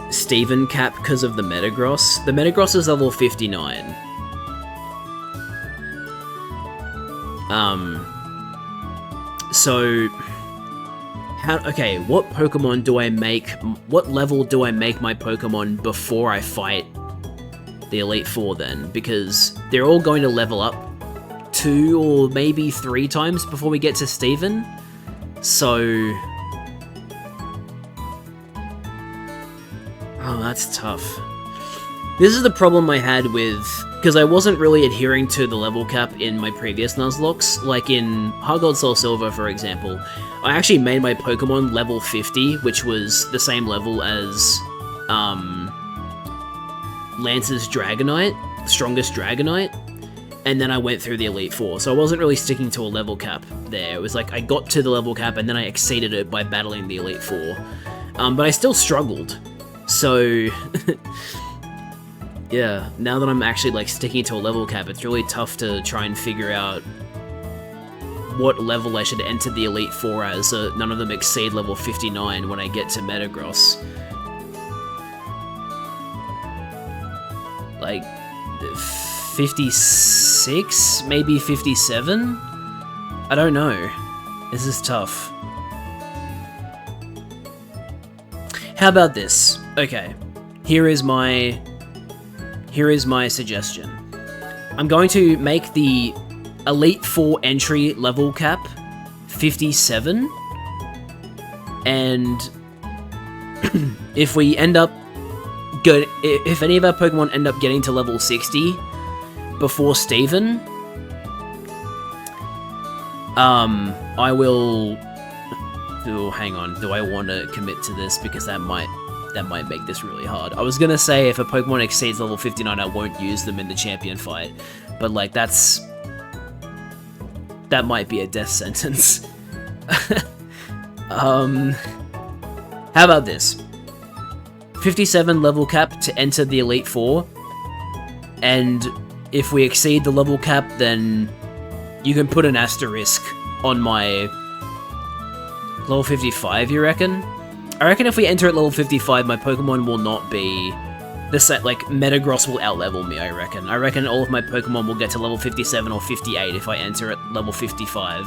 Steven cap because of the Metagross. The Metagross is level 59. So, okay, what Pokemon do I make, what level do I make my Pokemon before I fight the Elite Four then? Because they're all going to level up 2 or maybe 3 times before we get to Steven. So... Oh, that's tough. This is the problem I had with... Because I wasn't really adhering to the level cap in my previous Nuzlocks. Like in Heart Gold Soul Silver, for example, I actually made my Pokemon level 50, which was the same level as Lance's Dragonite, strongest Dragonite, and then I went through the Elite Four. So I wasn't really sticking to a level cap there. It was like I got to the level cap and then I exceeded it by battling the Elite Four. But I still struggled. So, yeah, now that I'm actually like sticking to a level cap, it's really tough to try and figure out what level I should enter the Elite Four as, so none of them exceed level 59 when I get to Metagross. Like, 56? Maybe 57? I don't know. This is tough. How about this? Okay, here is my suggestion. I'm going to make the Elite Four entry level cap 57, and if we end up if any of our Pokemon end up getting to level 60 before Steven, I will. Oh, hang on. Do I want to commit to this? Because that might make this really hard. I was gonna say if a Pokemon exceeds level 59, I won't use them in the champion fight, but like that might be a death sentence. How about this? 57 level cap to enter the Elite Four, and if we exceed the level cap, then you can put an asterisk on my level 55, you reckon? I reckon if we enter at level 55, my Pokemon will not be the set, like, Metagross will outlevel me, I reckon. I reckon all of my Pokemon will get to level 57 or 58 if I enter at level 55.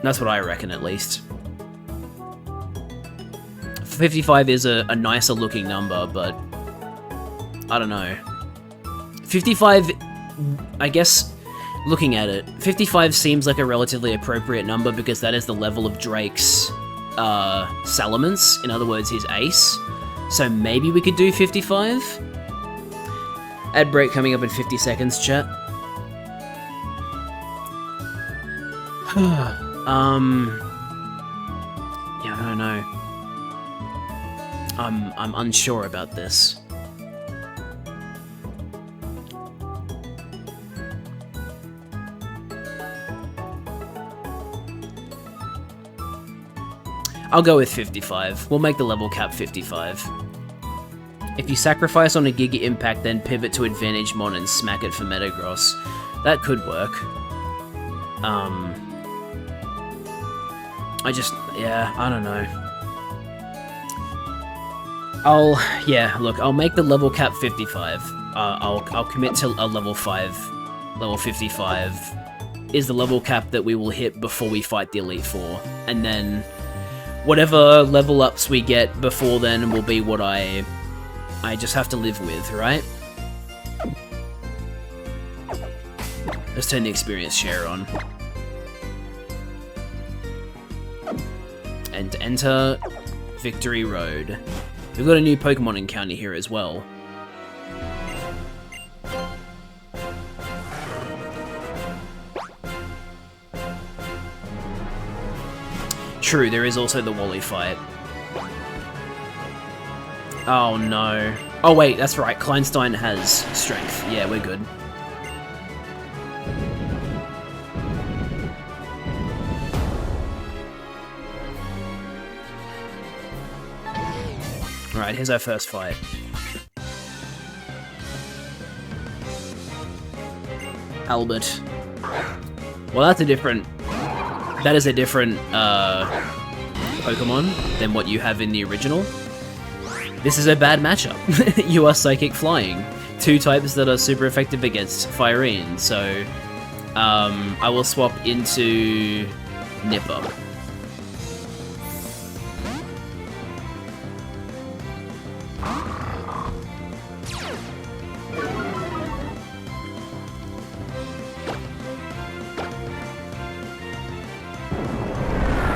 That's what I reckon, at least. 55 is a nicer looking number, but I don't know. 55, I guess, looking at it, 55 seems like a relatively appropriate number because that is the level of Drake's Salamence, in other words, his ace. So maybe we could do 55? Ad break coming up in 50 seconds, chat. Yeah, I don't know. I'm unsure about this. I'll go with 55. We'll make the level cap 55. If you sacrifice on a Giga Impact, then pivot to Advantage Mon and smack it for Metagross. That could work. I don't know. I'll make the level cap 55. I'll commit to a level 5. Level 55 is the level cap that we will hit before we fight the Elite Four. And then whatever level ups we get before then will be what I just have to live with, right? Let's turn the experience share on. And enter Victory Road. We've got a new Pokemon encounter here as well. True, there is also the Wally fight. Oh no. Oh wait, that's right, Kleinstein has strength. Yeah, we're good. Alright, here's our first fight. Albert. Well, that is a different Pokemon than what you have in the original. This is a bad matchup. You are Psychic Flying. Two types that are super effective against Fyrene, so I will swap into Nipper.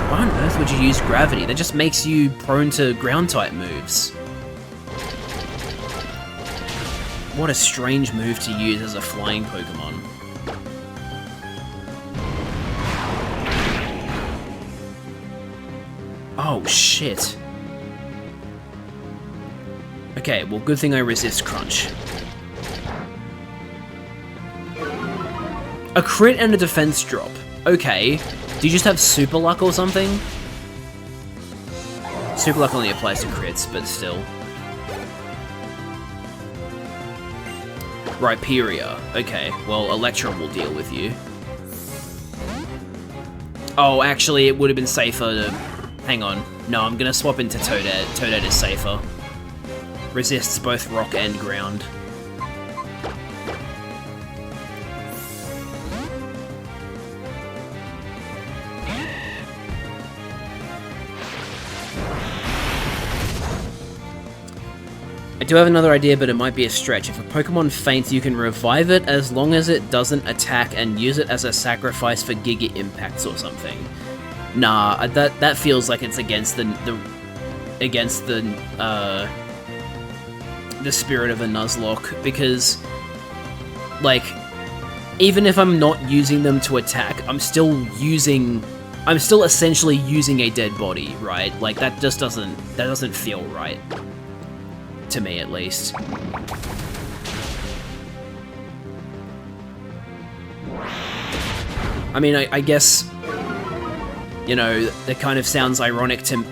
Why on earth would you use Gravity? That just makes you prone to ground-type moves. What a strange move to use as a flying Pokemon. Oh, shit. Okay, well, good thing I resist crunch. A crit and a defense drop. Okay. Do you just have super luck or something? Super luck only applies to crits, but still. Rhyperia. Okay, well, Electra will deal with you. Oh, actually, it would have been safer to... Hang on. No, I'm gonna swap into Toadette. Toadette is safer. Resists both rock and ground. I do have another idea, but it might be a stretch. If a Pokemon faints, you can revive it as long as it doesn't attack and use it as a sacrifice for Giga Impacts or something. Nah, that feels like it's against the spirit of a Nuzlocke, because, like, even if I'm not using them to attack, I'm still essentially using a dead body, right? Like, that doesn't feel right. To me, at least. I mean, I guess, you know, that kind of sounds ironic to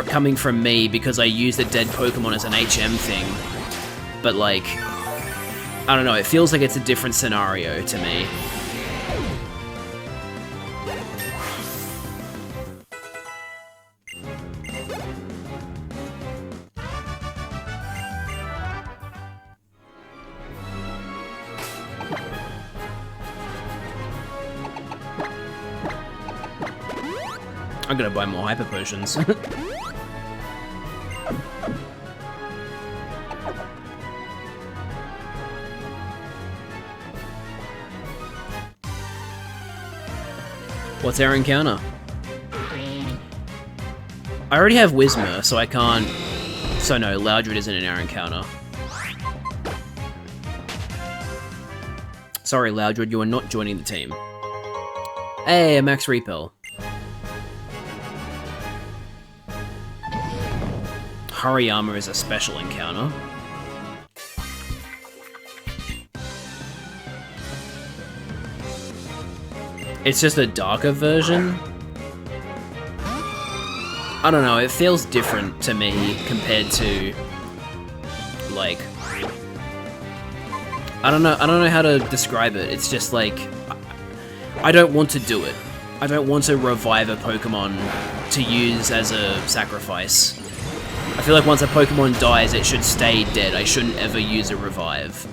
coming from me because I used a dead Pokemon as an HM thing. But, like, I don't know, it feels like it's a different scenario to me. I'm gonna buy more Hyper Potions. What's our encounter? I already have Whismur, so I can't... So no, Loudred isn't in our encounter. Sorry, Loudred, you are not joining the team. Hey, a Max Repel. Hariyama is a special encounter. It's just a darker version? I don't know, it feels different to me compared to, like, I don't know how to describe it. It's just like, I don't want to do it. I don't want to revive a Pokemon to use as a sacrifice. I feel like once a Pokemon dies, it should stay dead. I shouldn't ever use a revive.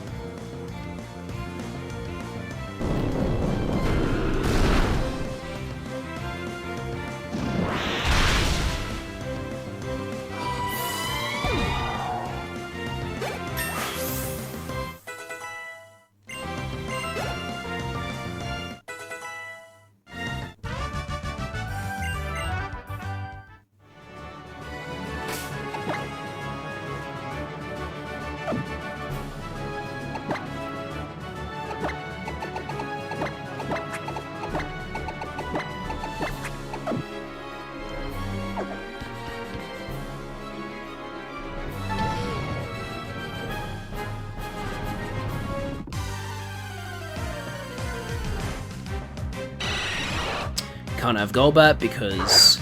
Can't have Golbat because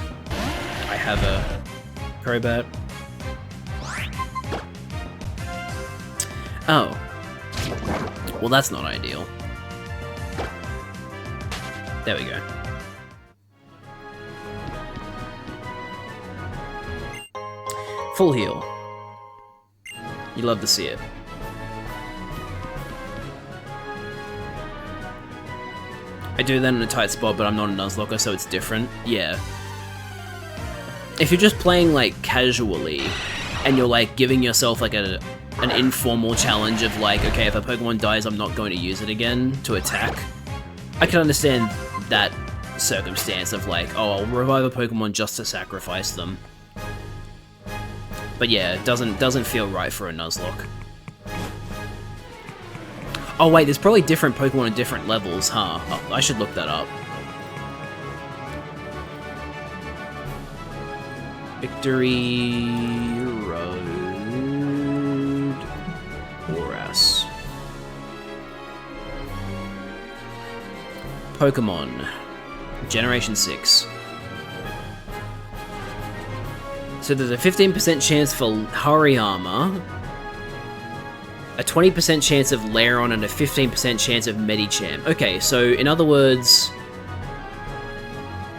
I have a Crobat. Oh. Well, that's not ideal. There we go. Full heal. You love to see it. I do that in a tight spot, but I'm not a Nuzlocke, so it's different. Yeah. If you're just playing, like, casually, and you're, like, giving yourself, like, an informal challenge of, like, okay, if a Pokemon dies, I'm not going to use it again to attack, I can understand that circumstance of, like, oh, I'll revive a Pokemon just to sacrifice them. But yeah, it doesn't feel right for a Nuzlocke. Oh wait, there's probably different Pokemon at different levels, huh? Oh, I should look that up. Victory Road. Pokemon. Generation 6. So there's a 15% chance for Hariyama, a 20% chance of Lairon, and a 15% chance of Medicham. Okay, so in other words...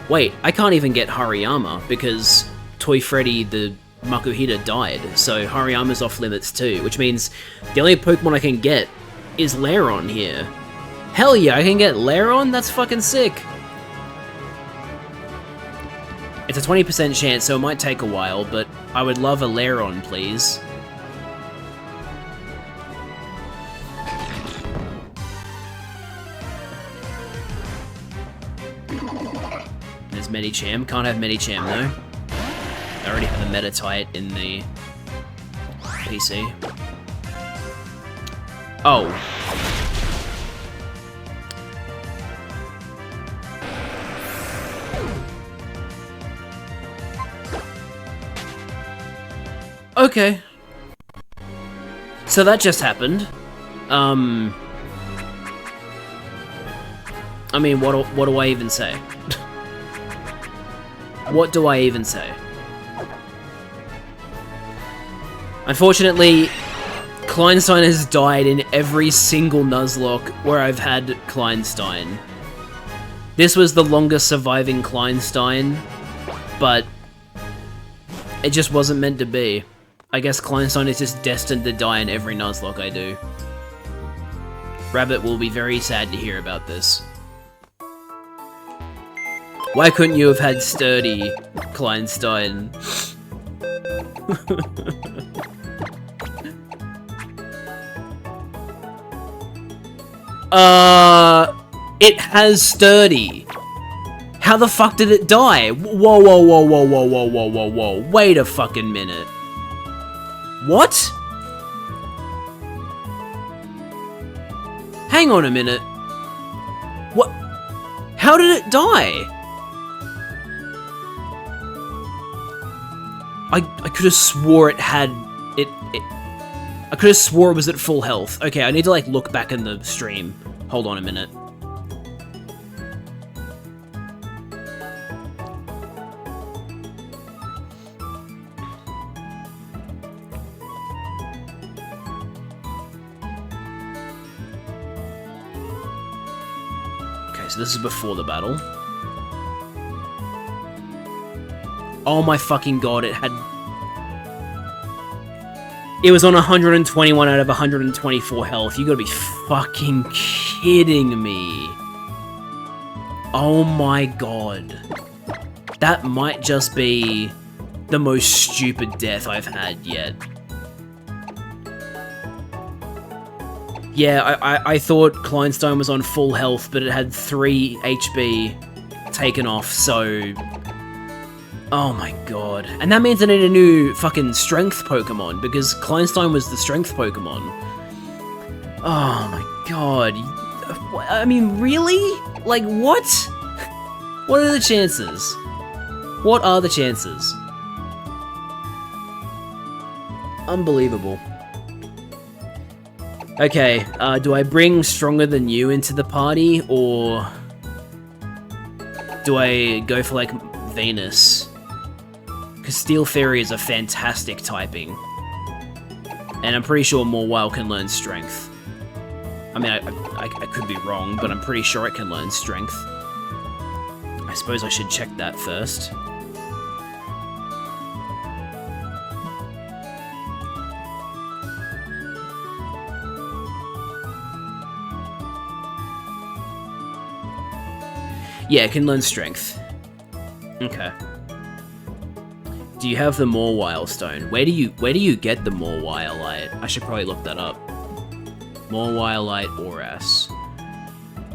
Wait, I can't even get Hariyama because Toy Freddy the Makuhita died, so Hariyama's off limits too, which means the only Pokemon I can get is Lairon here. Hell yeah, I can get Lairon? That's fucking sick! It's a 20% chance, so it might take a while, but I would love a Lairon, please. There's Medicham. Can't have Medicham, though. I already have a Meditite in the PC. Oh. Okay. So that just happened. I mean, what do I even say? What do I even say? Unfortunately, Kleinstein has died in every single Nuzlocke where I've had Kleinstein. This was the longest surviving Kleinstein, but it just wasn't meant to be. I guess Kleinstein is just destined to die in every Nuzlocke I do. Rabbit will be very sad to hear about this. Why couldn't you have had sturdy Kleinstein? It has sturdy. How the fuck did it die? Whoa, whoa, whoa, whoa, whoa, whoa, whoa, whoa, whoa. Wait a fucking minute. What? Hang on a minute. What? How did it die? I could have swore it had... I could have swore it was at full health. Okay, I need to, like, look back in the stream. Hold on a minute. Okay, so this is before the battle. Oh my fucking god, it had... It was on 121 out of 124 health. You gotta be fucking kidding me. Oh my god. That might just be the most stupid death I've had yet. Yeah, I thought Kleinstein was on full health, but it had 3 HB taken off, so... Oh my god. And that means I need a new fucking strength Pokemon, because Kleinstein was the strength Pokemon. Oh my god. I mean, really? Like, what? What are the chances? What are the chances? Unbelievable. Okay, do I bring Stronger Than You into the party, or... do I go for, like, Venus? Because Steel Fairy is a fantastic typing. And I'm pretty sure Mawile can learn Strength. I mean, I could be wrong, but I'm pretty sure it can learn Strength. I suppose I should check that first. Yeah, it can learn Strength. Okay. Do you have the Mawile Stone? Where do you get the Mawile? I should probably look that up. Mawile Oras.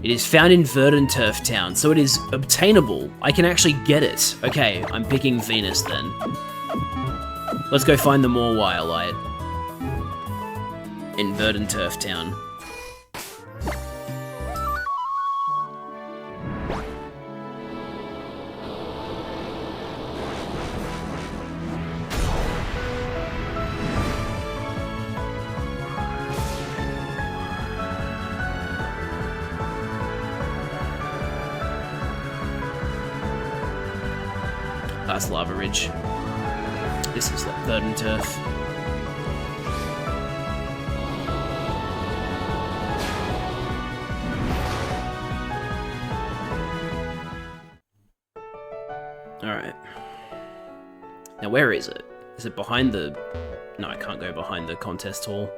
It is found in Verdant Turf Town, so it is obtainable. I can actually get it. Okay, I'm picking Venus then. Let's go find the Mawile in Verdant Turf Town. That's Lava Ridge. This is Verdant Turf. Alright. Now where is it? Is it behind the... No, I can't go behind the contest hall.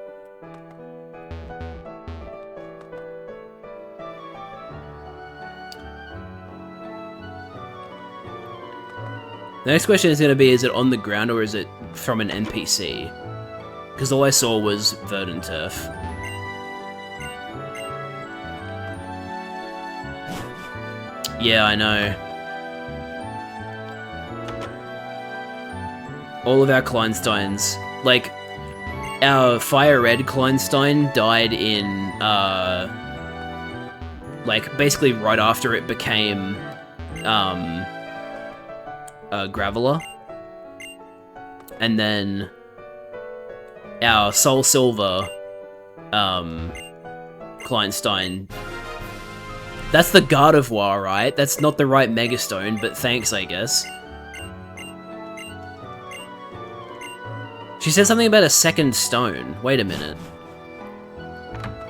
The next question is going to be, is it on the ground or is it from an NPC? Because all I saw was Verdant Turf. Yeah, I know. All of our Kleinsteins, like, our Fire Red Kleinstein died in, like, basically right after it became, Graveler. And then our Soul Silver, Kleinstein. That's the Gardevoir, right? That's not the right Megastone, but thanks, I guess. She said something about a second stone. Wait a minute.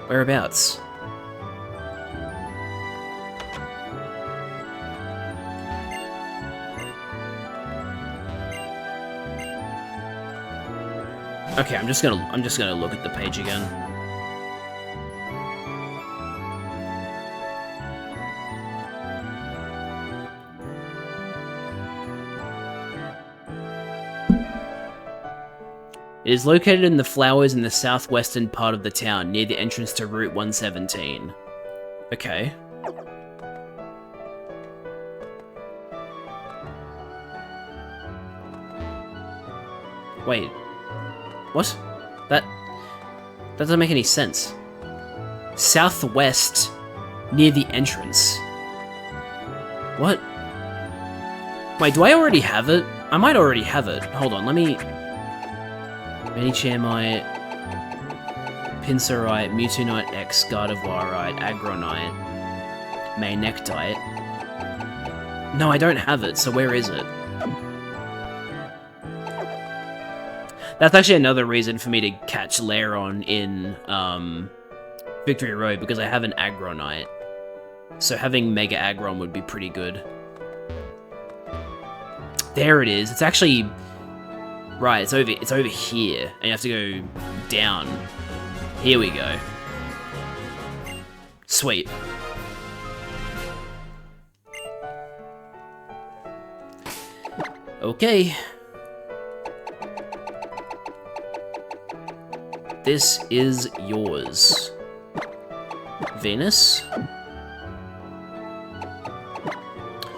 Whereabouts? Okay, I'm just gonna look at the page again. It is located in the flowers in the southwestern part of the town, near the entrance to Route 117. Okay. Wait. What? That doesn't make any sense. Southwest, near the entrance. What? Wait, do I already have it? I might already have it. Hold on, let me... Medichemite, Pinsirite, Mewtwoite X, Gardevoirite, Agronite, Manectite. No, I don't have it, so where is it? That's actually another reason for me to catch Lairon in Victory Road, because I have an Agronite. So having Mega Aggron would be pretty good. There it is. It's actually... Right, it's over here, and you have to go down. Here we go. Sweet. Okay. This is yours. Venus?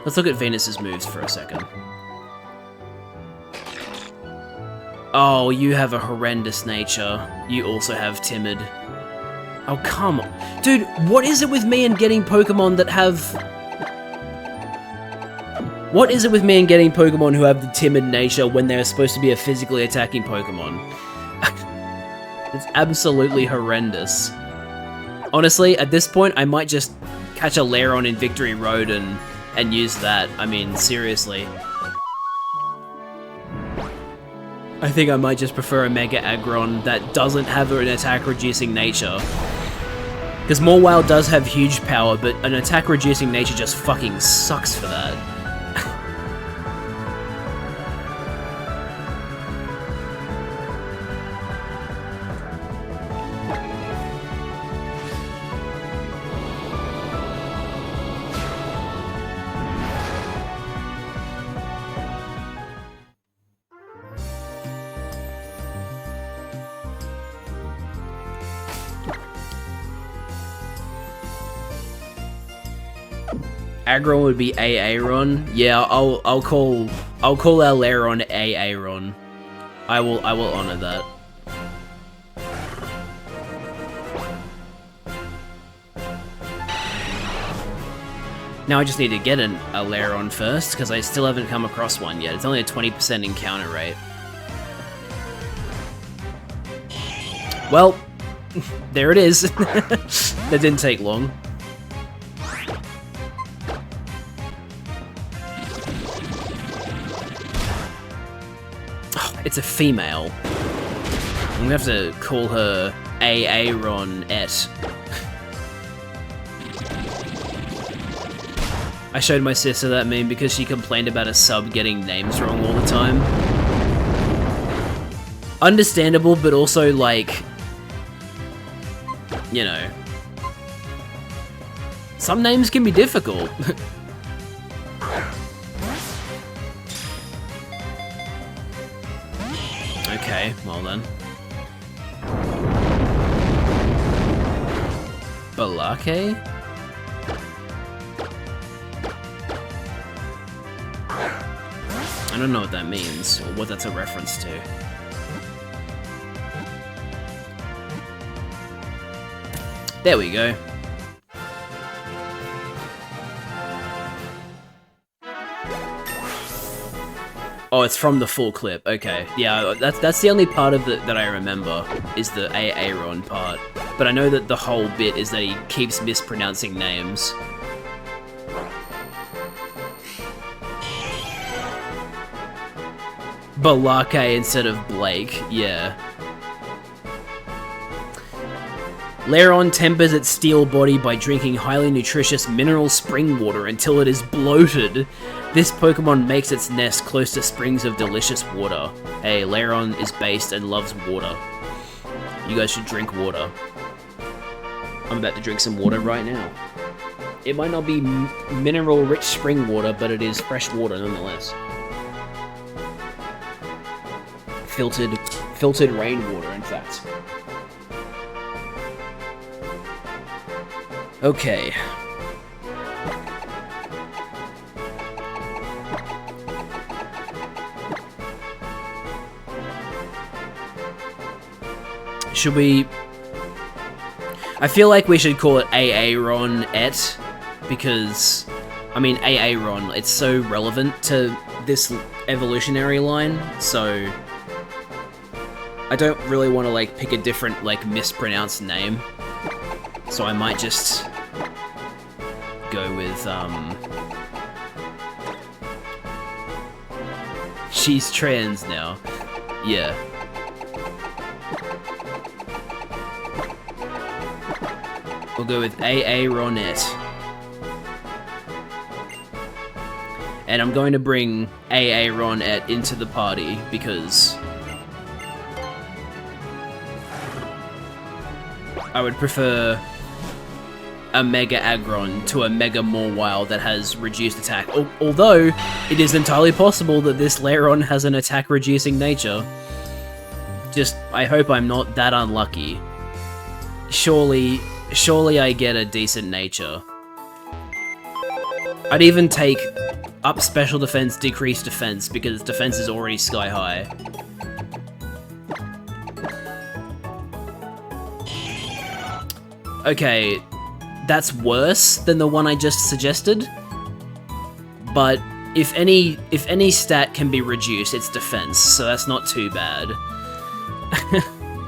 Let's look at Venus's moves for a second. Oh, you have a horrendous nature. You also have timid. Oh, come on. Dude, what is it with me and getting Pokemon that have... What is it with me and getting Pokemon who have the timid nature when they're supposed to be a physically attacking Pokemon? It's absolutely horrendous. Honestly, at this point, I might just catch a Lairon in Victory Road and use that. I mean, seriously. I think I might just prefer a Mega Aggron that doesn't have an attack-reducing nature. Because Mawile does have huge power, but an attack-reducing nature just fucking sucks for that. Aggron would be Aaron. Yeah, I'll call our Lairon Aaron. I will honor that. Now I just need to get a Lairon first, because I still haven't come across one yet. It's only a 20% encounter rate. Well, there it is. That didn't take long. It's a female. I'm gonna have to call her ron-ette. I showed my sister that meme because she complained about a sub getting names wrong all the time. Understandable, but also, like, you know, some names can be difficult. Okay, well then. Balake? I don't know what that means, or what that's a reference to. There we go. Oh, it's from the full clip. Okay, yeah, that's the only part of it that I remember, is the Aaron part. But I know that the whole bit is that he keeps mispronouncing names. Balake instead of Blake, yeah. Lairon tempers its steel body by drinking highly nutritious mineral spring water until it is bloated. This Pokemon makes its nest close to springs of delicious water. Hey, Lairon is based and loves water. You guys should drink water. I'm about to drink some water right now. It might not be mineral-rich spring water, but it is fresh water nonetheless. Filtered rainwater, in fact. Okay. Should we... I feel like we should call it ron-ette, because, I mean, Aaron, it's so relevant to this evolutionary line, so... I don't really want to, like, pick a different, like, mispronounced name. So I might just go with, she's trans now. Yeah. We'll go with ron-ette. And I'm going to bring ron-ette into the party because I would prefer a Mega Aggron to a Mega Mawile that has reduced attack. Although, it is entirely possible that this Lairon has an attack-reducing nature. Just, I hope I'm not that unlucky. Surely I get a decent nature. I'd even take up special defense, decrease defense, because defense is already sky high. Okay, that's worse than the one I just suggested. But if any stat can be reduced, it's defense, so that's not too bad.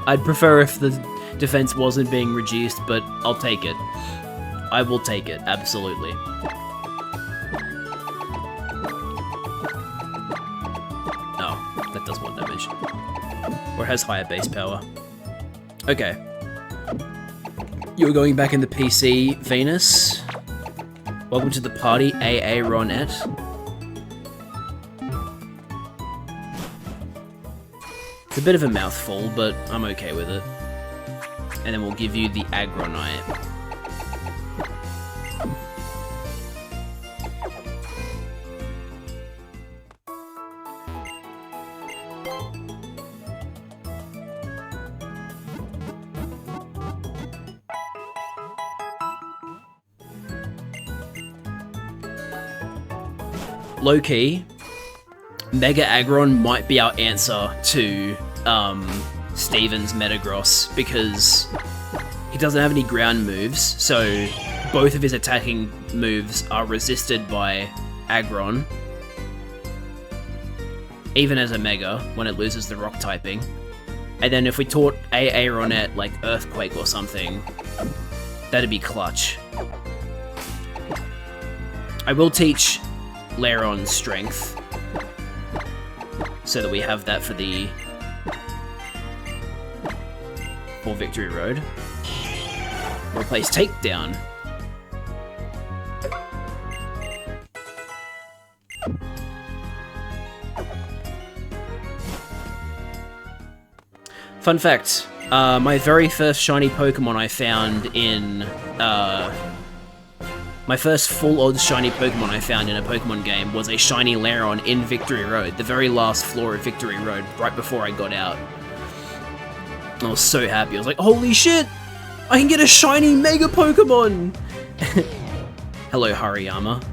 I'd prefer if the defense wasn't being reduced, but I'll take it. I will take it, absolutely. Oh, that does more damage. Or it has higher base power. Okay. You're going back in the PC, Venus. Welcome to the party, ron-ette. It's a bit of a mouthful, but I'm okay with it. And then we'll give you the Aggronite. Low-key, Mega Aggron might be our answer to Steven's Metagross, because he doesn't have any ground moves, so both of his attacking moves are resisted by Aggron, even as a Mega, when it loses the rock typing. And then if we taught ron-ette like Earthquake or something, that'd be clutch. I will teach Lairon's Strength, so that we have that for the Victory Road. Replace Takedown. Fun fact, my very first shiny Pokemon I found in, my first full odds shiny Pokemon I found in a Pokemon game was a shiny Lairon in Victory Road, the very last floor of Victory Road, right before I got out. I was so happy, I was like, holy shit! I can get a shiny Mega Pokemon! Hello, Hariyama.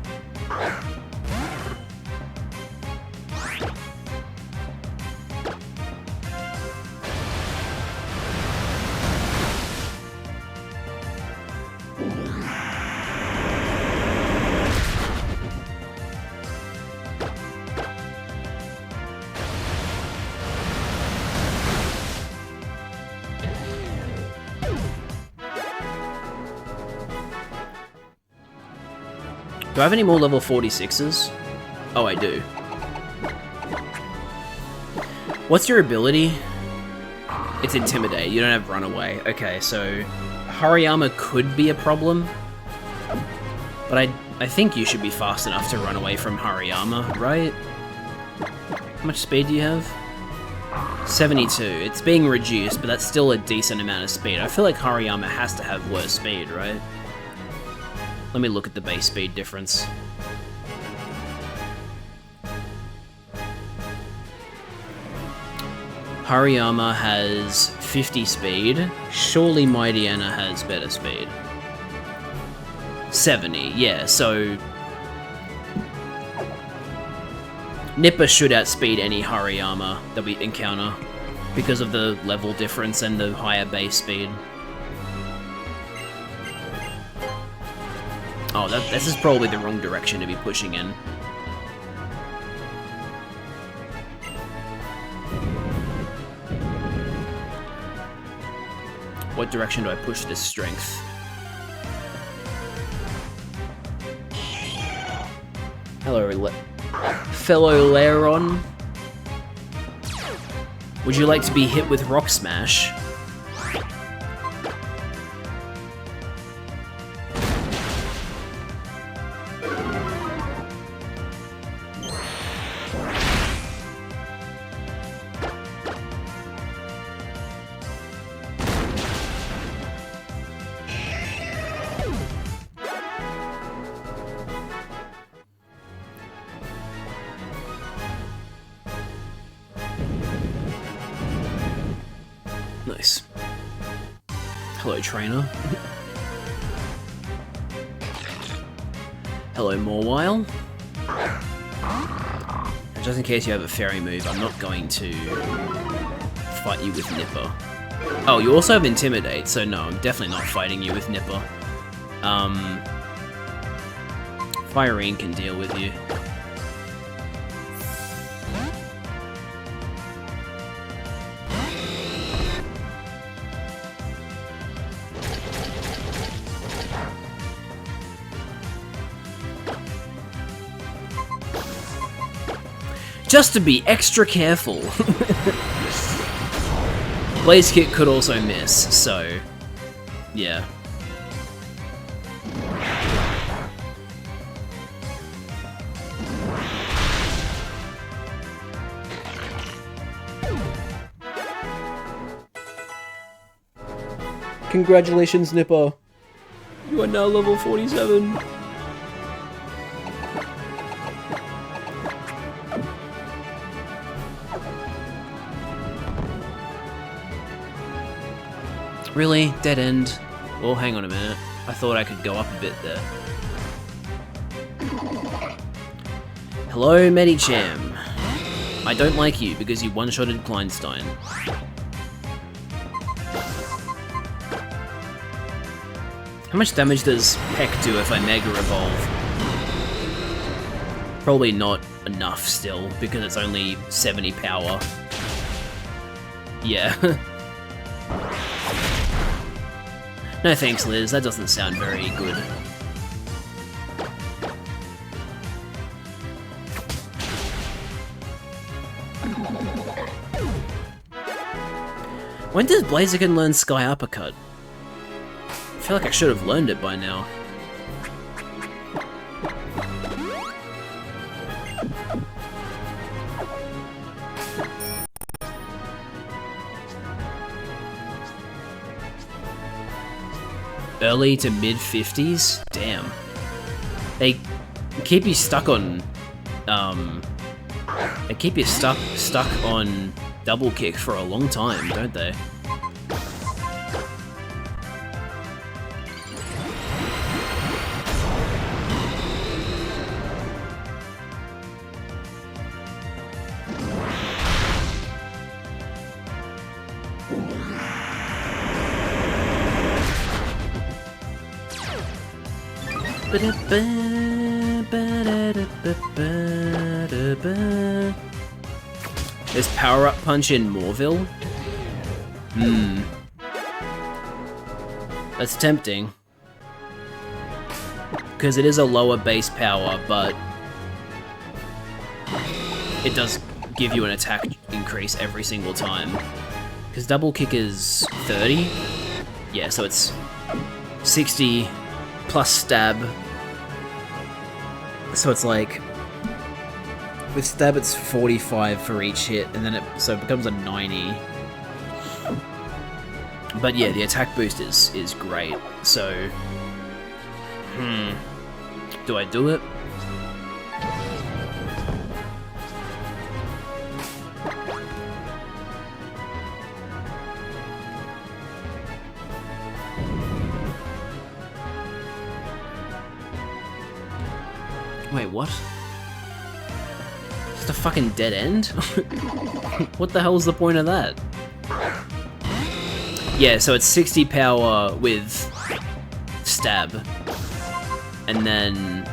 Do I have any more level 46s? Oh, I do. What's your ability? It's Intimidate. You don't have Runaway. Okay, so Hariyama could be a problem. But I think you should be fast enough to run away from Hariyama, right? How much speed do you have? 72. It's being reduced, but that's still a decent amount of speed. I feel like Hariyama has to have worse speed, right? Let me look at the base speed difference. Hariyama has 50 speed. Surely Mightyena has better speed. 70, yeah, so... Nipper should outspeed any Hariyama that we encounter because of the level difference and the higher base speed. Oh, this is probably the wrong direction to be pushing in. What direction do I push this strength? Hello, fellow Lairon. Would you like to be hit with Rock Smash? Nice. Hello, trainer. Hello, Mawile. Just in case you have a fairy move, I'm not going to fight you with Nipper. Oh, you also have Intimidate, so no, I'm definitely not fighting you with Nipper. Fireen can deal with you. Just to be extra careful. Blaze Kick could also miss, so yeah. Congratulations, Nipper. You are now level 47. Really? Dead end? Oh, hang on a minute. I thought I could go up a bit there. Hello, Medicham. I don't like you because you one-shotted Kleinstein. How much damage does Peck do if I Mega Evolve? Probably not enough still, because it's only 70 power. Yeah. No thanks, Liz. That doesn't sound very good. When does Blaziken learn Sky Uppercut? I feel like I should have learned it by now. Early to mid 50s? Damn. They keep you stuck on they keep you stuck on double kick for a long time, don't they? There's Power Up Punch in Moorville? That's tempting. Because it is a lower base power, but it does give you an attack increase every single time. Because double kick is 30? Yeah, so it's 60 plus stab. So it's like, with stab it's 45 for each hit, and then it becomes a 90. But yeah, the attack boost is great. So, do I do it? Wait, what? Just a fucking dead end? What the hell's the point of that? Yeah, so it's 60 power with stab, and then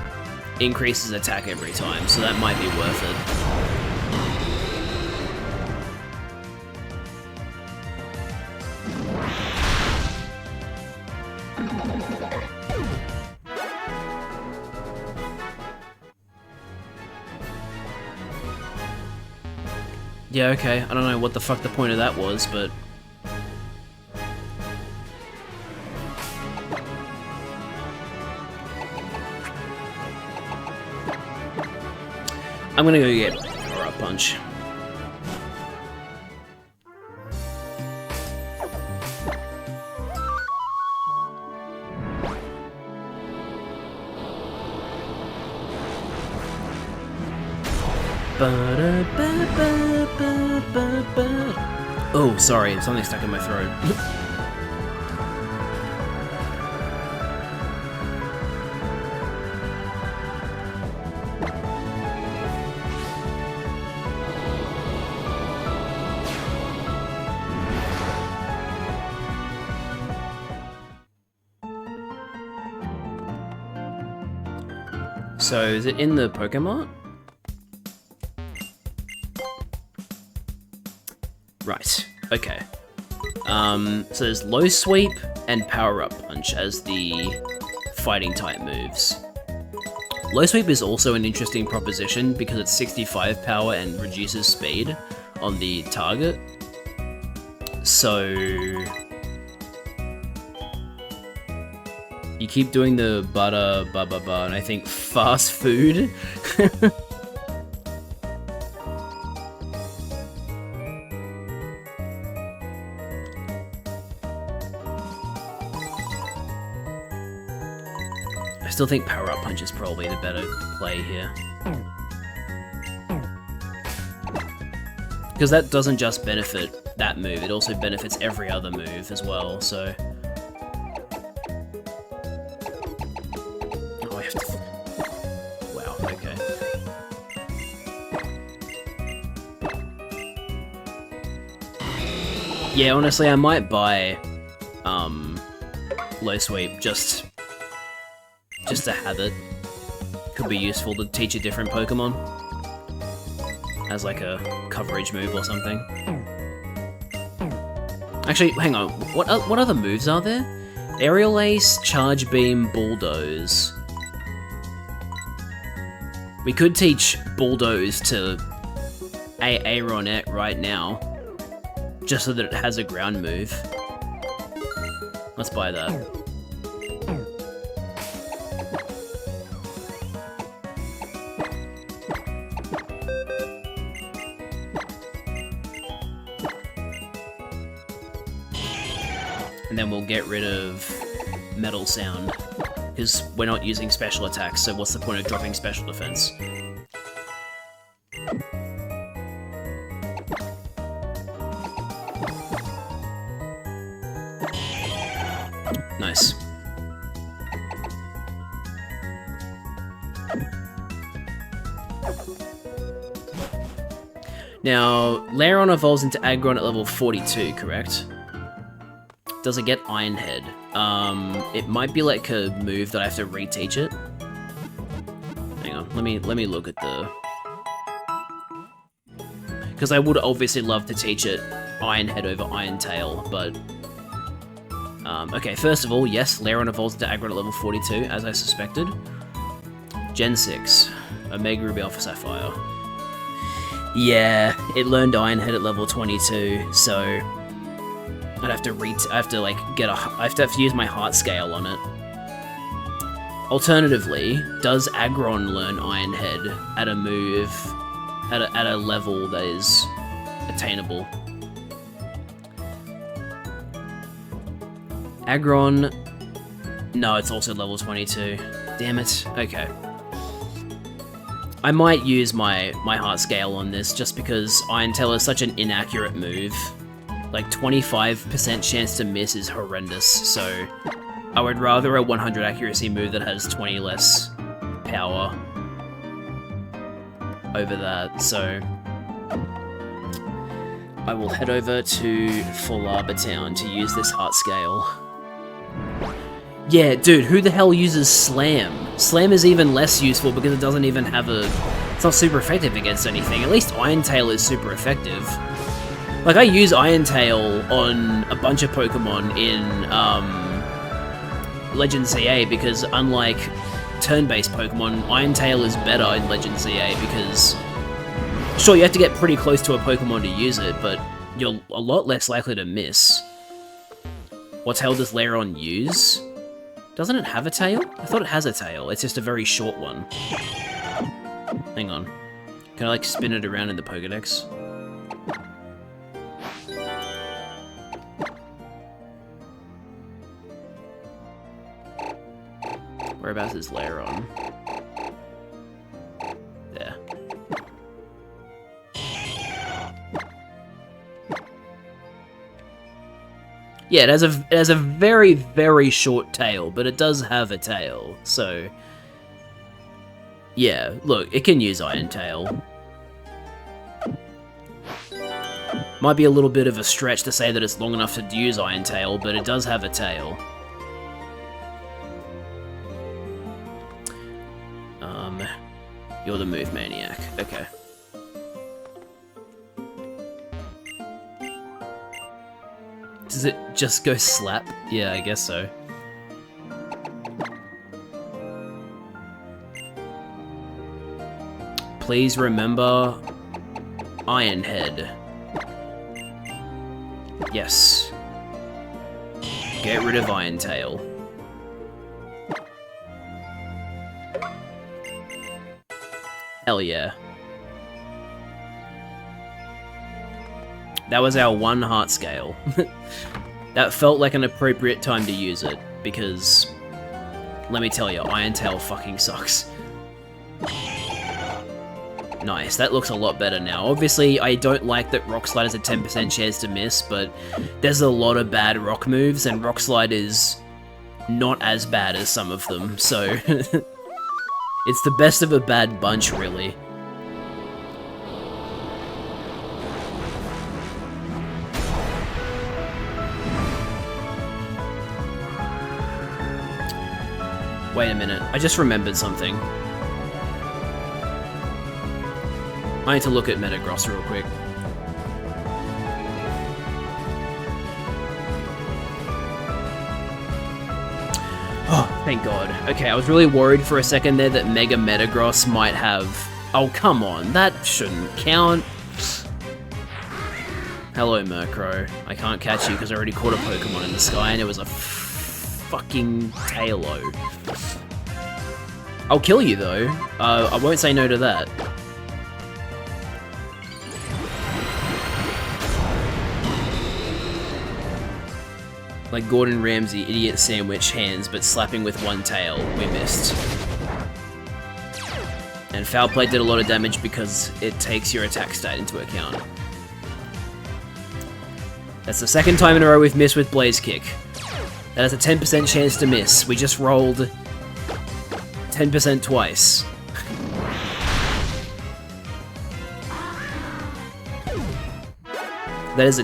increases attack every time, so that might be worth it. Yeah, okay, I don't know what the fuck the point of that was, but... I'm gonna go get Power Up Punch. Oh, sorry, something stuck in my throat. So, is it in the Pokemon? Right, okay. So there's Low Sweep and Power Up Punch as the fighting type moves. Low Sweep is also an interesting proposition because it's 65 power and reduces speed on the target. So... you keep doing the butter, and I think fast food. I still think Power Up Punch is probably the better play here. Because that doesn't just benefit that move, it also benefits every other move as well, so... oh, I have to... wow, okay. Yeah, honestly, I might buy, Low Sweep just to have it. Could be useful to teach a different Pokemon as like a coverage move or something. Actually, hang on. What other moves are there? Aerial Ace, Charge Beam, Bulldoze. We could teach Bulldoze to a ron-ette right now. just so that it has a ground move. Let's buy that. And then we'll get rid of Metal Sound, because we're not using special attacks, so what's the point of dropping special defense? Nice. Now, Lairon evolves into Aggron at level 42, correct? Does it get Iron Head? It might be like a move that I have to reteach it. Hang on, let me look at the... Because I would obviously love to teach it Iron Head over Iron Tail, but... okay, first of all, yes, Lairon evolves into Aggron at level 42, as I suspected. Gen 6, Omega Ruby Alpha Sapphire. Yeah, it learned Iron Head at level 22, so I'd have to I have to use my heart scale on it. Alternatively, does Aggron learn Iron Head at a move at a level that is attainable? Aggron, no, it's also level 22. Damn it. Okay. I might use my heart scale on this just because Iron Tail is such an inaccurate move. Like 25% chance to miss is horrendous, so I would rather a 100 accuracy move that has 20 less power over that, so I will head over to Falaba Town to use this heart scale. Yeah, dude, who the hell uses Slam? Slam is even less useful because it doesn't even have a... It's not super effective against anything. At least Iron Tail is super effective. Like, I use Iron Tail on a bunch of Pokemon in, Legend CA because unlike turn-based Pokemon, Iron Tail is better in Legend CA because... Sure, you have to get pretty close to a Pokemon to use it, but you're a lot less likely to miss. What tail does Lairon use? Doesn't it have a tail? I thought it has a tail, it's just a very short one. Hang on. Can I, like, spin it around in the Pokedex? Whereabouts is Lairon? There. Yeah, it has a very, very short tail, but it does have a tail, so... Yeah, look, it can use Iron Tail. Might be a little bit of a stretch to say that it's long enough to use Iron Tail, but it does have a tail. You're the Move Maniac. Okay. Does it just go slap? Yeah, I guess so. Please remember Iron Head. Yes. Get rid of Iron Tail. Hell yeah. That was our one heart scale. That felt like an appropriate time to use it, because, let me tell you, Iron Tail fucking sucks. Nice, that looks a lot better now. Obviously, I don't like that Rock Slide has a 10% chance to miss, but there's a lot of bad rock moves, and Rock Slide is not as bad as some of them, so... It's the best of a bad bunch, really. Wait a minute, I just remembered something. I need to look at Metagross real quick. Oh, thank God. Okay, I was really worried for a second there that Mega Metagross might have... Oh, come on, that shouldn't count. Hello, Murkrow. I can't catch you because I already caught a Pokemon in the sky and it was a fucking Tailo. I'll kill you though. I won't say no to that. Like Gordon Ramsay, idiot sandwich hands, but slapping with one tail. We missed. And Foul Play did a lot of damage because it takes your attack stat into account. That's the second time in a row we've missed with Blaze Kick. That has a 10% chance to miss. We just rolled 10% twice. That's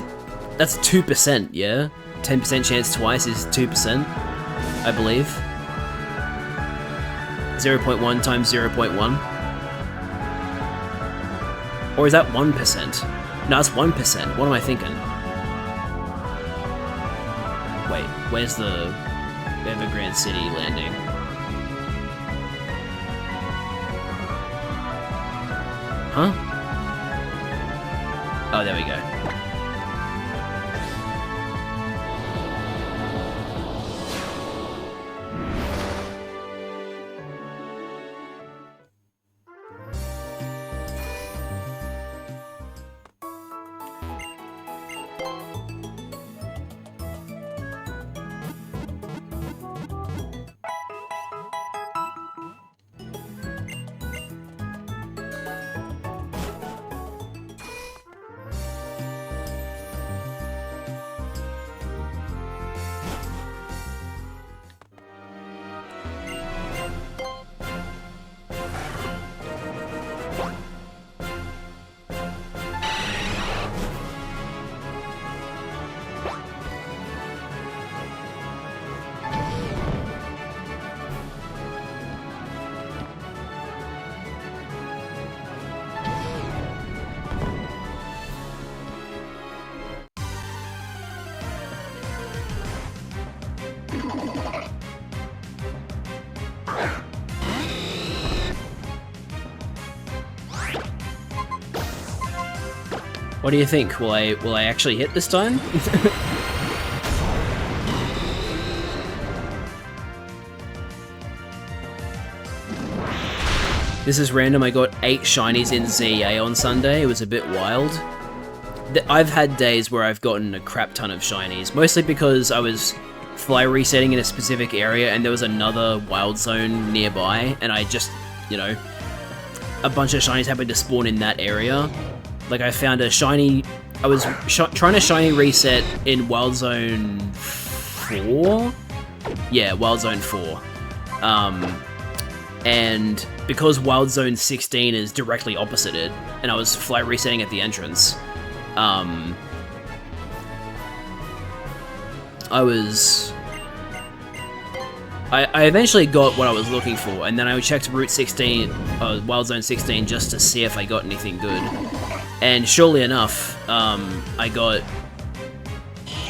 2%, yeah? 10% chance twice is 2%, I believe. 0.1 times 0.1. Or is that 1%? No, it's 1%. What am I thinking? Wait, where's the Evergrande City landing? Huh? Oh, there we go. What do you think? Will I actually hit this time? This is random. I got 8 shinies in ZA on Sunday. It was a bit wild. I've had days where I've gotten a crap ton of shinies, mostly because I was fly resetting in a specific area and there was another wild zone nearby, and I just, you know, a bunch of shinies happened to spawn in that area. Like, I found a shiny... I was trying to shiny reset in Wild Zone 4? Yeah, Wild Zone 4. And because Wild Zone 16 is directly opposite it, and I was fly resetting at the entrance, I eventually got what I was looking for, and then I checked Route 16, Wild Zone 16, just to see if I got anything good. And surely enough, I got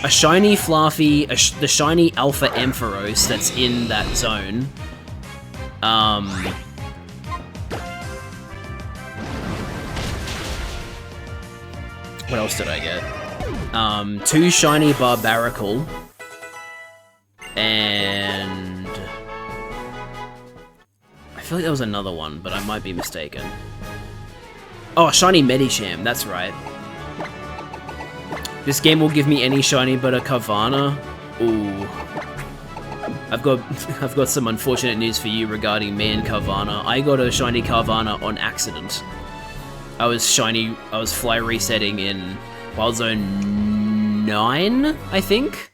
a shiny Fluffy, the shiny Alpha Ampharos that's in that zone. What else did I get? 2 shiny Barbaracle. And I feel like there was another one, but I might be mistaken. Oh, shiny Medicham, that's right. This game will give me any shiny but a Carvana. Ooh. I've got some unfortunate news for you regarding me and Carvana. I got a shiny Carvana on accident. I was fly resetting in Wild Zone 9, I think?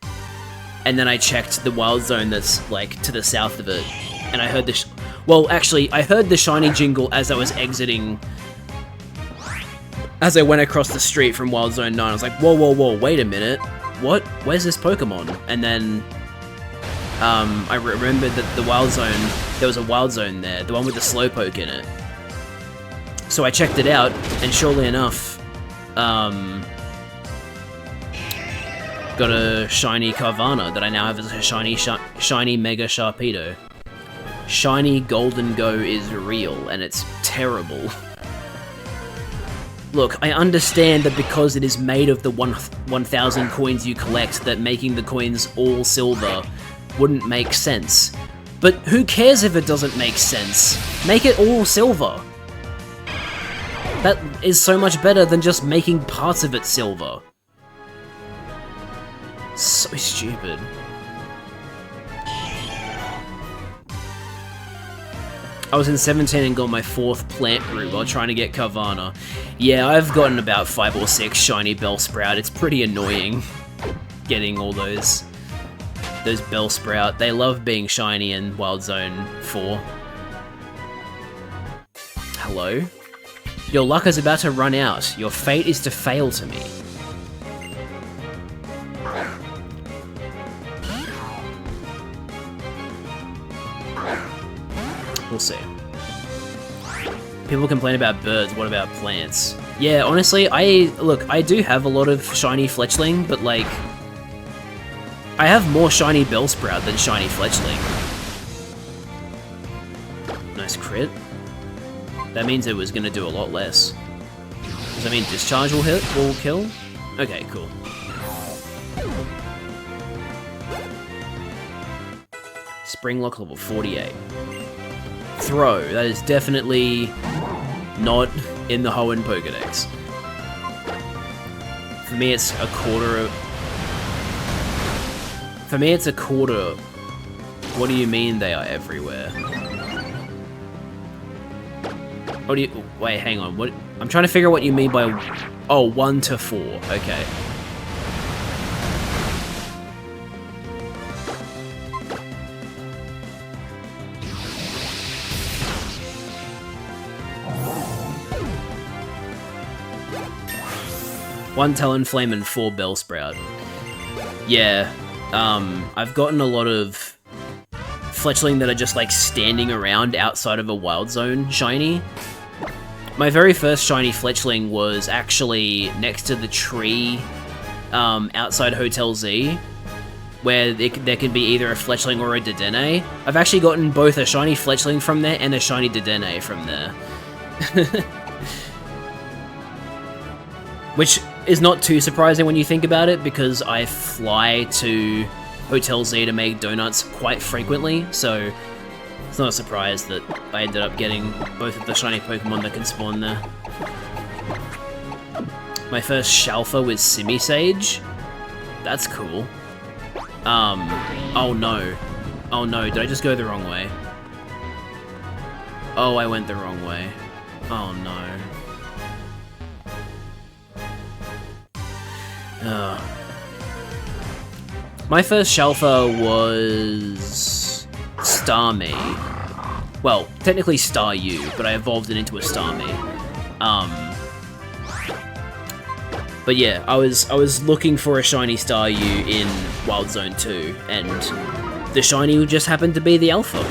And then I checked the Wild Zone that's, like, to the south of it. And I heard the well, actually, I heard the shiny jingle as I was exiting... As I went across the street from Wild Zone 9, I was like, whoa, whoa, whoa, wait a minute. What? Where's this Pokemon? And then, I remembered that the Wild Zone, there was a Wild Zone there, the one with the Slowpoke in it. So I checked it out, and surely enough, got a shiny Carvana that I now have as a shiny Mega Sharpedo. Shiny Golden Go is real, and it's terrible. Look, I understand that because it is made of the 1,000 coins you collect, that making the coins all silver wouldn't make sense. But who cares if it doesn't make sense? Make it all silver. That is so much better than just making parts of it silver. So stupid. I was in 17 and got my 4th plant root while trying to get Carvana. Yeah, I've gotten about 5 or 6 shiny Bellsprout. It's pretty annoying getting all those Bellsprout. They love being shiny in Wild Zone 4. Hello? Your luck is about to run out. Your fate is to fail to me. We'll see. People complain about birds, what about plants? Yeah, honestly, I do have a lot of shiny Fletchling, but like, I have more shiny Bellsprout than shiny Fletchling. Nice crit. That means it was gonna do a lot less. Does that mean discharge will kill? Okay, cool. Springlock level 48. Throw, that is definitely not in the Hoenn Pokedex. For me, it's a quarter. For me, it's a quarter. What do you mean they are everywhere? What do you... Wait, hang on. What? I'm trying to figure out what you mean by... Oh, 1 to 4. Okay. One Talonflame and 4 Bellsprout. Yeah, I've gotten a lot of Fletchling that are just like standing around outside of a Wild Zone shiny. My very first shiny Fletchling was actually next to the tree outside Hotel Z, where there can be either a Fletchling or a Dedenne. I've actually gotten both a shiny Fletchling from there and a shiny Dedenne from there. Which is not too surprising when you think about it, because I fly to Hotel Z to make donuts quite frequently, so it's not a surprise that I ended up getting both of the shiny Pokemon that can spawn there. My first Shalfa was Simisage. That's cool. Oh no. Oh no, did I just go the wrong way? Oh, I went the wrong way. Oh no. My first Shalfa was Starmie. Well, technically Staryu, but I evolved it into a Starmie. But yeah, I was looking for a shiny Staryu in Wild Zone 2, and the shiny just happened to be the Alpha.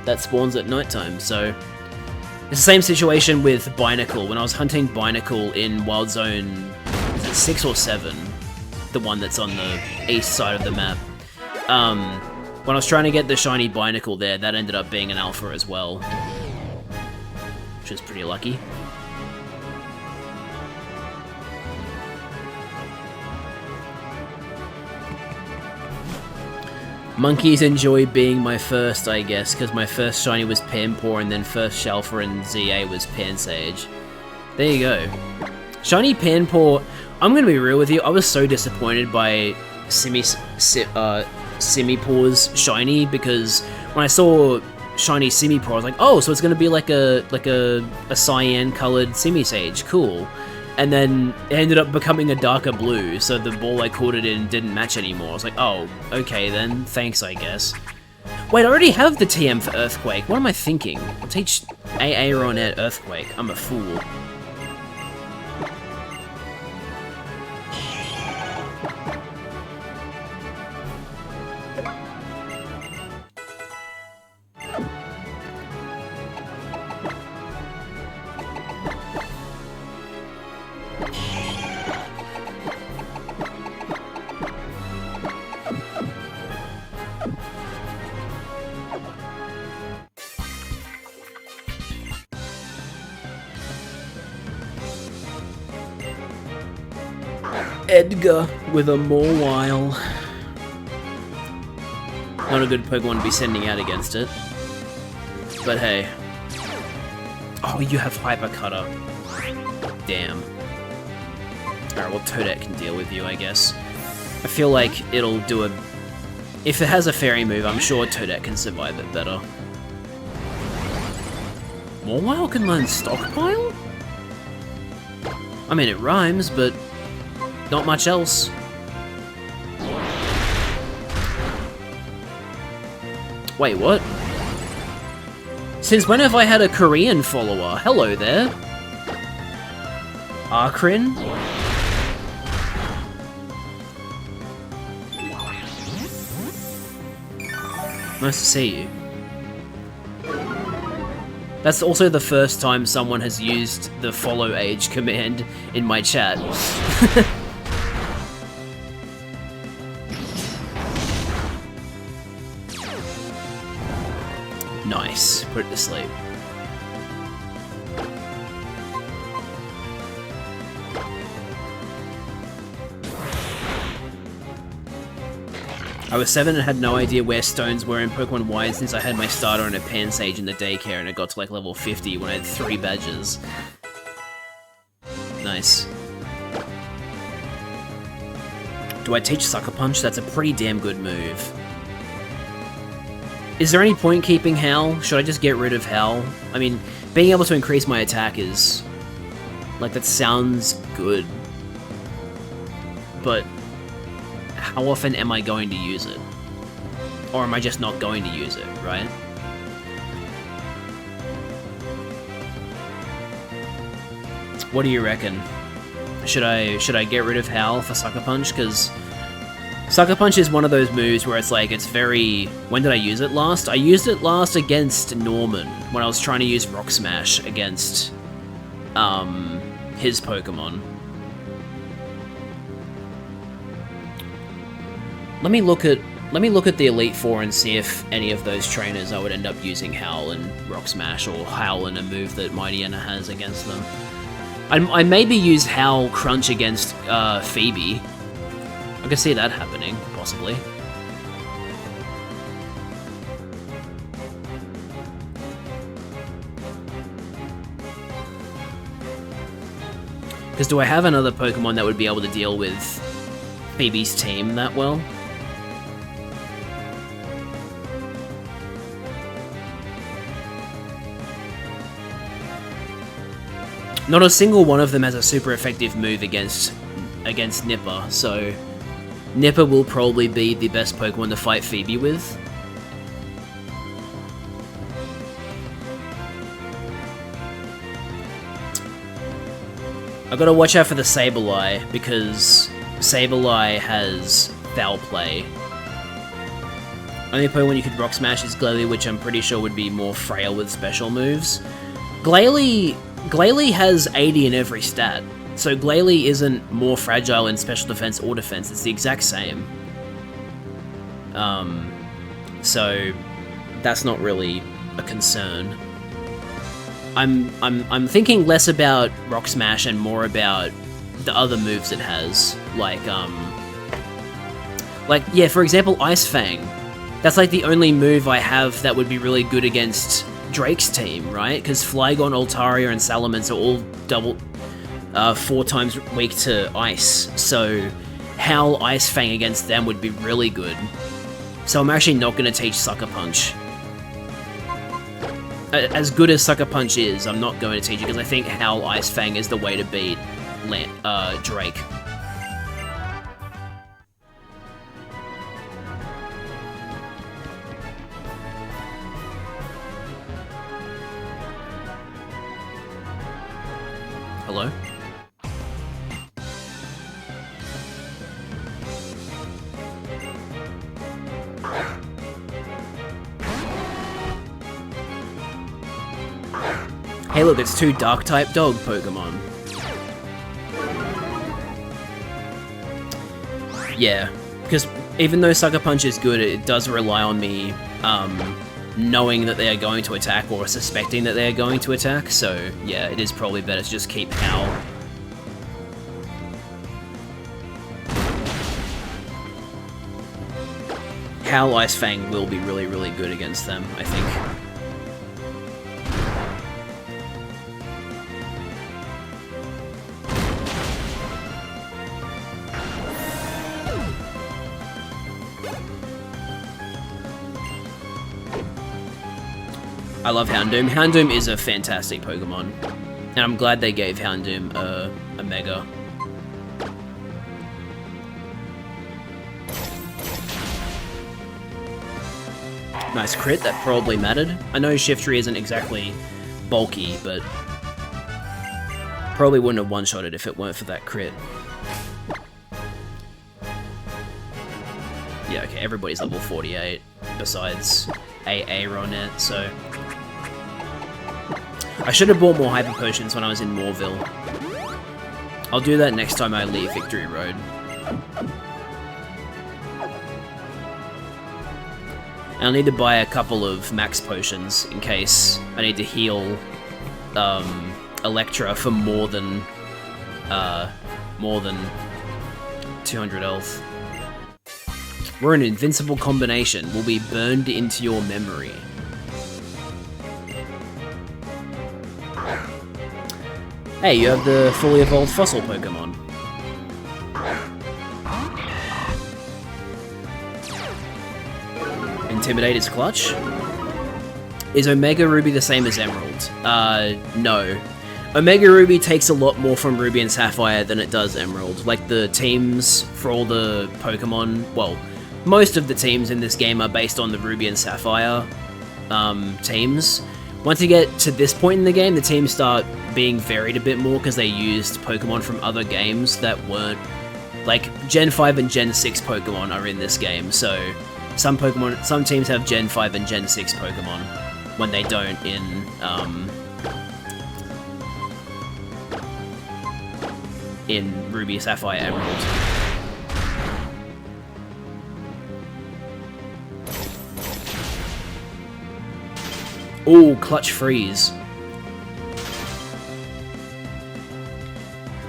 That spawns at nighttime, so... It's the same situation with Binacle. When I was hunting Binacle in Wild Zone 6 or 7, the one that's on the east side of the map, when I was trying to get the shiny Binacle there, that ended up being an Alpha as well, which was pretty lucky. Monkeys enjoy being my first, I guess, because my first shiny was Panpour, and then first Shalfa and ZA was Pansage. There you go. Shiny Panpour, I'm gonna be real with you, I was so disappointed by Simipour's shiny, because when I saw shiny Simipour, I was like, oh, so it's gonna be like a cyan-colored Simisage, cool. And then it ended up becoming a darker blue, so the ball I caught it in didn't match anymore. I was like, oh, okay then, thanks I guess. Wait, I already have the TM for Earthquake, what am I thinking? I'll teach AA ron-ette Earthquake, I'm a fool. Edgar with a Mawile. Not a good Pokemon to be sending out against it. But hey. Oh, you have Hyper Cutter. Damn. Alright, well, Toadette can deal with you, I guess. I feel like it'll do a... If it has a fairy move, I'm sure Toadette can survive it better. Mawile can learn Stockpile? I mean, it rhymes, but not much else. Wait, what? Since when have I had a Korean follower? Hello there. Arkrin? Nice to see you. That's also the first time someone has used the follow age command in my chat. Nice. Put it to sleep. I was 7 and had no idea where stones were in Pokemon Y since I had my starter on a Pansage in the daycare and it got to like level 50 when I had 3 badges. Nice. Do I teach Sucker Punch? That's a pretty damn good move. Is there any point keeping Howl? Should I just get rid of Howl? I mean, being able to increase my attack is... like, that sounds good. But... how often am I going to use it? Or am I just not going to use it, right? What do you reckon? Should I get rid of Howl for Sucker Punch? Because Sucker Punch is one of those moves where it's like, it's very... When did I use it last? I used it last against Norman, when I was trying to use Rock Smash against his Pokemon. Let me look at the Elite Four and see if any of those trainers I would end up using Howl and Rock Smash, or Howl and a move that Mightyena has against them. I maybe use Howl Crunch against Phoebe. I can see that happening, possibly. Because do I have another Pokemon that would be able to deal with Phoebe's team that well? Not a single one of them has a super effective move against Nipper, so Nipper will probably be the best Pokemon to fight Phoebe with. I've got to watch out for the Sableye, because Sableye has Foul Play. Only Pokemon you could Rock Smash is Glalie, which I'm pretty sure would be more frail with special moves. Glalie has 80 in every stat, so Glalie isn't more fragile in special defense or defense, it's the exact same. So that's not really a concern. I'm thinking less about Rock Smash and more about the other moves it has, like yeah, for example, Ice Fang. That's like the only move I have that would be really good against Drake's team, right? Because Flygon, Altaria, and Salamence are all 4 times weak to Ice, so Howl Ice Fang against them would be really good. So I'm actually not going to teach Sucker Punch. As good as Sucker Punch is, I'm not going to teach it because I think Howl Ice Fang is the way to beat Drake. Hello? Hey look, it's 2 Dark-type dog Pokemon. Yeah, because even though Sucker Punch is good, it does rely on me knowing that they are going to attack or suspecting that they are going to attack, so yeah, it is probably better to just keep Howl. Howl Ice Fang will be really, really good against them, I think. I love Houndoom. Houndoom is a fantastic Pokemon, and I'm glad they gave Houndoom a Mega. Nice crit, that probably mattered. I know Shiftry isn't exactly bulky, but probably wouldn't have one-shotted if it weren't for that crit. Yeah, okay, everybody's level 48, besides ron-ette, so... I should have bought more Hyper Potions when I was in Moorville. I'll do that next time I leave Victory Road. And I'll need to buy a couple of Max Potions in case I need to heal Electra for more than 200 health. We're an invincible combination. Will be burned into your memory. Hey, you have the fully evolved fossil Pokemon. Intimidate is clutch. Is Omega Ruby the same as Emerald? No. Omega Ruby takes a lot more from Ruby and Sapphire than it does Emerald. Like, the teams for all the Pokemon, well, most of the teams in this game are based on the Ruby and Sapphire teams. Once you get to this point in the game, the teams start being varied a bit more because they used Pokemon from other games that weren't... Like, Gen 5 and Gen 6 Pokemon are in this game, so some teams have Gen 5 and Gen 6 Pokemon when they don't in Ruby, Sapphire, Emerald. Ooh, Clutch Freeze.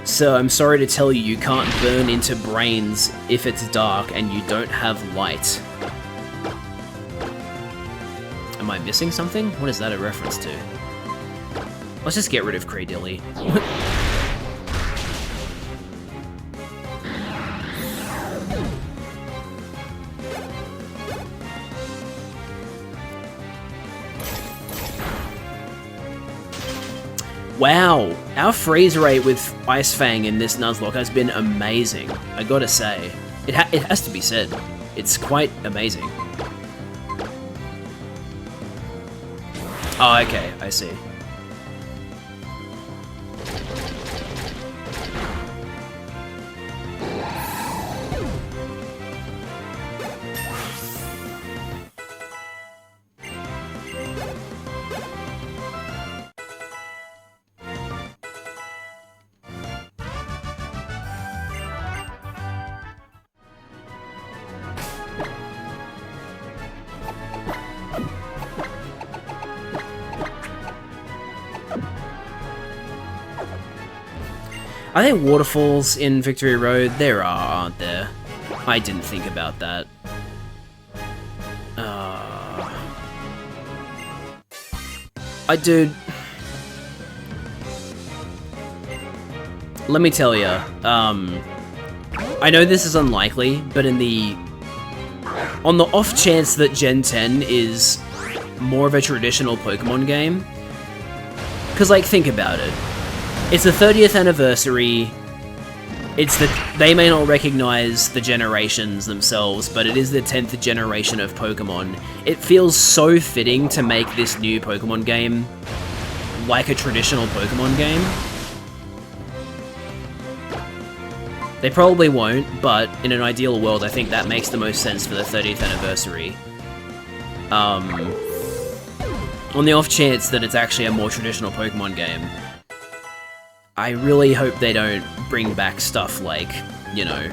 So I'm sorry to tell you, you can't burn into brains if it's dark and you don't have light. Am I missing something? What is that a reference to? Let's just get rid of Cradilly. Wow, our freeze rate with Ice Fang in this Nuzlocke has been amazing, I gotta say. It has to be said. It's quite amazing. Oh, okay, I see. Are there waterfalls in Victory Road? There are, aren't there? I didn't think about that. Dude... Let me tell ya, I know this is unlikely, but on the off chance that Gen 10 is more of a traditional Pokemon game, because, like, think about it. It's the 30th anniversary. They may not recognize the generations themselves, but it is the 10th generation of Pokemon. It feels so fitting to make this new Pokemon game like a traditional Pokemon game. They probably won't, but in an ideal world, I think that makes the most sense for the 30th anniversary. On the off chance that it's actually a more traditional Pokemon game, I really hope they don't bring back stuff like, you know,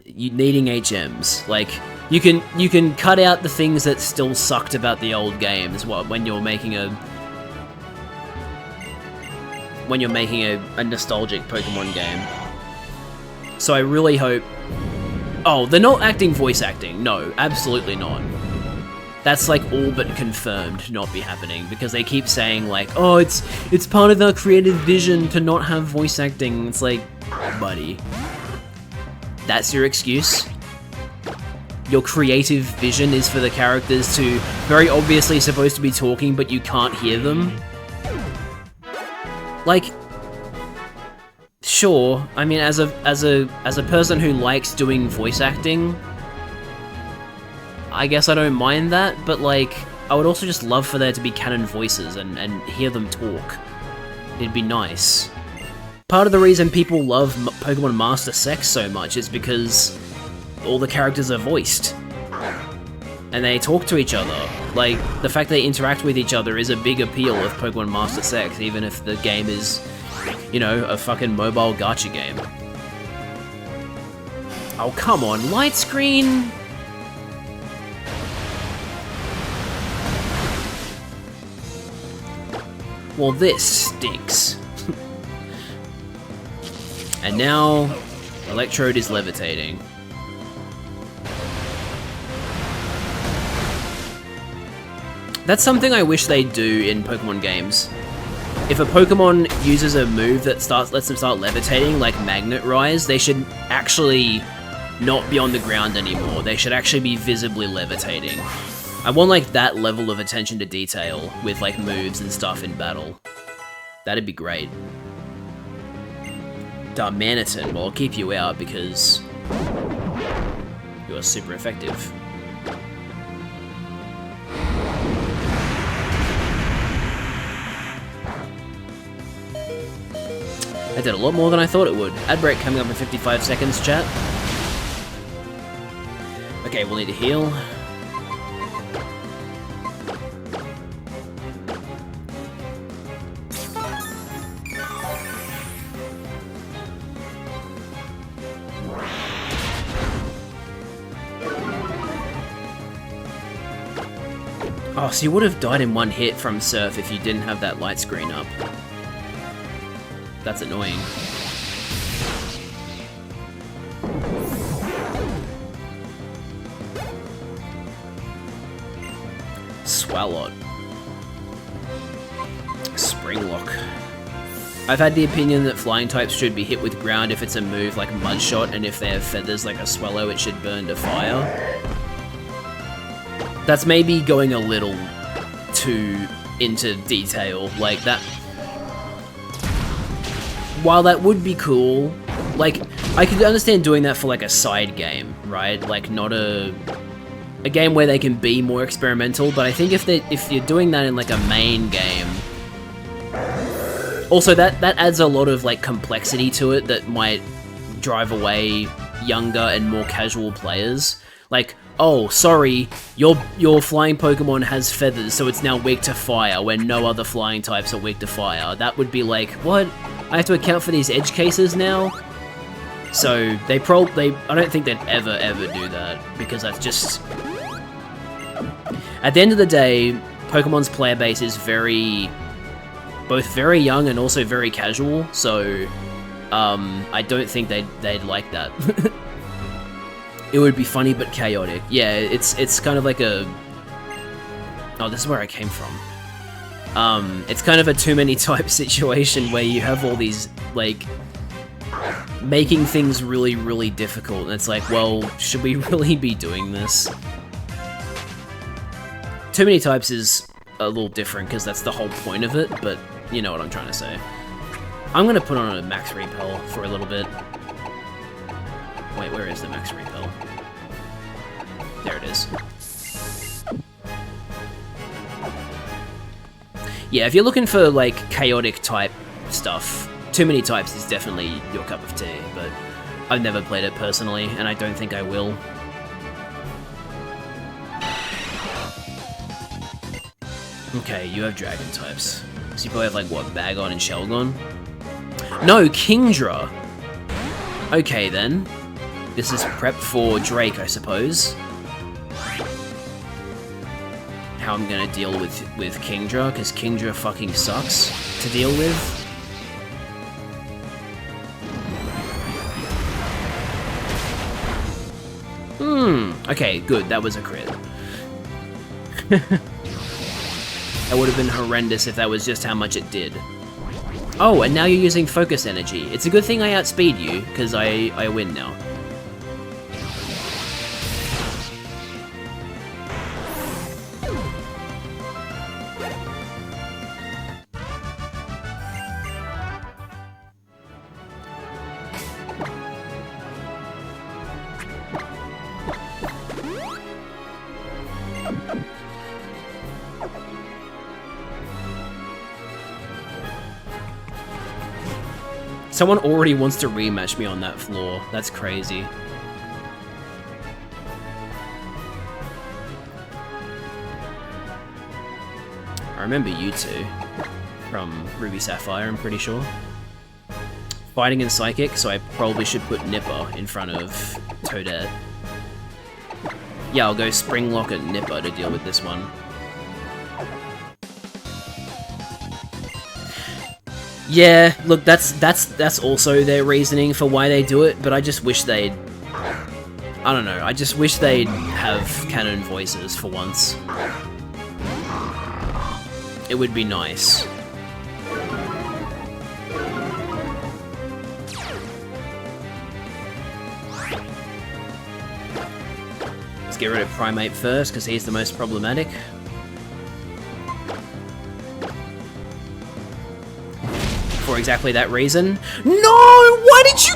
needing HMs. Like, you can cut out the things that still sucked about the old games when you're making a nostalgic Pokemon game. So I really hope Oh, they're not acting voice acting. No, absolutely not. That's like all but confirmed to not be happening because they keep saying like, oh, it's part of our creative vision to not have voice acting. It's like, buddy, that's your excuse? Your creative vision is for the characters to very obviously supposed to be talking, but you can't hear them? Like, sure, I mean, as a person who likes doing voice acting, I guess I don't mind that, but like, I would also just love for there to be canon voices and hear them talk. It'd be nice. Part of the reason people love Pokemon Master Sex so much is because all the characters are voiced. And they talk to each other. Like, the fact they interact with each other is a big appeal of Pokemon Master Sex, even if the game is, you know, a fucking mobile gacha game. Oh, come on, light screen! Well, this stinks. And now, Electrode is levitating. That's something I wish they'd do in Pokemon games. If a Pokemon uses a move that lets them start levitating, like Magnet Rise, they should actually not be on the ground anymore. They should actually be visibly levitating. I want like that level of attention to detail with like moves and stuff in battle. That'd be great. Darmanitan, well, I'll keep you out because you're super effective. I did a lot more than I thought it would. Ad break coming up in 55 seconds, chat. Okay, we'll need to heal. Oh, so you would have died in one hit from Surf if you didn't have that light screen up. That's annoying. Swalot. Springlock. I've had the opinion that flying types should be hit with ground if it's a move like Mudshot, and if they have feathers like a Swallow, it should burn to fire. That's maybe going a little too into detail, like that. While that would be cool, like, I could understand doing that for like a side game, right? Like not a game where they can be more experimental, but I think if you're doing that in like a main game, also that adds a lot of like complexity to it that might drive away younger and more casual players. Like, oh, sorry, your flying Pokemon has feathers, so it's now weak to fire, when no other flying types are weak to fire. That would be like, what? I have to account for these edge cases now? So, I don't think they'd ever do that, because that's just... At the end of the day, Pokemon's player base is both very young and also very casual, so, I don't think they'd like that. It would be funny but chaotic. Yeah, it's kind of like a... Oh, this is where I came from. It's kind of a too many type situation where you have all these, like, making things really, really difficult, and it's like, well, should we really be doing this? Too many types is a little different, because that's the whole point of it, but you know what I'm trying to say. I'm gonna put on a Max Repel for a little bit. Wait, where is the Max Repel? There it is. Yeah, if you're looking for, like, chaotic type stuff, Too Many Types is definitely your cup of tea, but I've never played it personally, and I don't think I will. Okay, you have Dragon types. So you probably have, like, what, Bagon and Shelgon? No, Kingdra! Okay, then. This is prep for Drake, I suppose. How I'm gonna deal with Kingdra, because Kingdra fucking sucks to deal with. Okay, good. That was a crit. That would have been horrendous if that was just how much it did. Oh, and now you're using focus energy. It's a good thing I outspeed you, because I win now. Someone already wants to rematch me on that floor. That's crazy. I remember you two from Ruby Sapphire, I'm pretty sure. Fighting in Psychic, so I probably should put Nipper in front of Toadette. Yeah, I'll go Springlock and Nipper to deal with this one. Yeah, look, that's also their reasoning for why they do it, but I just wish they'd... I don't know, I just wish they'd have canon voices for once. It would be nice. Let's get rid of Primate first, because he's the most problematic. For exactly that reason. No! Why did you...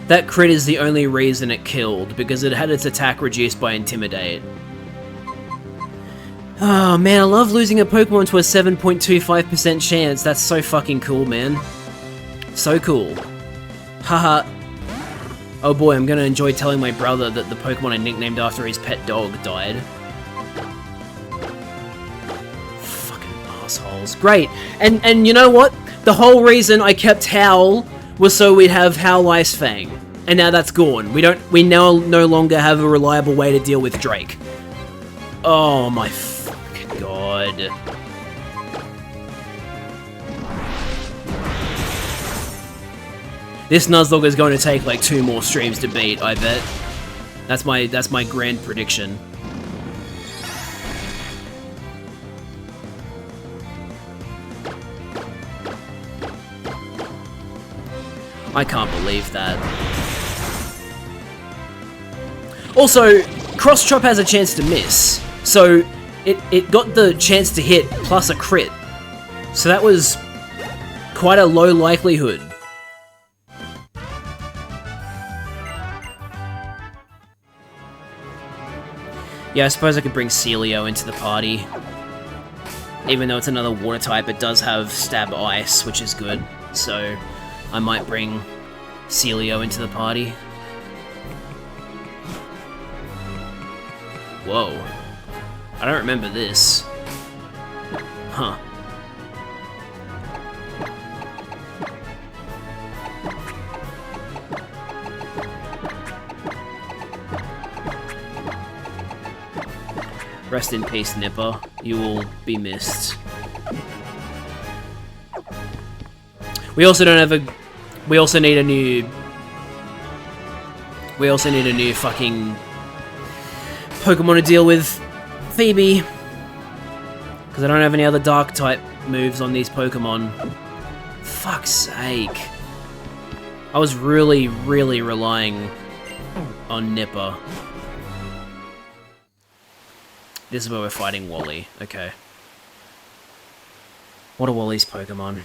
That crit is the only reason it killed, because it had its attack reduced by Intimidate. Oh man, I love losing a Pokemon to a 7.25% chance. That's so fucking cool, man. So cool. Haha. Oh boy, I'm gonna enjoy telling my brother that the Pokemon I nicknamed after his pet dog died. Fucking assholes. Great. And you know what? The whole reason I kept Howl was so we'd have Howl Ice Fang. And now that's gone. We now no longer have a reliable way to deal with Drake. Oh my fucking god. This Nuzlocke is going to take like 2 more streams to beat, I bet. That's my grand prediction. I can't believe that. Also, Cross Chop has a chance to miss, so it got the chance to hit plus a crit. So that was quite a low likelihood. Yeah, I suppose I could bring Celio into the party. Even though it's another water type, it does have Stab Ice, which is good. So I might bring Celio into the party. Whoa. I don't remember this. Huh. Rest in peace, Nipper. You will be missed. We also don't have a... We also need a new fucking Pokemon to deal with Phoebe. Because I don't have any other dark type moves on these Pokemon. Fuck's sake. I was really, really relying on Nipper. This is where we're fighting Wally. Okay. What are Wally's Pokemon?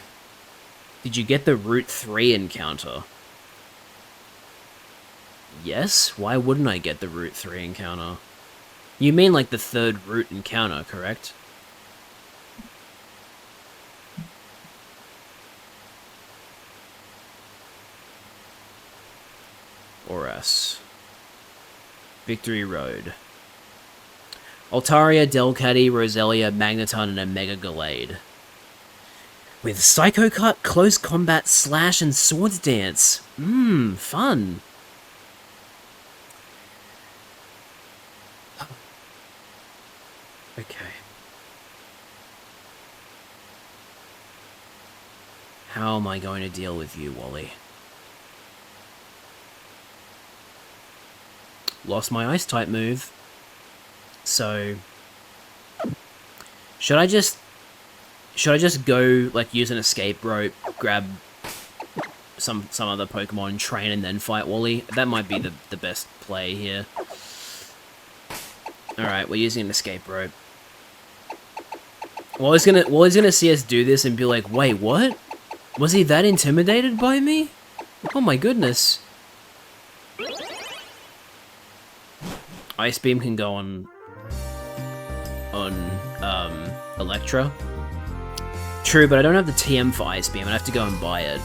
Did you get the Route 3 encounter? Yes? Why wouldn't I get the Route 3 encounter? You mean like the 3rd Route encounter, correct? Oras. Victory Road. Altaria, Delcatty, Roselia, Magneton, and a Mega Gallade. With Psycho Cut, Close Combat, Slash, and Swords Dance. Fun. Okay. How am I going to deal with you, Wally? Lost my Ice-type move. So... Should I just go, like, use an escape rope, grab some other Pokemon, train, and then fight Wally? That might be the best play here. Alright, we're using an escape rope. Wally's gonna see us do this and be like, wait, what? Was he that intimidated by me? Oh my goodness. Ice Beam can go on Electra. True, but I don't have the TM for Ice Beam. I'd have to go and buy it.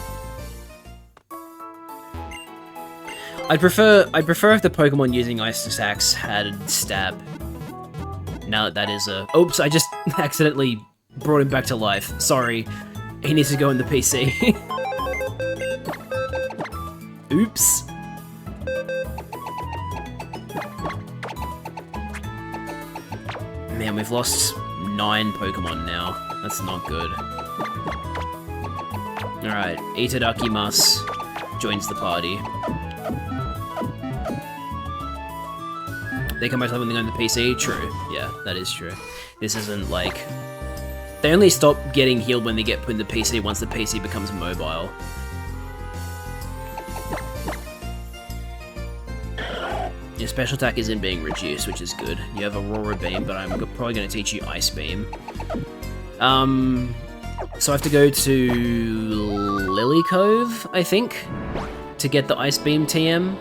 I'd prefer if the Pokemon using Ice attacks had Stab. Now that is a... Oops, I just accidentally brought him back to life. Sorry. He needs to go in the PC. Oops. Man, we've lost 9 Pokemon now. That's not good. Alright, Itadakimasu joins the party. They come back to something on the PC? True. Yeah, that is true. This isn't like... They only stop getting healed when they get put in the PC once the PC becomes mobile. Your special attack isn't being reduced, which is good. You have Aurora Beam, but I'm probably going to teach you Ice Beam. So I have to go to Lily Cove, I think, to get the Ice Beam TM.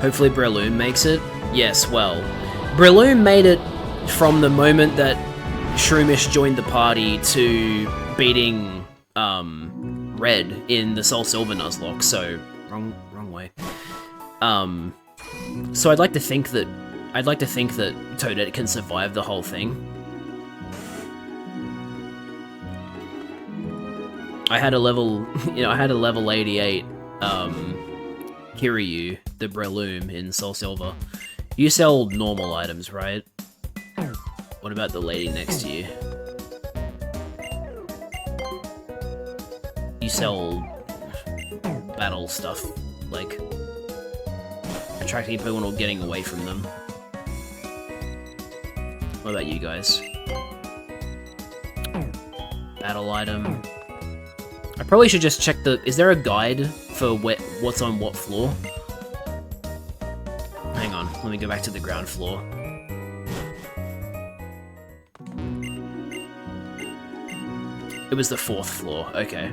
Hopefully Breloom makes it. Yes, well, Breloom made it from the moment that Shroomish joined the party to beating Red in the Soul Silver Nuzlocke, so wrong way. So I'd like to think that Toadette can survive the whole thing. I had a level 88 Kiryu, the Breloom in Soul Silver. You sell normal items, right? What about the lady next to you? You sell battle stuff, like attracting Pokemon or getting away from them. What about you guys? Battle item. I probably should just check the... Is there a guide for what's on what floor? Hang on, let me go back to the ground floor. It was the 4th floor, okay.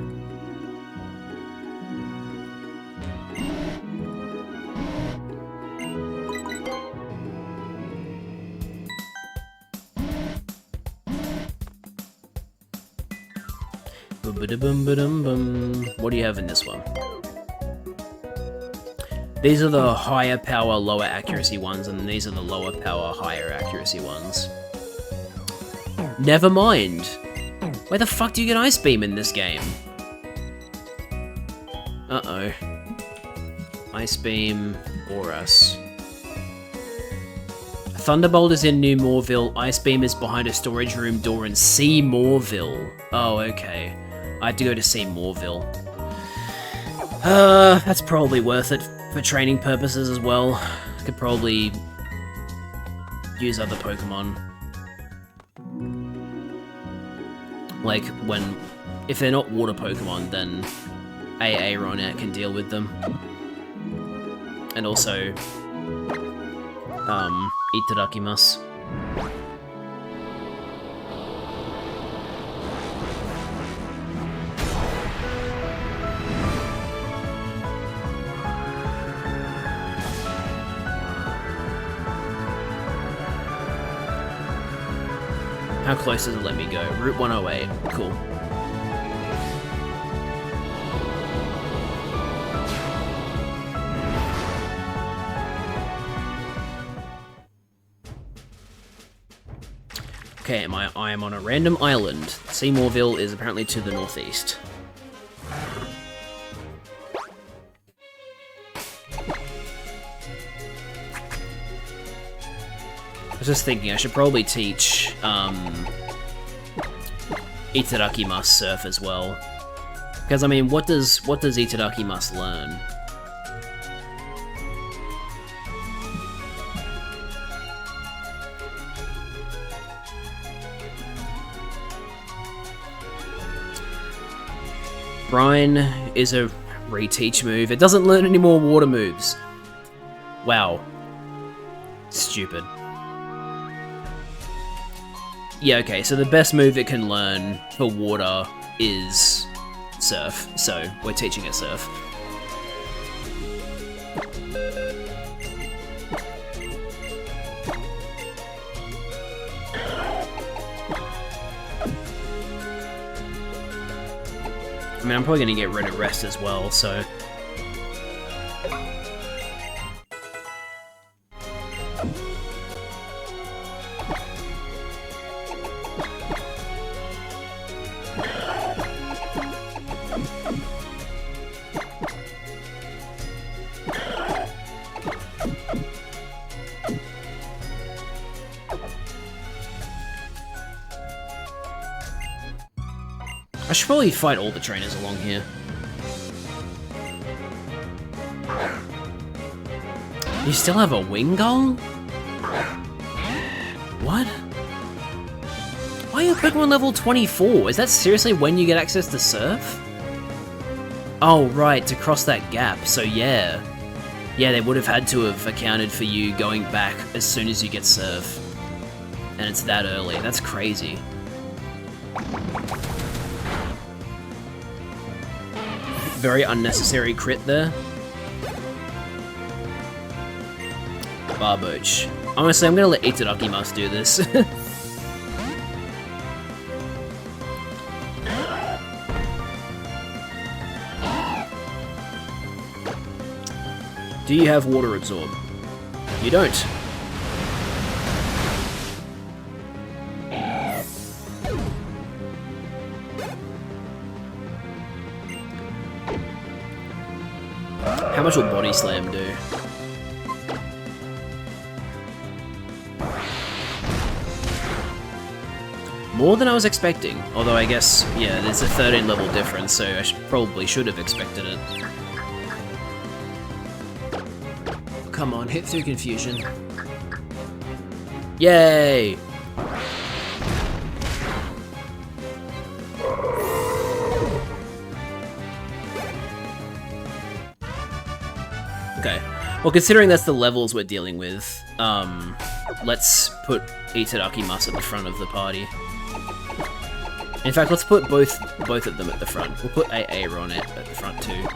What do you have in this one? These are the higher power, lower accuracy ones, and these are the lower power, higher accuracy ones. Never mind. Where the fuck do you get Ice Beam in this game? Uh-oh. Ice Beam, Boras. Thunderbolt is in New Moorville. Ice Beam is behind a storage room door in C Moorville. Oh, okay. I have to go to C Moorville. That's probably worth it for training purposes as well. I could probably use other Pokemon. Like, if they're not water Pokemon, then AA ron-ette can deal with them. And also, Itadakimasu. How close does it let me go? Route 108. Cool. Okay, I am on a random island. Seymourville is apparently to the northeast. I was just thinking I should probably teach Itadakimasu surf as well. Because I mean, what does Itadakimasu learn? Brine is a reteach move. It doesn't learn any more water moves. Wow. Stupid. Yeah, okay, so the best move it can learn for water is surf, so we're teaching it surf. I mean, I'm probably going to get rid of rest as well, so... I should probably fight all the trainers along here. You still have a wing gull? What? Why are you Pokemon level 24? Is that seriously when you get access to Surf? Oh, right, to cross that gap, so yeah. Yeah, they would have had to have accounted for you going back as soon as you get Surf. And it's that early, that's crazy. Very unnecessary crit there. Barboach. Honestly, I'm gonna let Itadakimasu do this. Do you have water absorb? You don't. How much will Body Slam do? More than I was expecting, although I guess, yeah, there's a 13 level difference, so I probably should have expected it. Come on, hit through confusion. Yay! Okay. Well, considering that's the levels we're dealing with, let's put Itadakimasu at the front of the party. In fact, let's put both of them at the front. We'll put a ron-ette at the front too.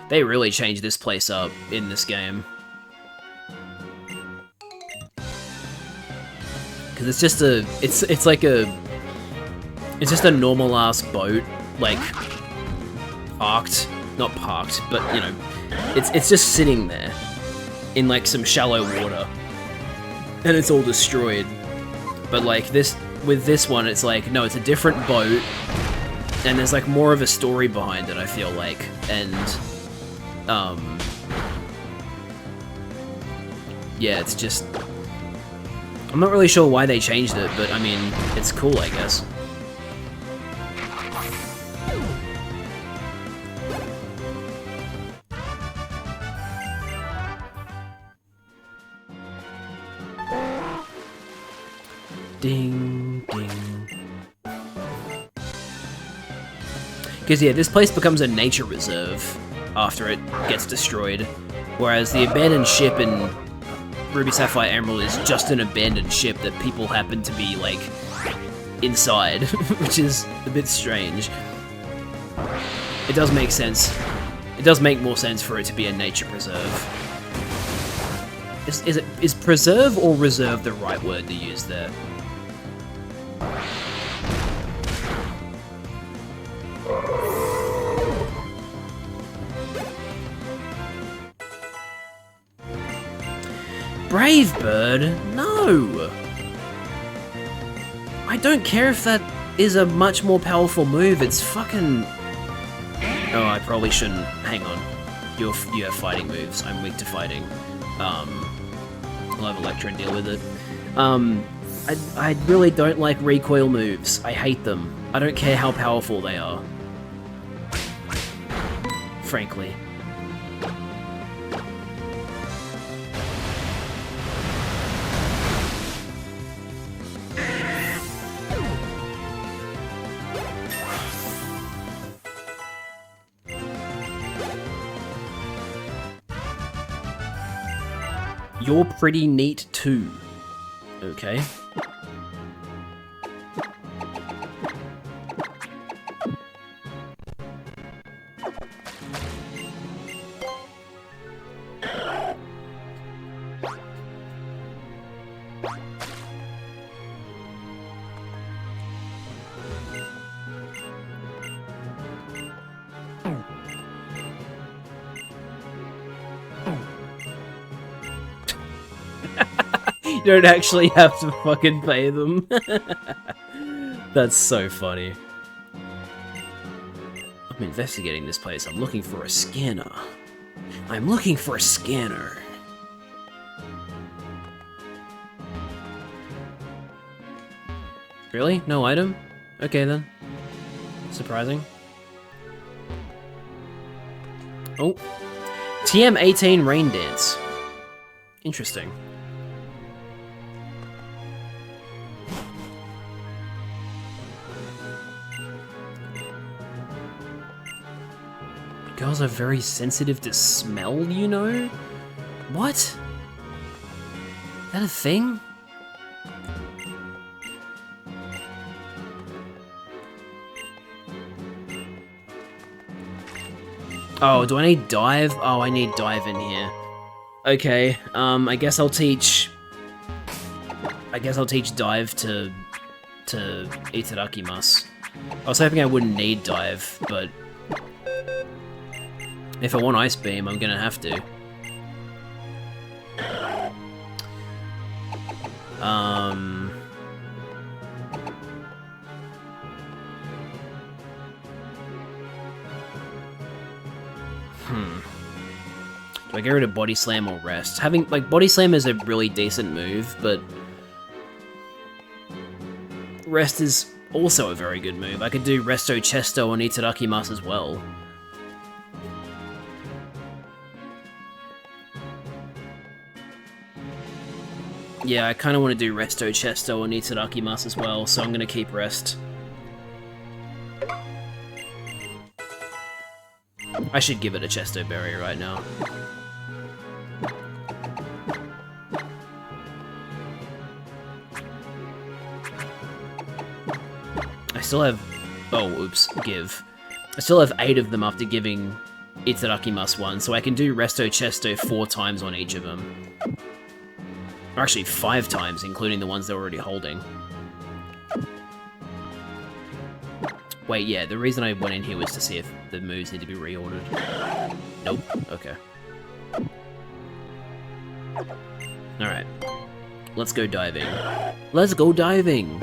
They really changed this place up in this game. Cause it's just a, it's just a normal ass boat, like parked, not parked, but you know, it's just sitting there in like some shallow water, and it's all destroyed. But like this, with this one, it's like no, it's a different boat, and there's like more of a story behind it. I feel like, and yeah, it's just. I'm not really sure why they changed it, but I mean, it's cool, I guess. Ding, ding. Because yeah, this place becomes a nature reserve after it gets destroyed, whereas the abandoned ship in Ruby Sapphire Emerald is just an abandoned ship that people happen to be, like, inside, which is a bit strange. It does make sense. It does make more sense for it to be a nature preserve. Is preserve or reserve the right word to use there? Brave Bird? No! I don't care if that is a much more powerful move, it's fucking... Oh, I probably shouldn't. Hang on. You have fighting moves. I'm weak to fighting. I'll have Electra deal with it. I really don't like recoil moves. I hate them. I don't care how powerful they are. Frankly. You're pretty neat too. Okay. You don't actually have to fucking pay them. That's so funny. I'm investigating this place. I'm looking for a scanner. I'm looking for a scanner. Really? No item? Okay then. Surprising. Oh. TM18 Rain Dance. Interesting. Girls are very sensitive to smell, you know? What? Is that a thing? Oh, do I need dive? Oh, I need dive in here. Okay, I guess I'll teach dive to Itadakimasu. I was hoping I wouldn't need dive, but if I want Ice Beam, I'm gonna have to. Do I get rid of Body Slam or Rest? Having, like, Body Slam is a really decent move, but Rest is also a very good move. I could do Resto Chesto on Itadakimasu as well. Yeah, I kind of want to do Resto Chesto on Itadakimasu as well, so I'm going to keep Rest. I should give it a Chesto Berry right now. I still have... Oh, oops, give. I still have 8 of them after giving Itadakimasu one, so I can do Resto Chesto 4 times on each of them. Or actually 5 times, including the ones they're already holding. Wait, yeah, the reason I went in here was to see if the moves need to be reordered. Nope, okay. Alright. Let's go diving. Let's go diving!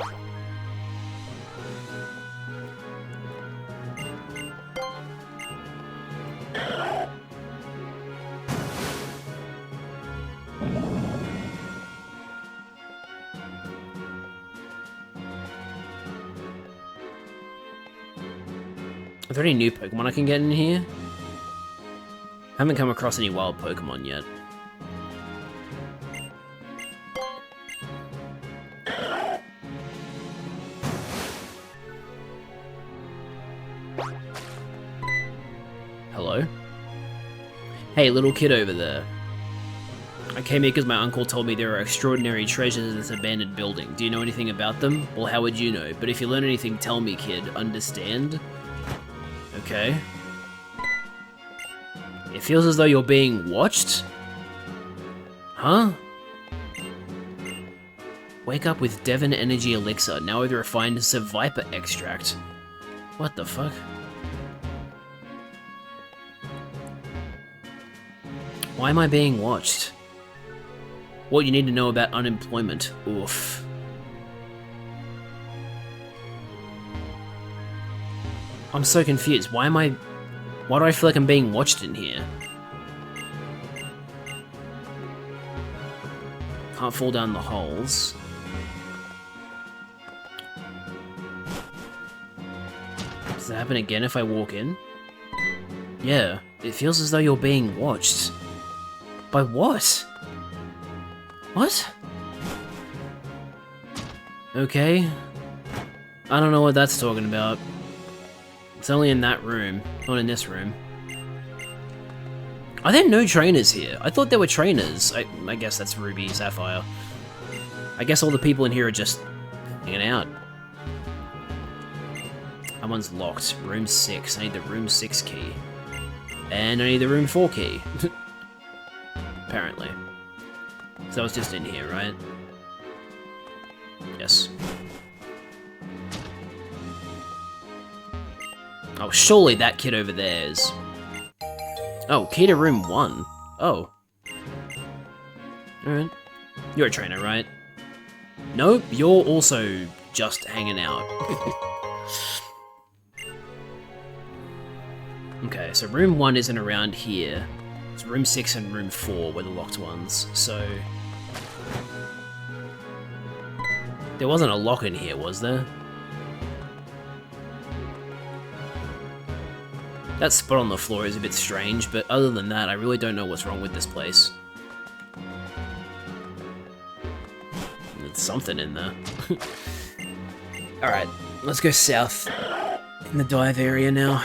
Are there any new Pokemon I can get in here? I haven't come across any wild Pokemon yet. Hello? Hey, little kid over there. I came here because my uncle told me there are extraordinary treasures in this abandoned building. Do you know anything about them? Well, how would you know? But if you learn anything, tell me, kid. Understand? Okay. It feels as though you're being watched? Huh? Wake up with Devon Energy Elixir, now with refined Viper Extract. What the fuck? Why am I being watched? What you need to know about unemployment. Oof. I'm so confused. Why do I feel like I'm being watched in here? Can't fall down the holes. Does that happen again if I walk in? Yeah, it feels as though you're being watched. By what? What? Okay. I don't know what that's talking about. It's only in that room, not in this room. Are there no trainers here? I thought there were trainers. I guess that's Ruby, Sapphire. I guess all the people in here are just hanging out. That one's locked. Room 6. I need the room 6 key. And I need the room 4 key. Apparently. So I was just in here, right? Yes. Oh, surely that kid over there is... Oh, key to room 1. Oh. Alright. You're a trainer, right? Nope, you're also just hanging out. Okay, so room 1 isn't around here. It's room 6 and room 4 were the locked ones, so... There wasn't a lock in here, was there? That spot on the floor is a bit strange, but other than that, I really don't know what's wrong with this place. There's something in there. Alright, let's go south in the dive area now.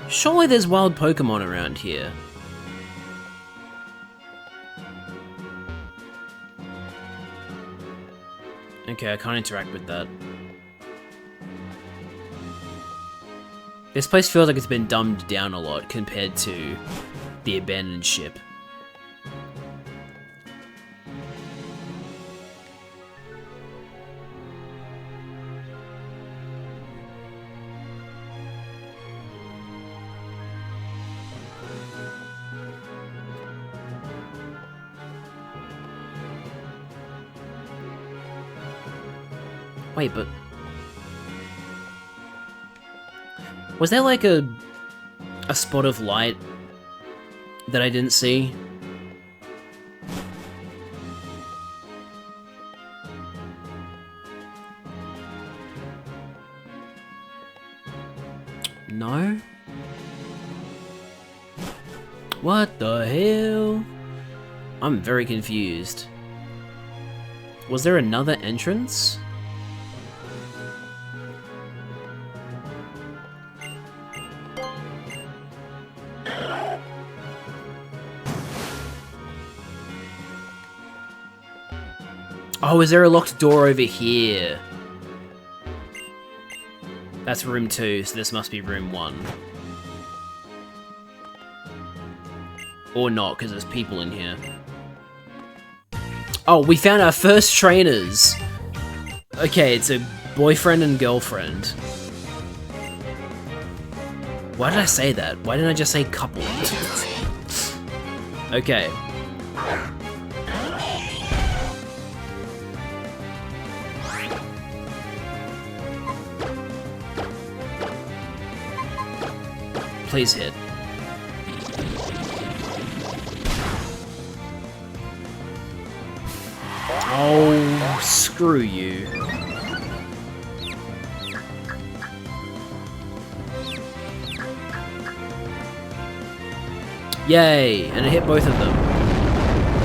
Surely there's wild Pokemon around here. Okay, I can't interact with that. This place feels like it's been dumbed down a lot compared to the abandoned ship. Wait, but... Was there like a spot of light that I didn't see? No? What the hell? I'm very confused. Was there another entrance? Oh, is there a locked door over here? That's room 2, so this must be room 1. Or not, because there's people in here. Oh, we found our first trainers! Okay, it's a boyfriend and girlfriend. Why did I say that? Why didn't I just say couple? Okay. Please hit. Oh, screw you. Yay, and it hit both of them.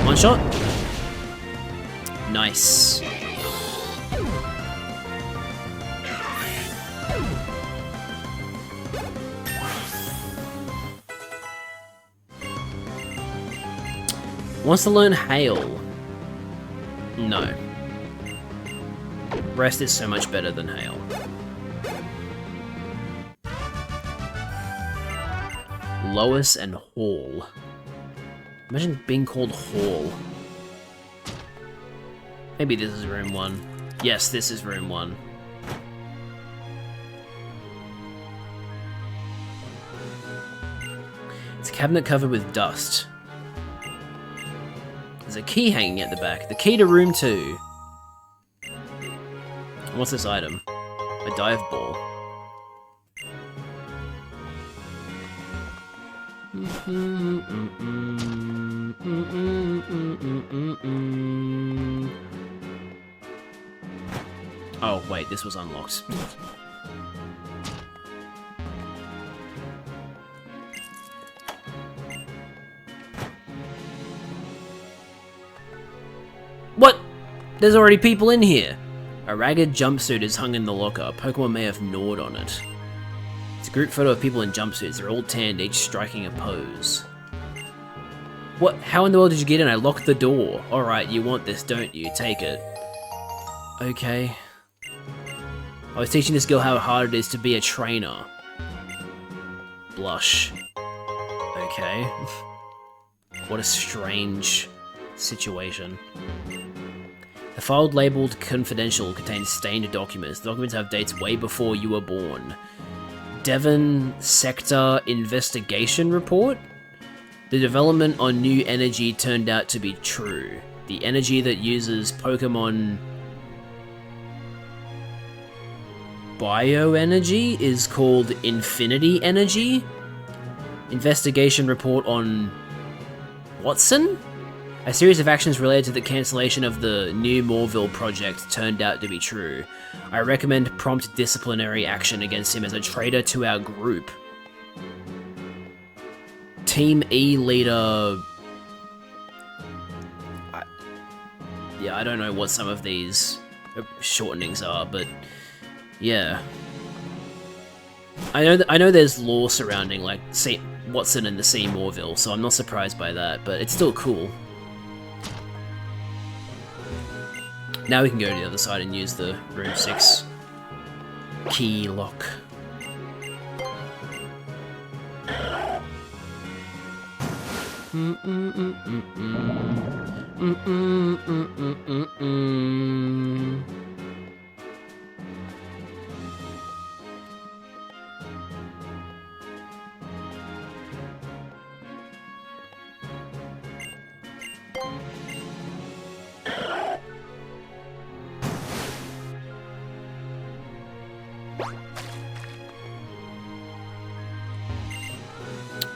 One shot. Nice. Wants to learn Hail. No. Rest is so much better than Hail. Lois and Hall. Imagine being called Hall. Maybe this is room 1. Yes, this is room 1. It's a cabinet covered with dust. There's a key hanging at the back. The key to room 2. What's this item? A dive ball. Oh, wait, this was unlocked. What? There's already people in here. A ragged jumpsuit is hung in the locker. Pokemon may have gnawed on it. It's a group photo of people in jumpsuits. They're all tanned, each striking a pose. What? How in the world did you get in? I locked the door. Alright, you want this, don't you? Take it. Okay. I was teaching this girl how hard it is to be a trainer. Blush. Okay. What a strange situation. The file labeled confidential contains stained documents. The documents have dates way before you were born. Devon Sector Investigation Report? The development on new energy turned out to be true. The energy that uses Pokemon bioenergy is called Infinity Energy? Investigation report on Watson? A series of actions related to the cancellation of the New Moorville project turned out to be true. I recommend prompt disciplinary action against him as a traitor to our group. Team E leader... I don't know what some of these shortenings are, but yeah. I know there's lore surrounding like Watson and the C Moorville, so I'm not surprised by that, but it's still cool. Now we can go to the other side and use the room 6 key lock.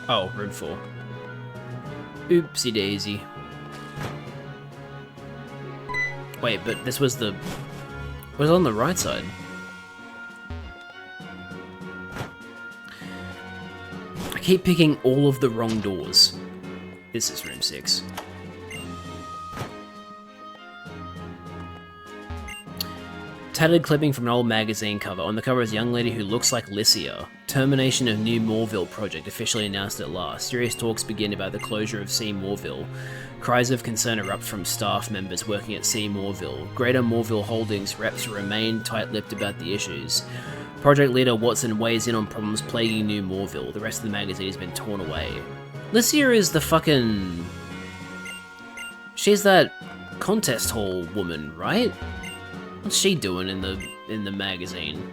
Oh, room 4. Oopsie daisy. Wait, but this was the... was on the right side. I keep picking all of the wrong doors. This is room 6. Tattered clipping from an old magazine cover. On the cover is a young lady who looks like Lycia. Termination of New Moorville project officially announced at last. Serious talks begin about the closure of C Moorville. Cries of concern erupt from staff members working at C Moorville. Greater Moorville Holdings reps remain tight-lipped about the issues. Project leader Watson weighs in on problems plaguing New Moorville. The rest of the magazine has been torn away. Lycia is the fucking... she's that contest hall woman, right? What's she doing in the magazine?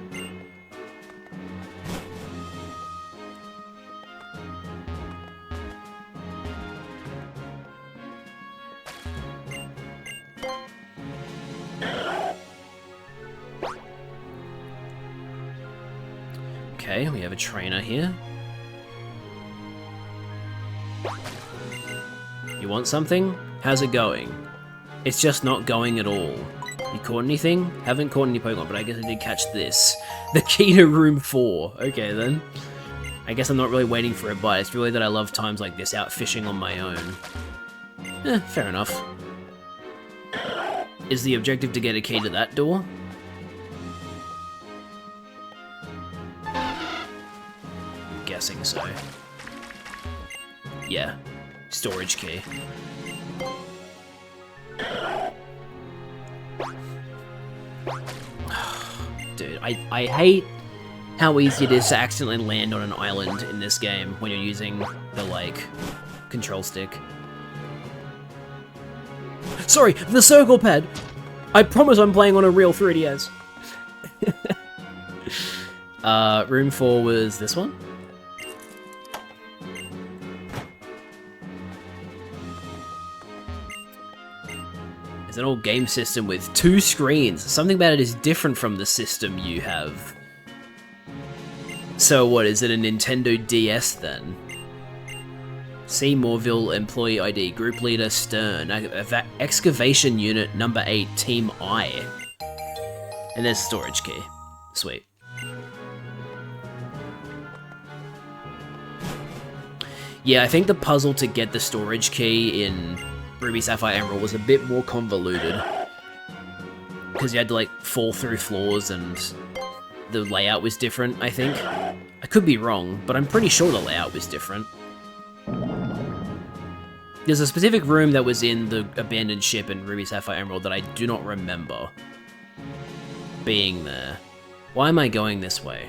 Okay, we have a trainer here. You want something? How's it going? It's just not going at all. You caught anything? Haven't caught any Pokemon, but I guess I did catch this. The key to room 4. Okay then. I guess I'm not really waiting for a bite. It's really that I love times like this, out fishing on my own. Fair enough. Is the objective to get a key to that door? I'm guessing so. Yeah. Storage key. Dude, I hate how easy it is to accidentally land on an island in this game when you're using the, like, control stick. Sorry, the circle pad! I promise I'm playing on a real 3DS. Room 4 was this one? It's an old game system with 2 screens. Something about it is different from the system you have. So what, is it a Nintendo DS then? C. Moorville Employee ID, Group Leader Stern, Excavation Unit number 8, Team I. And there's storage key. Sweet. Yeah, I think the puzzle to get the storage key in Ruby Sapphire Emerald was a bit more convoluted. Because you had to, like, fall through floors and the layout was different, I think. I could be wrong, but I'm pretty sure the layout was different. There's a specific room that was in the abandoned ship in Ruby Sapphire Emerald that I do not remember being there. Why am I going this way?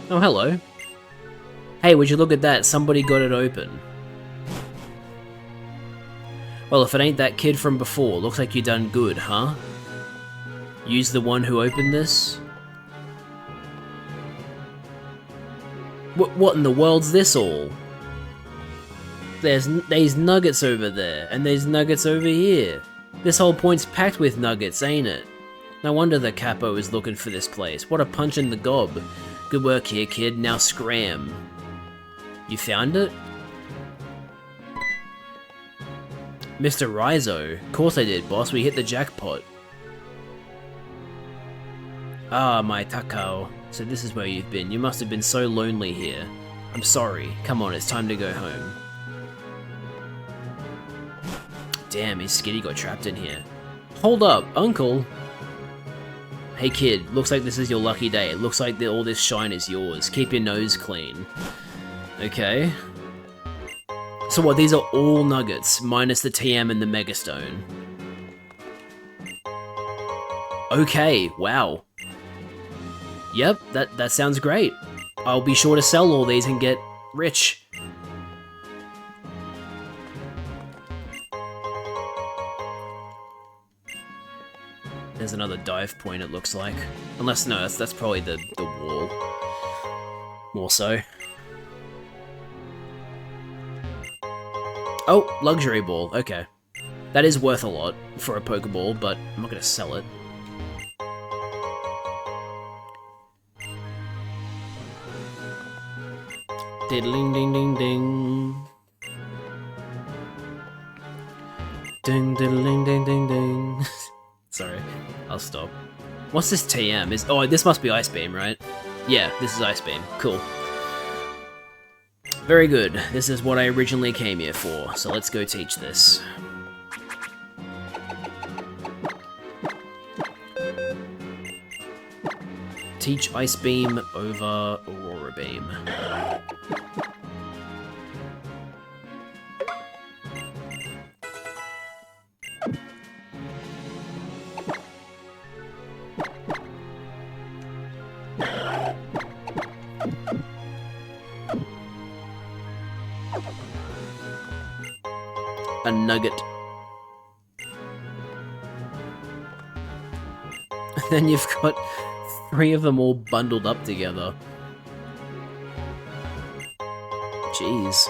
Oh, hello. Hey, would you look at that? Somebody got it open. Well, if it ain't that kid from before, looks like you done good, huh? Use the one who opened this? What in the world's this all? There's nuggets over there, and there's nuggets over here. This whole point's packed with nuggets, ain't it? No wonder the capo is looking for this place. What a punch in the gob. Good work here, kid. Now scram. You found it? Mr. Rizzo. Of course I did, boss. We hit the jackpot. Ah, my Takao. So this is where you've been. You must have been so lonely here. I'm sorry. Come on, it's time to go home. Damn, his skitty got trapped in here. Hold up, uncle. Hey kid, looks like this is your lucky day. It looks like all this shine is yours. Keep your nose clean. Okay. So what, these are all nuggets, minus the TM and the Megastone. Okay, wow. Yep, that sounds great. I'll be sure to sell all these and get rich. There's another dive point, it looks like. Unless, no, that's probably the wall. More so. Oh, luxury ball, okay. That is worth a lot for a Pokeball, but I'm not gonna sell it. Diddling ding ding ding. Ding diddling ding ding ding. Sorry, I'll stop. What's this TM? Oh, this must be Ice Beam, right? Yeah, this is Ice Beam. Cool. Very good. This is what I originally came here for, so let's go teach this. Teach Ice Beam over Aurora Beam. A nugget. And then you've got 3 of them all bundled up together. Jeez.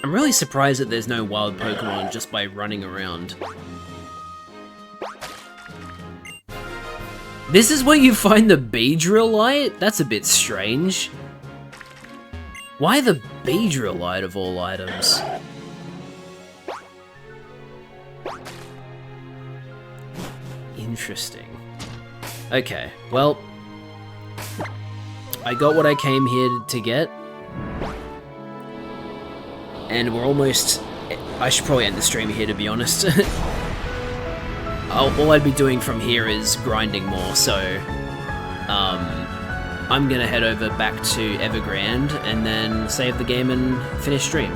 I'm really surprised that there's no wild Pokemon just by running around. This is where you find the Beedrillite? That's a bit strange. Why the Beedrillite of all items? Interesting. Okay, well, I got what I came here to get. And we're almost... I should probably end the stream here, to be honest. All I'd be doing from here is grinding more, so... I'm gonna head over back to Evergrande and then save the game and finish stream.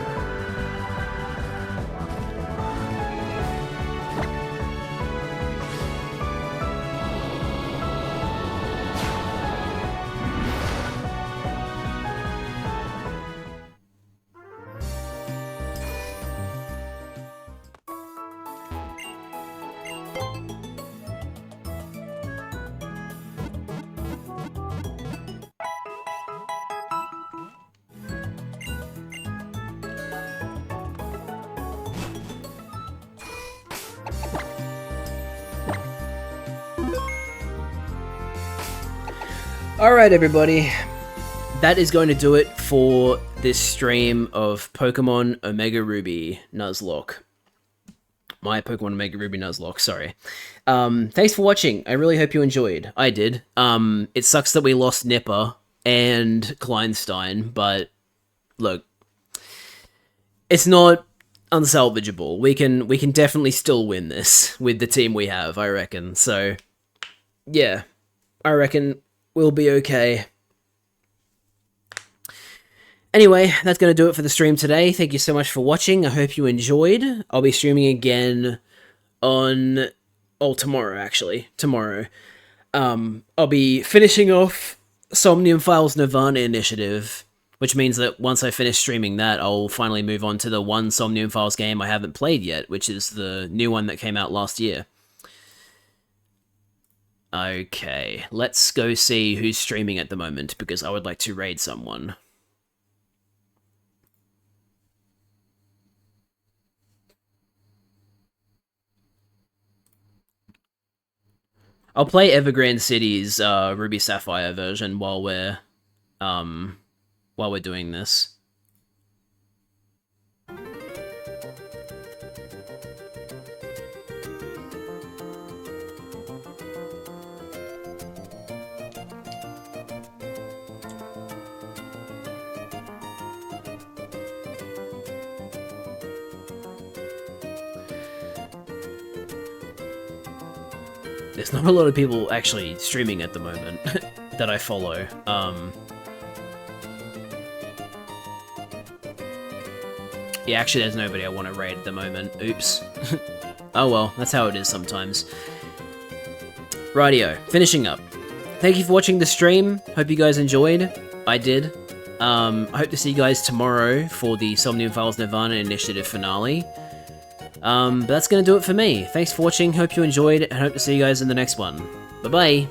Alright everybody, that is going to do it for this stream of Pokemon Omega Ruby Nuzlocke. My Pokemon Omega Ruby Nuzlocke, sorry. Thanks for watching, I really hope you enjoyed. I did. It sucks that we lost Nipper and Kleinstein, but look, it's not unsalvageable. We can definitely still win this with the team we have, I reckon. So, yeah, I reckon we'll be okay. Anyway, that's going to do it for the stream today. Thank you so much for watching. I hope you enjoyed. I'll be streaming again on... oh, tomorrow, actually. Tomorrow. I'll be finishing off Somnium Files Nirvana Initiative, which means that once I finish streaming that, I'll finally move on to the one Somnium Files game I haven't played yet, which is the new one that came out last year. Okay, let's go see who's streaming at the moment, because I would like to raid someone. I'll play Evergrande City's Ruby Sapphire version while we're doing this. There's not a lot of people actually streaming at the moment that I follow. Yeah, actually there's nobody I want to raid at the moment. Oops. Oh well, that's how it is sometimes. Rightio, finishing up. Thank you for watching the stream. Hope you guys enjoyed. I did. I hope to see you guys tomorrow for the Somnium Files Nirvana Initiative finale. But that's gonna do it for me. Thanks for watching, hope you enjoyed, and hope to see you guys in the next one. Bye-bye!